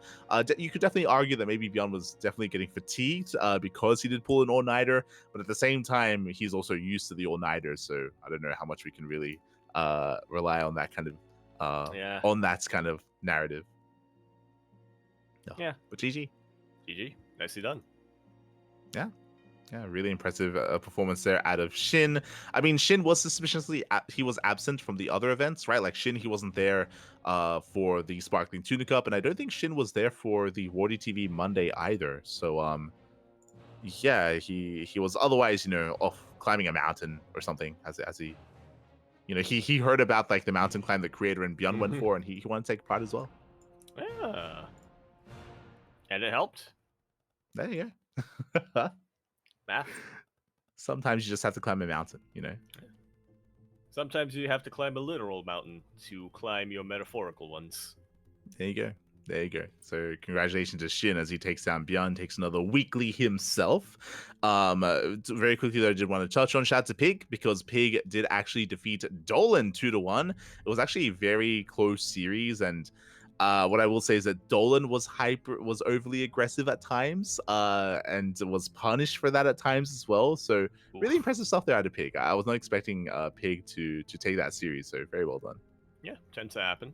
You could definitely argue that maybe Beyond was definitely getting fatigued because he did pull an all-nighter, but at the same time, he's also used to the all-nighter, so I don't know how much we can really rely on that kind of narrative. No. Yeah. But GG. GG. Nicely done. Yeah, really impressive performance there out of Shin. I mean, Shin was suspiciously he was absent from the other events, right? Like Shin, he wasn't there for the Sparkling Tuna Cup, and I don't think Shin was there for the Wardy TV Monday either. So yeah, he was otherwise, off climbing a mountain or something as he he heard about like the mountain climb the creator and Beyond went for, and he wanted to take part as well. Yeah. And it helped. There you go. Math. Sometimes you just have to climb a mountain, Sometimes you have to climb a literal mountain to climb your metaphorical ones. There you go. So congratulations to Shin as he takes down Beyond, takes another weekly himself. Very quickly though, I did want to touch on shout out to Pig, because Pig did actually defeat Dolan 2-1. It was actually a very close series, and what I will say is that Dolan was overly aggressive at times, and was punished for that at times as well. So really impressive stuff there out of Pig. I was not expecting Pig to take that series, so very well done. Yeah, tends to happen.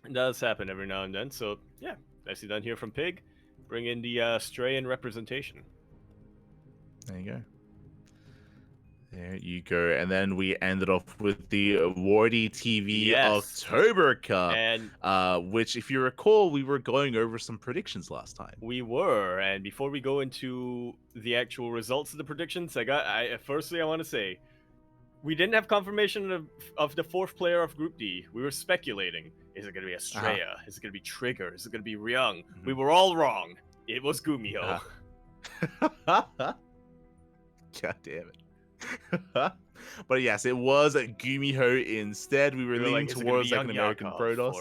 It does happen every now and then. So yeah, nicely done here from Pig. Bring in the Strayan representation. There you go. There you go. And then we ended off with the Wardy TV October Cup, and which, if you recall, we were going over some predictions last time. We were, and before we go into the actual results of the predictions, firstly I want to say, we didn't have confirmation of the fourth player of Group D. We were speculating. Is it going to be Estrella? Is it going to be Trigger? Is it going to be Ryung? We were all wrong. It was Gumiho. God damn it. But yes, it was Gumiho instead. We were leaning towards like an American Protoss.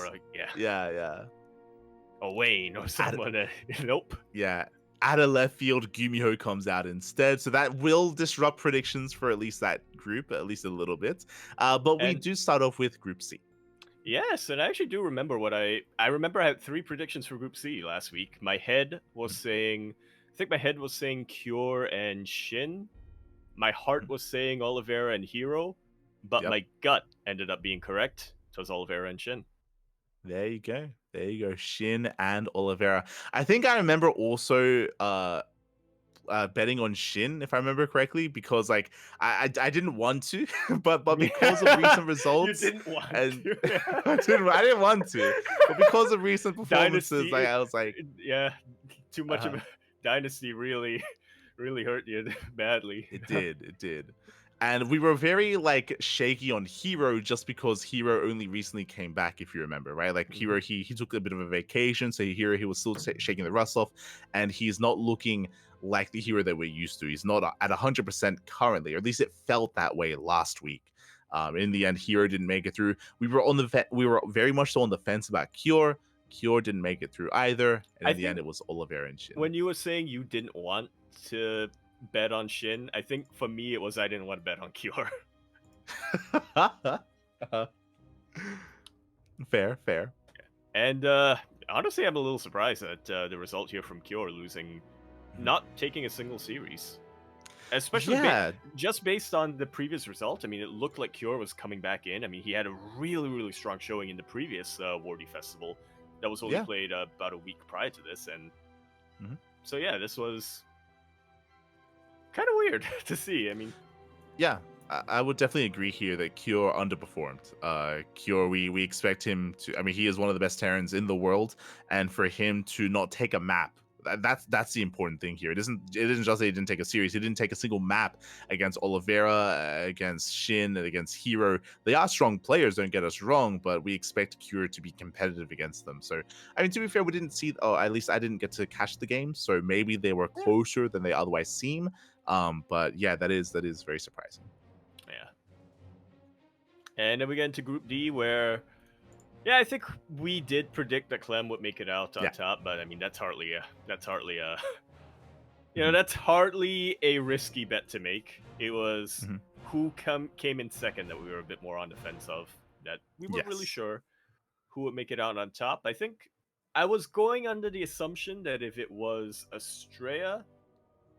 Yeah. Or Wayne or someone. Nope. Yeah. Out of left field, Gumiho comes out instead. So that will disrupt predictions for at least that group, at least a little bit. But we do start off with Group C. Yes, and I actually do remember I remember I had 3 predictions for Group C last week. My head was saying, I think my head was saying Cure and Shin. My heart was saying Oliveira and Hero, but my gut ended up being correct. So it was Oliveira and Shin. There you go. Shin and Oliveira. I think I remember also betting on Shin, if I remember correctly, because like I didn't want to, but because of recent results, you didn't want to. I didn't want to, but because of recent performances, Dynasty, I was like, too much of a Dynasty really hurt you badly. It did. And we were very like shaky on Hero just because Hero only recently came back, if you remember, right? Like Hero, he took a bit of a vacation, so Hero, he was still shaking the rust off, and he's not looking like the Hero that we're used to. He's not at 100% currently, or at least it felt that way last week. In the end, Hero didn't make it through. We were very much so on the fence about Cure. Cure didn't make it through either, and in the end, it was Oliveira and Shin. When you were saying you didn't want to bet on Shin, I think for me it was I didn't want to bet on Cure. Fair. And honestly, I'm a little surprised at the result here from Cure losing, not taking a single series. Especially Yeah, just based on the previous result. I mean, it looked like Cure was coming back in. I mean, he had a really, really strong showing in the previous Wardy Festival that was only yeah. played about a week prior to this. And Mhm. so, yeah, this was kind of weird to see. I mean, Yeah, I would definitely agree here that Cure underperformed. Cure, we expect him to. I mean, he is one of the best Terrans in the world, and for him to not take a map, that's the important thing here. It isn't just that he didn't take a series. He didn't take a single map against Oliveira, against Shin, and against Hero. They are strong players. Don't get us wrong, but we expect Cure to be competitive against them. So, I mean, to be fair, we didn't see. Oh, at least I didn't get to catch the game, so maybe they were closer than they otherwise seem. But yeah, that is very surprising. yeah. And then we get into Group D where, yeah, I think we did predict that Clem would make it out on Yeah. top, but I mean, that's hardly a, Mhm. that's hardly a risky bet to make. It was Mhm. who came in second that we were a bit more on the fence of, that we weren't really Yes. sure who would make it out on top. I think I was going under the assumption that if it was Estrella,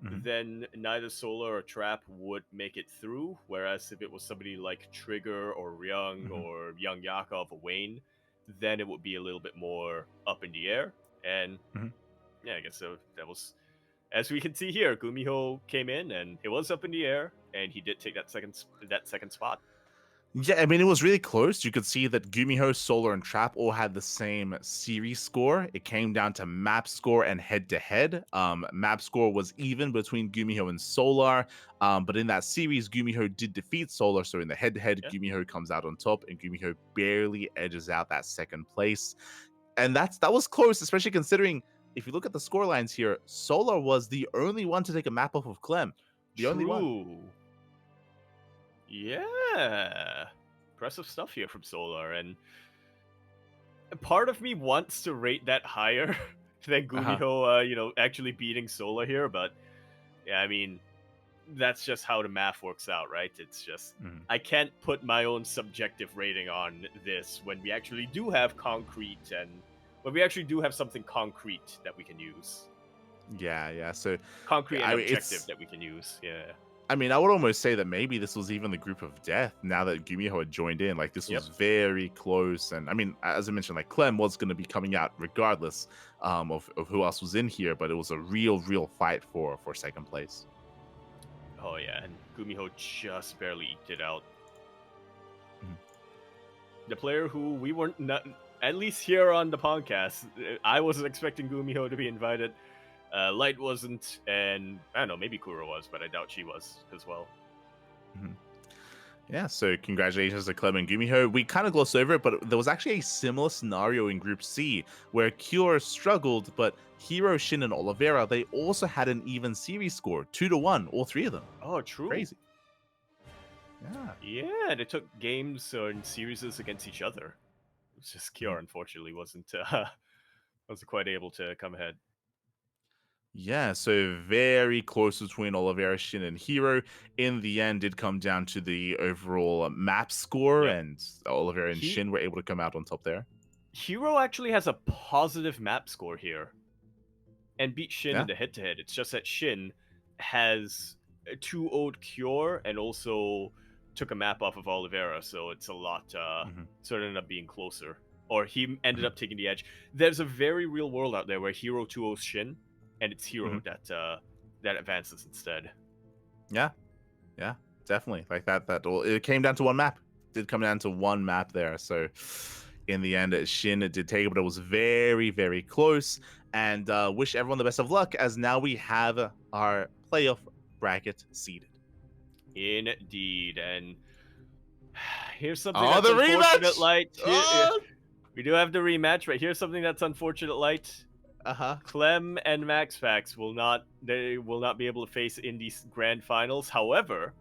Mhm. then neither Solar or Trap would make it through. Whereas if it was somebody like Trigger or Ryung Mhm. or Young Yakov or Wayne, then it would be a little bit more up in the air. And Mhm. yeah, I guess so. That was, as we can see here, Gumiho came in and it was up in the air, and he did take that second spot. Yeah, I mean, it was really close. You could see that Gumiho, Solar, and Trap all had the same series score. It came down to map score and head-to-head. Map score was even between Gumiho and Solar, but in that series, Gumiho did defeat Solar. So in the head-to-head, Yeah, Gumiho comes out on top, and Gumiho barely edges out that second place. And that was close, especially considering if you look at the score lines here, Solar was the only one to take a map off of Clem. The only one. true. Yeah, impressive stuff here from Solar, and part of me wants to rate that higher than Uh-huh. Gumiho, actually beating Solar here, but yeah, I mean, that's just how the math works out, right? It's just Mhm. I can't put my own subjective rating on this when we actually do have concrete and when we actually do have something concrete that we can use. Yeah. So Concrete and I mean, objective that we can use. Yeah. I would almost say that maybe this was even the group of death now that Gumiho had joined in. Like, this Yep. was very close. And I mean, as I mentioned, like, Clem was going to be coming out regardless of who else was in here, but it was a real fight for second place. Oh yeah, and Gumiho just barely eked it out. Mhm. The player who we weren't not, at least here on the podcast, I wasn't expecting Gumiho to be invited. Light wasn't, and I don't know, maybe Kura was, but I doubt she was as well. Mhm. Yeah, so congratulations to Clem and Gumiho. We kind of glossed over it, but there was actually a similar scenario in Group C where Cure struggled, but Hero, Shin, and Oliveira, they also had an even series score, 2-1, all three of them. Oh, true. Crazy. Yeah. Yeah, they took games and series against each other. It's just Kior, unfortunately, wasn't quite able to come ahead. Yeah, so very close between Oliveira, Shin, and Hero. In the end, it come down to the overall map score, Yep. and Oliveira and He Shin were able to come out on top there. Hero actually has a positive map score here and beat Shin Yeah. in the head-to-head. It's just that Shin has 2-0'd Cure and also took a map off of Oliveira, so it's a lot sort of ended up being closer. Or he ended Mhm. up taking the edge. There's a very real world out there where Hero 2-0's Shin, and it's Hero that advances instead. Yeah, definitely. Like that. It came down to one map. It did come down to one map there. So in the end, Shin did take it, but it was very close. And wish everyone the best of luck, as now we have our playoff bracket seeded. Indeed, and here's something Oh, that's the unfortunate, rematch! Light. Oh! We do have the rematch, but here's something that's unfortunate, Light. Clem and MaxPax will not be able to face in these grand finals. However,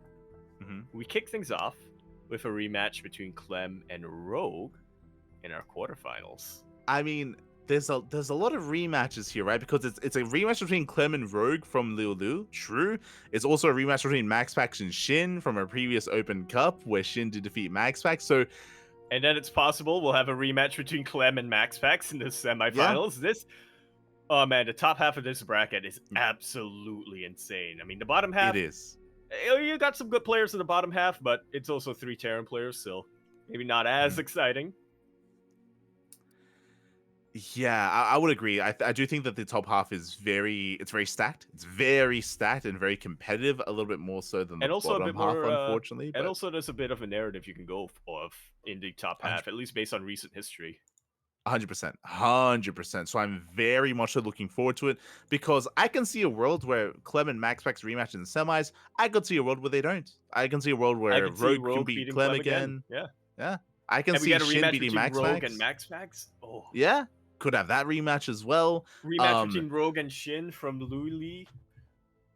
we kick things off with a rematch between Clem and Rogue in our quarterfinals. I mean, there's a lot of rematches here, right? Because it's a rematch between Clem and Rogue from Liu. True. It's also a rematch between MaxPax and Shin from a previous Open Cup where Shin did defeat MaxPax. So, and then it's possible we'll have a rematch between Clem and MaxPax in the semifinals. Oh man, the top half of this bracket is absolutely insane. I mean, the bottom It half, is. you got some good players in the bottom half, but it's also 3 Terran players, so maybe not as exciting. Yeah, I would agree. I do think that the top half is very stacked. It's very stacked and very competitive, a little bit more so than the And also a bottom bit half, more, unfortunately. and But also there's a bit of a narrative you can go of in the top half, at least based on recent history. 100%, 100%. So I'm very much so looking forward to it because I can see a world where Clem and MaxPax rematch in the semis. I could see a world where they don't. I can see a world I where could see Rogue can Rogue beat beating Clem Clem again. again. Yeah. Yeah. I can And we see got a Shin rematch beating between Rogue and MaxPax. MaxPax. Oh. Yeah. Could have that rematch as well. Rematch between Rogue and Shin from Luli.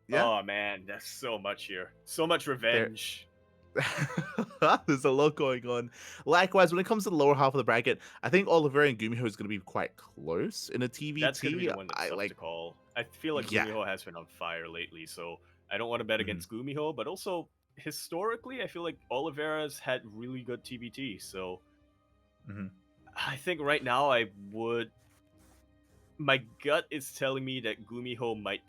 Yeah. Oh man, that's so much here. So much There revenge. There's a lot going on. Likewise, when it comes to the lower half of the bracket, I think Oliveira and Gumiho is going to be quite close in a TVT. That's going to be the one that's I tough like. to call. I feel like Yeah. Gumiho has been on fire lately, so I don't want to bet against Gumiho, but also historically, I feel like Oliveira's had really good TBT, so I think right now my gut is telling me that Gumiho might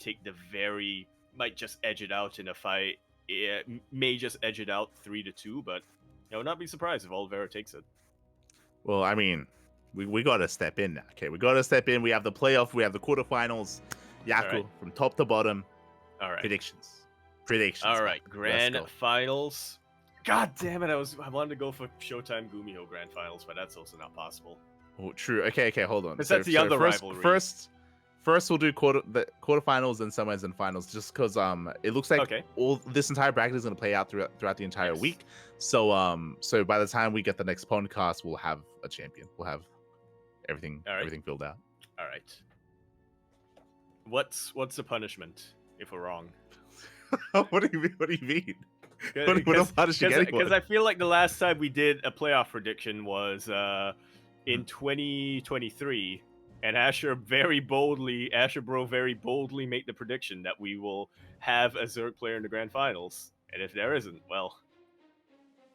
just edge it out in a fight. It may just edge it out 3-2, but I would not be surprised if Oliveira takes it. Well, I mean, we got to step in now. Okay, we got to step in. We have the playoff. We have the quarterfinals. Yaku right. from top to bottom. All right. Predictions. All right. Back. Grand finals. God damn it! I wanted to go for Showtime Gumiho grand finals, but that's also not possible. Oh, true. Okay, hold on. Because that's the other rivalry. First we'll do quarterfinals and semis and finals, just because it looks like all this entire bracket is going to play out throughout the entire week. So so by the time we get the next PondCast, we'll have a champion. We'll have everything filled out. All right. What's the punishment if we're wrong? What do you mean? What do you mean? Because I feel like the last time we did a playoff prediction was in 2023, and Asher Bro very boldly made the prediction that we will have a Zerg player in the grand finals. And if there isn't, well,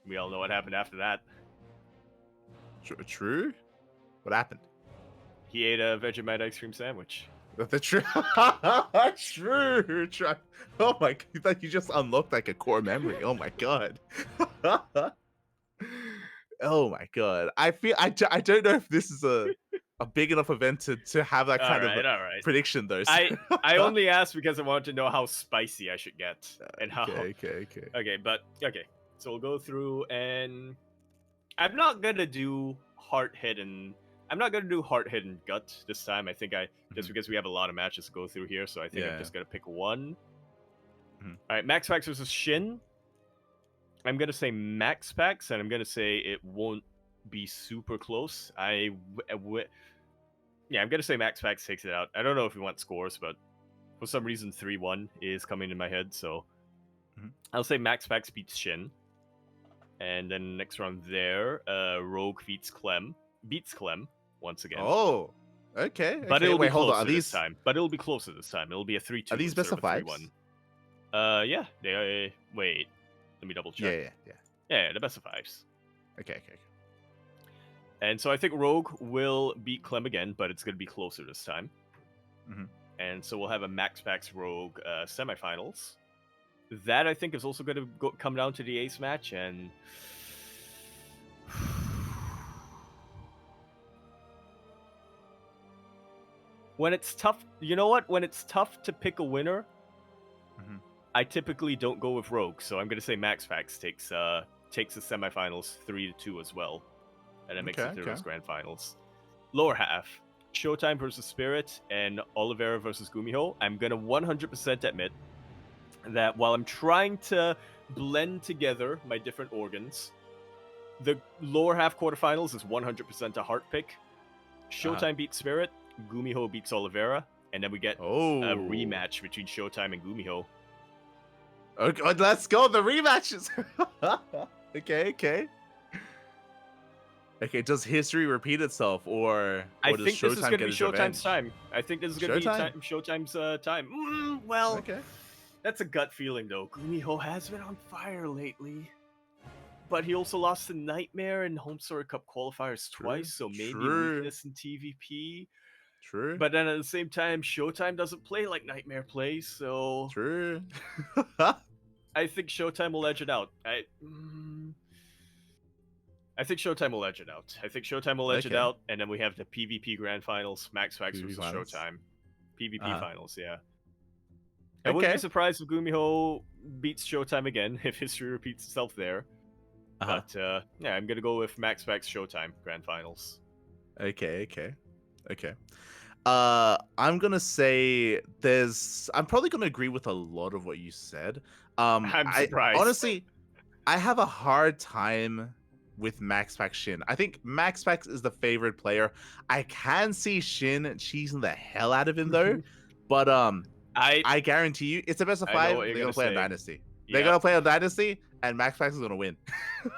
we all know what happened after that. True? What happened? He ate a Vegemite ice cream sandwich. The true. True. Oh my god, you just unlocked like a core memory. Oh my god. Oh my god. I don't know if this is a big enough event to have that kind of prediction though. I only asked because I wanted to know how spicy I should get and how. Okay. So we'll go through, and I'm not gonna do heart hidden gut this time. I think just because we have a lot of matches to go through here, so I think I'm just gonna pick one. All right, MaxPax versus Shin. I'm gonna say MaxPax, and I'm gonna say it won't be super close. I'm gonna say MaxPax takes it out. I don't know if we want scores, but for some reason 3-1 is coming in my head, so I'll say MaxPax beats Shin. And then next round there, Rogue beats Clem once again. Oh, okay. But it'll be closer this time. It'll be closer this time. It'll be a 3-2. Are these best of 5s? Yeah. Wait. Let me double check. Yeah, the best of 5s. Okay. And so I think Rogue will beat Clem again, but it's going to be closer this time. And so we'll have a MaxPax Rogue semifinals. That, I think, is also going to come down to the ace match, and when it's tough, you know what? When it's tough to pick a winner, I typically don't go with Rogue, so I'm going to say MaxPax takes the semifinals 3-2 as well, and that makes it through those grand finals. Lower half, Showtime versus Spirit and Oliveira versus Gumiho. I'm going to 100% admit that while I'm trying to blend together my different organs, the lower half quarterfinals is 100% a heart pick. Showtime beats Spirit, Gumiho beats Oliveira, and then we get a rematch between Showtime and Gumiho. Okay, let's go, the rematches. Okay. Okay, does history repeat itself, or I think this is going to be Showtime's time. I think this is going to be Showtime's time. Okay. That's a gut feeling, though. Gumiho has been on fire lately. But he also lost to Nightmare in Home Story Cup qualifiers twice, so maybe weakness in TVP. True. But then at the same time, Showtime doesn't play like Nightmare plays, so True. I think Showtime will edge it out. I think Showtime will edge it out. I think Showtime will edge it Okay. out, and then we have the PvP Grand Finals, MaxFax PvP versus finals. Showtime. PvP Uh-huh. Finals, yeah. I wouldn't be surprised if Gumiho beats Showtime again, if history repeats itself there. Uh-huh. But, yeah, I'm gonna go with MaxFax Showtime Grand Finals. Okay. I'm gonna say I'm probably gonna agree with a lot of what you said. I'm surprised. Honestly, I have a hard time with MaxPax Shin. I think MaxPax is the favorite player. I can see Shin cheesing the hell out of him though, but I guarantee you, it's a best of I know 5. what you're They're gonna gonna play on say. Dynasty. Yep. They're gonna play on Dynasty, and MaxPax is gonna win.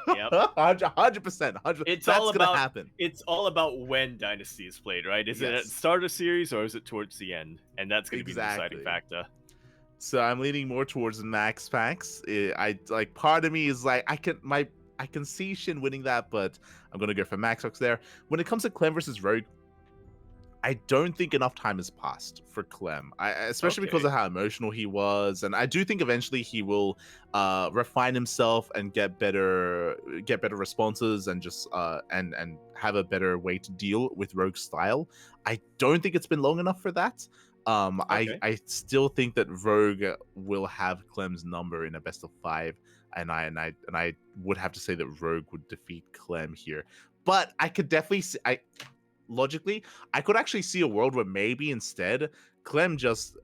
Yep. 100%. It's That's all gonna about happen. It's all about when Dynasty is played, right? Is it at the start of the series or is it towards the end? And that's going to be the deciding factor. So I'm leaning more towards MaxPax. I like, part of me is like, I can see Shin winning that, but I'm gonna go for MaxPax there. When it comes to Clem versus Rogue, I don't think enough time has passed for Clem, especially because of how emotional he was, and I do think eventually he will refine himself and get better responses, and just and have a better way to deal with Rogue's style. I don't think it's been long enough for that. I still think that Rogue will have Clem's number in a best of 5, and I would have to say that Rogue would defeat Clem here. But I could definitely see, logically, I could actually see a world where maybe Clem just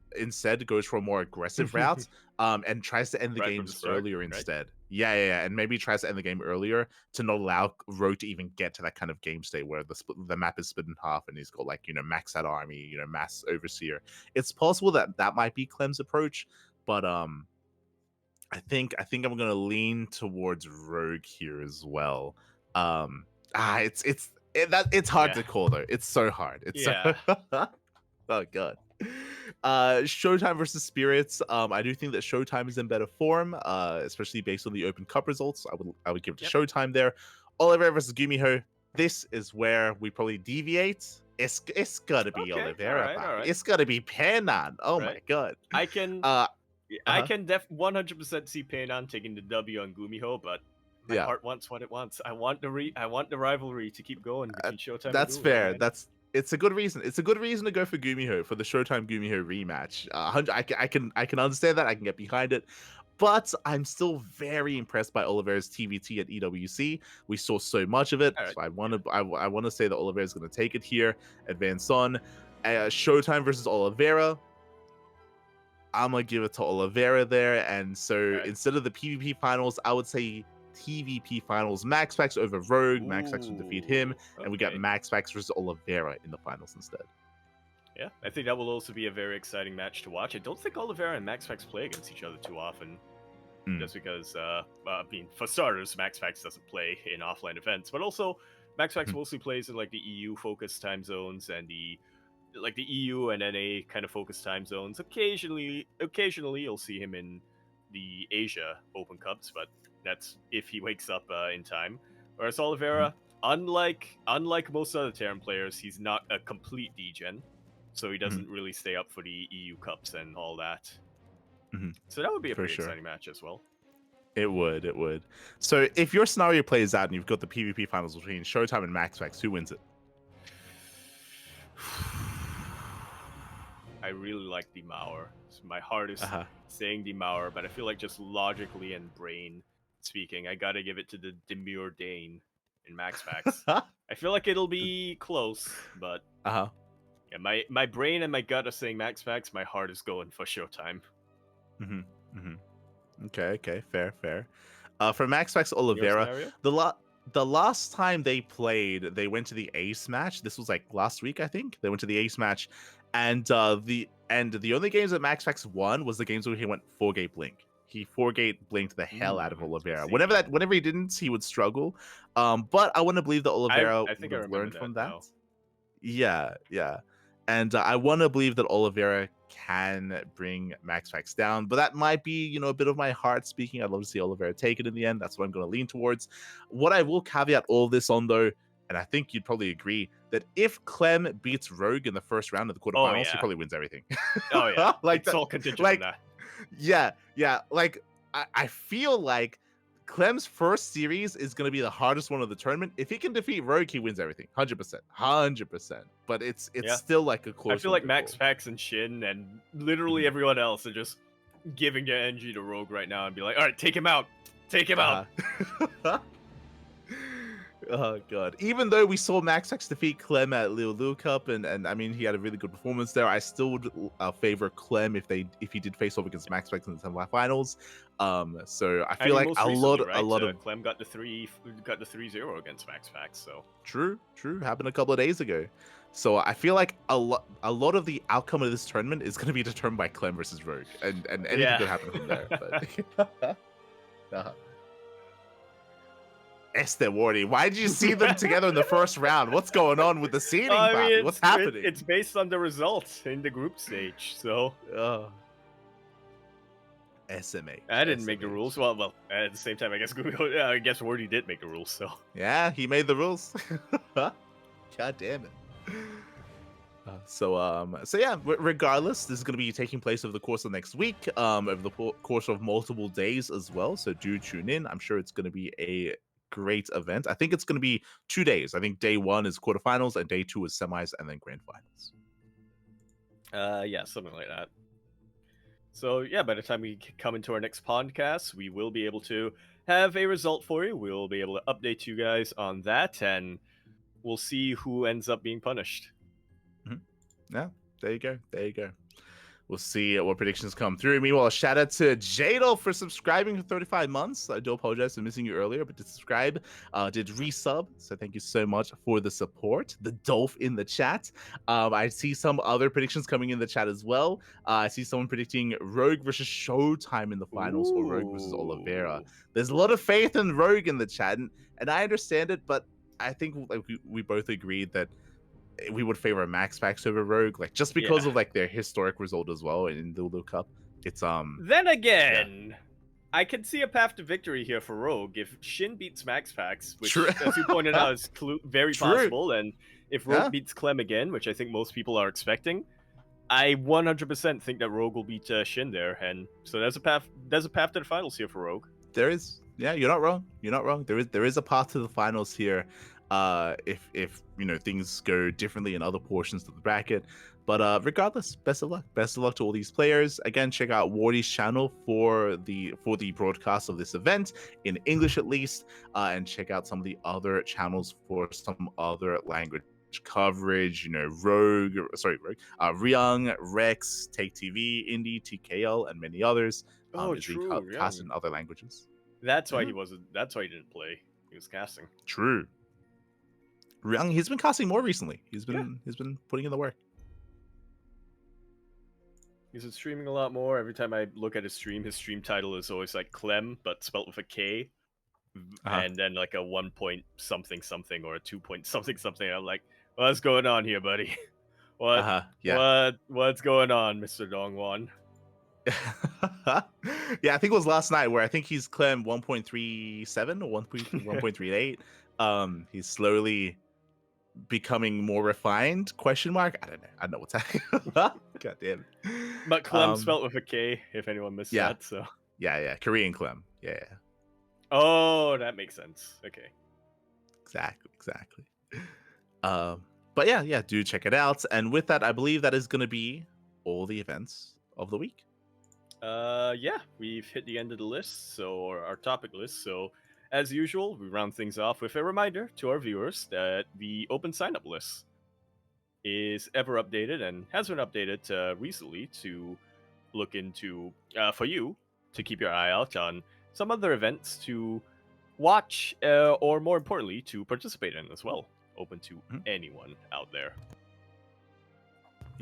goes for a more aggressive route, and tries to end the games earlier instead. Yeah, and maybe tries to end the game earlier to not allow Rogue to even get to that kind of game state where the map is split in half and he's got, like, max out army, mass overseer. It's possible that might be Clem's approach, but I think I'm gonna lean towards Rogue here as well. It's hard to call though. It's so hard. Oh god. Showtime versus Spirits. I do think that Showtime is in better form, especially based on the Open Cup results. I would give it to Showtime there. Oliveira versus Gumiho. This is where we probably deviate. It's gotta be Oliveira. All right. It's gotta be Penan. Oh my god. I can 100% see Peinan taking the W on Gumiho, but my heart wants what it wants. I want the rivalry to keep going between Showtime. That's and Gumiho, fair. man. It's a good reason. It's a good reason to go for Gumiho, for the Showtime Gumiho rematch. I can understand that. I can get behind it. But I'm still very impressed by Oliveira's TVT at EWC. We saw so much of it. So I want to say that Oliveira's going to take it here. Advance on. Showtime versus Oliveira. I'm going to give it to Oliveira there. And so instead of the PvP finals, I would say TVP finals. MaxPax over Rogue. MaxPax will defeat him. And we got MaxPax versus Oliveira in the finals instead. Yeah, I think that will also be a very exciting match to watch. I don't think Oliveira and MaxPax play against each other too often. Just because, for starters, MaxPax doesn't play in offline events. But also, MaxPax mostly plays in, like, the EU-focused time zones and the EU and NA kind of focused time zones. Occasionally you'll see him in the Asia Open Cups, but that's if he wakes up in time. Whereas Oliveira, unlike most other Terran players, he's not a complete degen, so he doesn't really stay up for the EU Cups and all that. So that would be a pretty exciting match as well. It would. So if your scenario plays out and you've got the PvP finals between Showtime and MaxPax, who wins it? I really like Demauer. My heart is saying Demauer, but I feel like just logically and brain speaking, I gotta give it to the Demure Dane in MaxPax. I feel like it'll be close, but yeah, my brain and my gut are saying MaxPax. My heart is going for Showtime. Okay, fair. For MaxPax Oliveira, the last time they played, they went to the Ace match. This was like last week, I think. They went to the Ace match, and the only games that MaxPax won was the games where he went 4-gate blink. He 4-gate blinked the hell out of Oliveira. Whenever he didn't, he would struggle. But I want to believe that Oliveira would have learned from that. Yeah. And I want to believe that Oliveira can bring MaxPax down, but that might be, a bit of my heart speaking. I'd love to see Oliveira take it in the end. That's what I'm going to lean towards. What I will caveat all this on, though, And I think you'd probably agree that if Clem beats Rogue in the first round of the Oh quarterfinals, he yeah. probably wins everything. Oh yeah. Like it's that, all contingent on like that. yeah. Like I feel like Clem's first series is going to be the hardest one of the tournament. If he can defeat Rogue, he wins everything, 100%. But it's Yeah. still like a close. I feel one like to Max call. Pax and Shin and literally everyone else are just giving their NG to Rogue right now and be like, all right, take him out. Take him out. Oh god. Even though we saw Max X defeat Clem at Lil Cup, and I mean he had a really good performance there, I still would favor Clem if he did face off against Max X in the semifinals. So I feel mean, like most a recently, lot right? of Clem got the 3-0 against Max Pax, so true happened a couple of days ago. So I feel like a lot of the outcome of this tournament is going to be determined by Clem versus Rogue, and anything could happen from there. But Esther Wardy, why did you see them together in the first round? What's going on with the seeding, Pappy? What's happening? It's based on the results in the group stage, so SMH. I didn't make the rules. Well, at the same time, I guess Wardy did make the rules, so yeah, he made the rules. God damn it. So yeah, regardless, this is going to be taking place over the course of next week, over the course of multiple days as well. So do tune in. I'm sure it's going to be a great event. I think it's going to be 2 days. I think day 1 is quarterfinals and day 2 is semis and then grand finals. Yeah, something like that. So yeah, by the time we come into our next podcast, we will be able to have a result for you. We'll be able to update you guys on that, and we'll see who ends up being punished. Yeah, there you go. We'll see what predictions come through. Meanwhile, shout out to Jadel for subscribing for 35 months. I do apologize for missing you earlier, but did subscribe, did resub. So thank you so much for the support. The Dolph in the chat. I see some other predictions coming in the chat as well. I see someone predicting Rogue versus Showtime in the finals, or Rogue versus Oliveira. There's a lot of faith in Rogue in the chat, and I understand it, but I think like we both agreed that we would favor Max Pax over Rogue, like just because of like their historic result as well in the Lulu Cup. It's Then again, I can see a path to victory here for Rogue if Shin beats Max Pax, which, as you pointed out, is very possible, and if Rogue beats Clem again, which I think most people are expecting, I 100% think that Rogue will beat Shin there, and so there's a path. There's a path to the finals here for Rogue. There is, yeah, you're not wrong. There is a path to the finals here. If you know things go differently in other portions of the bracket, but regardless, best of luck to all these players. Again, check out Wardy's channel for the broadcast of this event in English at least, and check out some of the other channels for some other language coverage. You know, Ryung, Rex, Take TV, Indie, TKL, and many others. True. Cast in other languages. That's why he wasn't. That's why he didn't play. He was casting. True. Ryung, he's been casting more recently. He's been putting in the work. He's been streaming a lot more. Every time I look at his stream title is always like Clem, but spelled with a K, and then like a 1 point something something or a 2 point something something. I'm like, what's going on here, buddy? What's going on, Mr. Dongwon? Yeah, I think it was last night where I think he's Clem 1.37 or 1.38. He's slowly becoming more refined? Question mark? I don't know what's happening. God damn it. But Clem spelled with a K, if anyone missed that. So yeah, Korean Clem. Yeah. Oh, that makes sense. Okay. Exactly. But yeah, do check it out. And with that, I believe that is going to be all the events of the week. Yeah, we've hit the end of the list, or our topic list. So, as usual, we round things off with a reminder to our viewers that the open sign-up list is ever updated and has been updated recently to look into for you to keep your eye out on some other events to watch, or more importantly, to participate in as well. Open to anyone out there.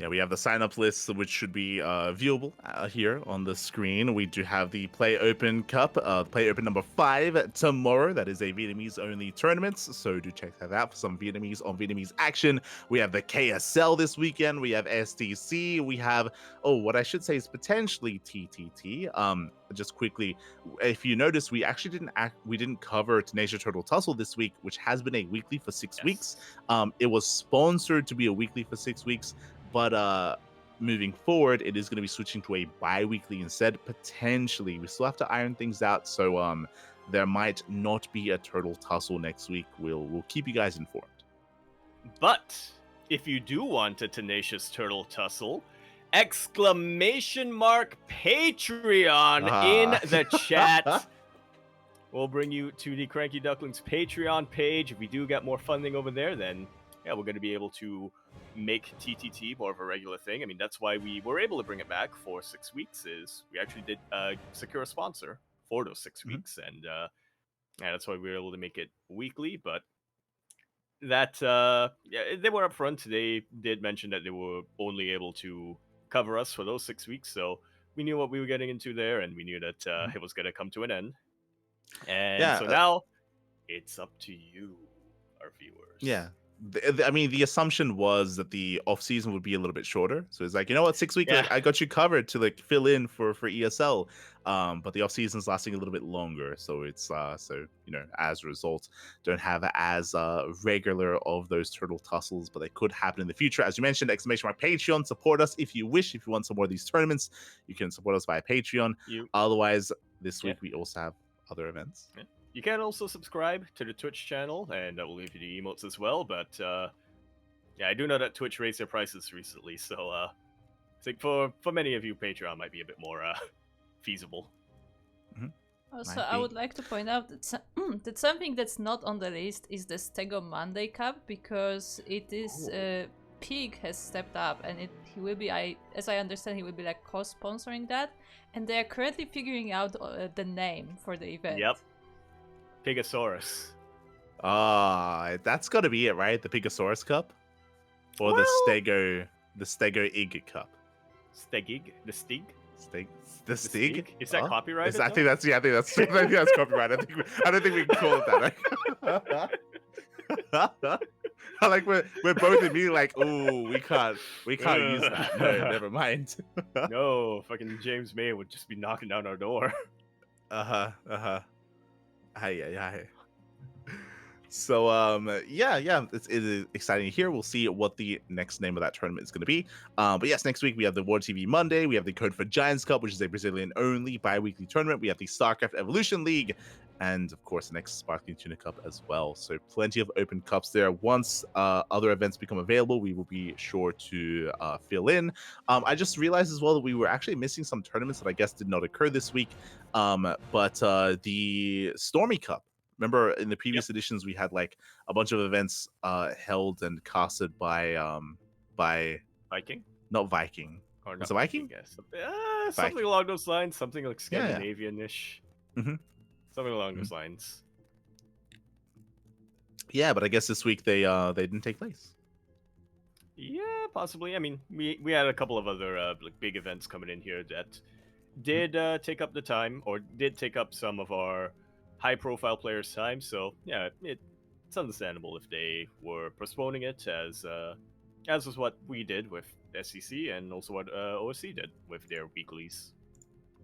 Yeah, we have the sign-up list, which should be viewable here on the screen. We do have the Play Open Cup, Play Open number 5 tomorrow. That is a Vietnamese-only tournament, so do check that out for some Vietnamese on Vietnamese action. We have the KSL this weekend. We have STC. We have, what I should say is potentially TTT. Just quickly, if you notice, we actually didn't cover Tenacious Turtle Tussle this week, which has been a weekly for 6 weeks. It was sponsored to be a weekly for 6 weeks. But moving forward, it is going to be switching to a bi-weekly instead, potentially. We still have to iron things out, so there might not be a Turtle Tussle next week. We'll keep you guys informed. But if you do want a Tenacious Turtle Tussle, exclamation mark Patreon in the chat. We'll bring you to the CranKy Ducklings Patreon page. If we do get more funding over there, then yeah, we're going to be able to make TTT more of a regular thing. I mean, that's why we were able to bring it back for 6 weeks, is we actually did secure a sponsor for those 6 weeks, and yeah, that's why we were able to make it weekly. But that, yeah, they were upfront. They did mention that they were only able to cover us for those 6 weeks, so we knew what we were getting into there, and we knew that it was going to come to an end. And so now it's up to you, our viewers. Yeah. I mean, the assumption was that the off season would be a little bit shorter. So it's like, you know what, 6 weeks, like, I got you covered to like fill in for ESL. But the off season's lasting a little bit longer. So it's so you know, as a result, don't have as regular of those turtle tussles, but they could happen in the future. As you mentioned, exclamation mark Patreon, support us if you wish. If you want some more of these tournaments, you can support us via Patreon. Otherwise, this week we also have other events. You can also subscribe to the Twitch channel, and that will leave you the emotes as well. But yeah, I do know that Twitch raised their prices recently, so I think for many of you, Patreon might be a bit more feasible. Also, I would like to point out that something that's not on the list is the Stego Monday Cup, because it is Pig has stepped up, and he will be, as I understand, he will be like co-sponsoring that, and they are currently figuring out the name for the event. Yep. Pigosaurus. That's got to be it, right? The Pigosaurus Cup, or the Stego Ig Cup. Stegig, the Stig. The Stig. Is that copyrighted? I think that's copyrighted. I don't think we can call it that. Like we're both immediately like, oh, we can't use that. No, never mind. No, fucking James May would just be knocking down our door. Hi. So yeah, it is exciting to hear. We'll see what the next name of that tournament is going to be. But yes, next week we have the World TV Monday. We have the Code for Giants Cup, which is a Brazilian only bi-weekly tournament. We have the StarCraft Evolution League, and of course the next Sparkling Tuna Cup as well. So plenty of open cups there. Once other events become available, we will be sure to fill in. I just realized as well that we were actually missing some tournaments that I guess did not occur this week. But the Stormy Cup. Remember in the previous editions we had like a bunch of events held and casted by Viking? Not Viking. Or was it Viking? Yes. Something along those lines. Something like Scandinavian-ish. Mm-hmm. Something along those lines. Yeah, but I guess this week they didn't take place. Yeah, possibly. I mean, we had a couple of other like big events coming in here that did take up the time, or did take up some of our high-profile players' time. So yeah, it's understandable if they were postponing it, as was what we did with SEC, and also what OSC did with their weeklies.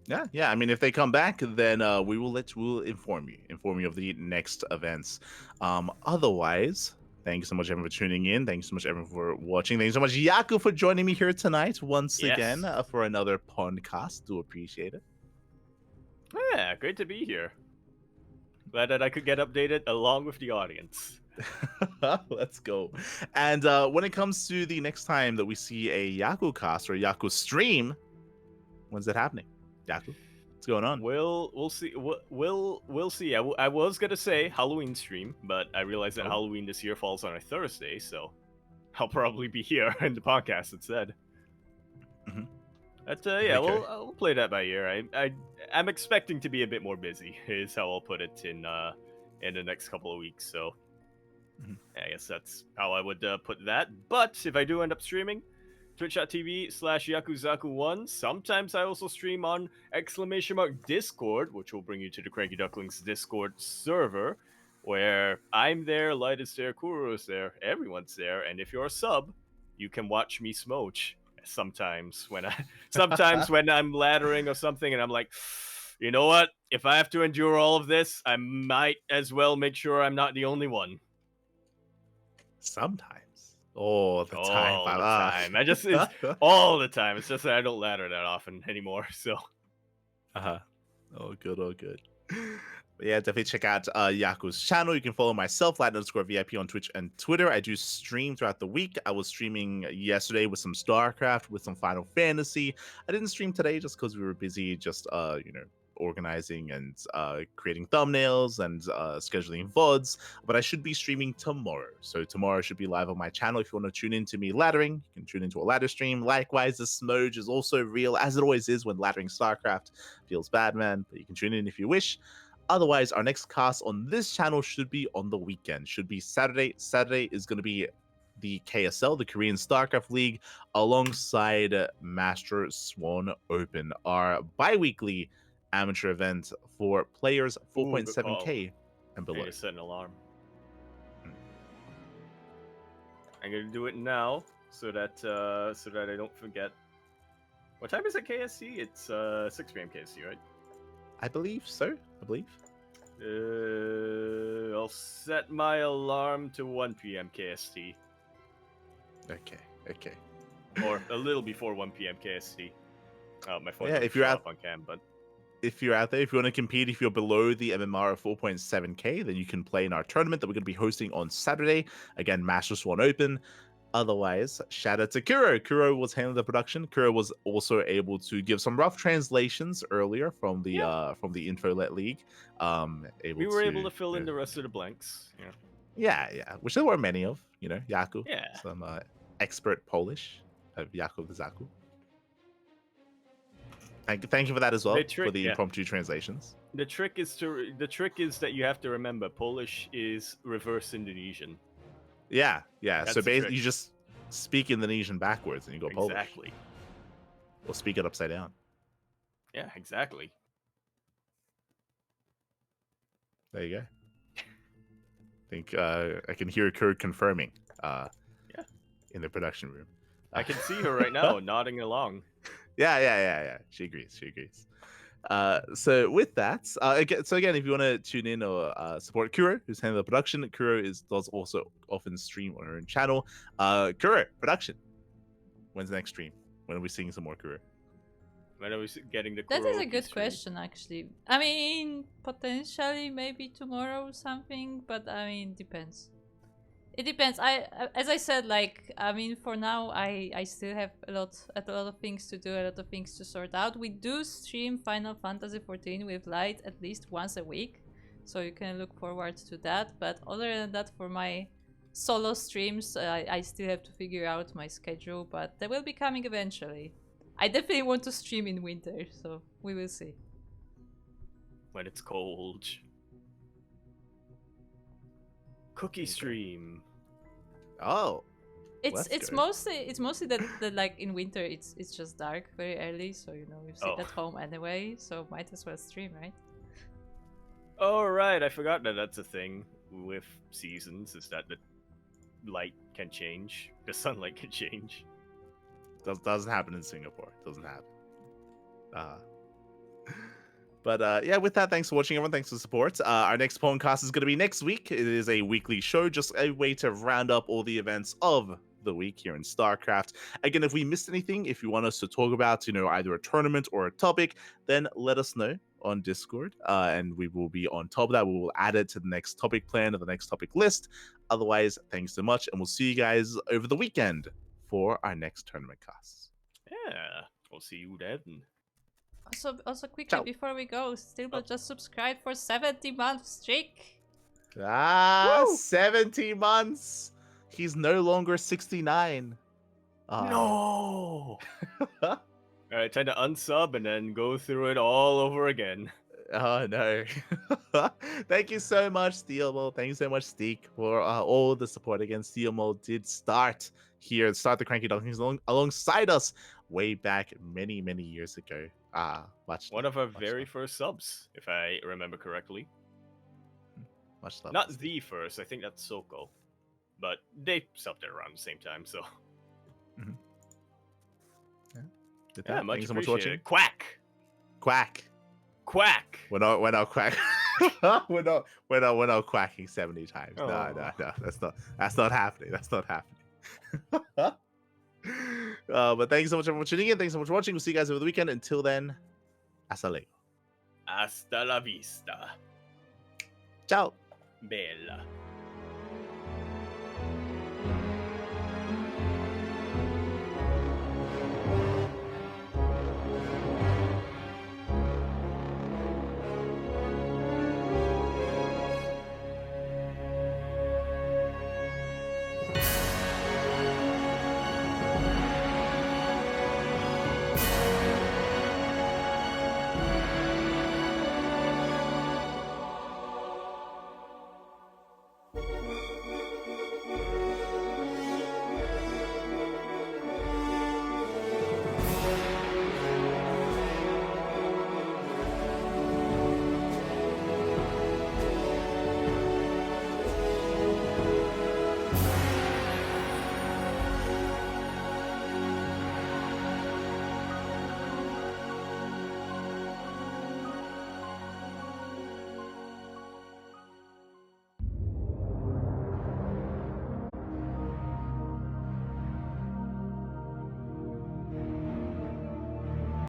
Yeah. I mean, if they come back, then we'll inform you of the next events. Otherwise, thank you so much, everyone, for tuning in. Thank you so much, everyone, for watching. Thank you so much, Yaku, for joining me here tonight once again for another PondCast. Do appreciate it. Yeah, great to be here. Glad that I could get updated along with the audience. Let's go. And when it comes to the next time that we see a Yaku cast or a Yaku stream, when's that happening? Yaku, what's going on? We'll see. We'll see. I was gonna say Halloween stream, but I realized that Halloween this year falls on a Thursday, so I'll probably be here in the podcast instead. Mm-hmm. But yeah, okay. We'll play that by ear. I'm expecting to be a bit more busy, is how I'll put it in the next couple of weeks. So I guess that's how I would put that. But if I do end up streaming, twitch.tv/yakuzaku1. Sometimes I also stream on !Discord, which will bring you to the CranKy Ducklings Discord server, where I'm there, Light is there, Kuro is there, everyone's there, and if you're a sub, you can watch me smoach sometimes when I'm laddering or something, and I'm like, you know what? If I have to endure all of this, I might as well make sure I'm not the only one. Sometimes. All the time. All the time. It's all the time. It's just that I don't ladder that often anymore. So. Oh, good. Oh, good. But yeah, definitely check out Yaku's channel. You can follow myself, Light_VIP on Twitch and Twitter. I do stream throughout the week. I was streaming yesterday with some StarCraft, with some Final Fantasy. I didn't stream today just because we were busy just, organizing and creating thumbnails and scheduling VODs, but I should be streaming tomorrow. So tomorrow I should be live on my channel. If you want to tune into me laddering, you can tune into a ladder stream. Likewise, the Smoge is also real, as it always is when laddering StarCraft. Feels bad, man, but you can tune in if you wish. Otherwise, our next cast on this channel should be on the weekend. Should be Saturday. Saturday is going to be the KSL, the Korean StarCraft League, alongside Master Swan Open, our bi-weekly amateur event for players 4.7k and below. I need to set an alarm. I'm gonna do it now so that I don't forget. What time is it KSC? It's 6 p.m. KSC, right? I believe so. I'll set my alarm to 1 p.m. KST. Okay. Or a little before 1 p.m. KST. Oh, my phone. Yeah, if you're out on cam, but. If you're out there, if you want to compete, if you're below the MMR of 4.7k, then you can play in our tournament that we're going to be hosting on Saturday. Again, Master Swan Open. Otherwise, shout out to Kuro. Kuro was handling the production. Kuro was also able to give some rough translations earlier from the Infolet League. We were able to fill in the rest of the blanks. Yeah, which there were many of. Yaku. Yeah. Some expert Polish of Yaku the Zaku. Thank you for that as well, for the impromptu translations. The trick is that you have to remember Polish is reverse Indonesian. Yeah. So basically, you just speak Indonesian backwards and you go Polish. Exactly. Or speak it upside down. Yeah, exactly. There you go. I think I can hear Kurt confirming. In the production room. I can see her right now nodding along. Yeah. She agrees. So with that, again, if you want to tune in or support Kuro, who's handling the production, Kuro does also often stream on her own channel. Kuro, production. When's the next stream? When are we seeing some more Kuro? When are we getting the Kuro? That is a good question, actually. I mean, potentially maybe tomorrow or something, but I mean, depends. It depends. As I said, for now, I still have a lot of things to do, a lot of things to sort out. We do stream Final Fantasy XIV with Light at least once a week, so you can look forward to that. But other than that, for my solo streams, I still have to figure out my schedule, but they will be coming eventually. I definitely want to stream in winter, so we will see. When it's cold. Cookie stream. Oh, it's mostly that like in winter it's just dark very early, so you sit at home anyway, so might as well stream, right? Oh right, I forgot that's a thing with seasons, is that the light can change, the sunlight can change. Doesn't happen in Singapore. Doesn't happen. But with that, thanks for watching, everyone. Thanks for the support. Our next PondCast is going to be next week. It is a weekly show, just a way to round up all the events of the week here in StarCraft. Again, if we missed anything, if you want us to talk about, either a tournament or a topic, then let us know on Discord, and we will be on top of that. We will add it to the next topic plan or the next topic list. Otherwise, thanks so much, and we'll see you guys over the weekend for our next tournament cast. Yeah, we'll see you then. Also quickly, before we go, Steelbot just subscribed for 70-month streak. Woo! 70 months. He's no longer 69. No. All right, time to unsub and then go through it all over again. Oh no. Thank you so much, Steelmo. Thank you so much, Steak, for all the support. Again, Steelmo did start the CranKy Ducklings alongside us way back many, many years ago. Much One love. of our Much very love. first subs, if I remember correctly. Much love. Not the first, I think that's Soko. But they subbed it around the same time, so. Mm-hmm. Yeah, much Thank you so much for appreciated. watching. Quack! Quack. Quack! We're not quack. we're not quacking 70 times. Oh. No. That's not happening. That's not happening. But thank you so much everyone for tuning in. Thanks so much for watching. We'll see you guys over the weekend. Until then, hasta luego. Hasta la vista. Ciao. Bella.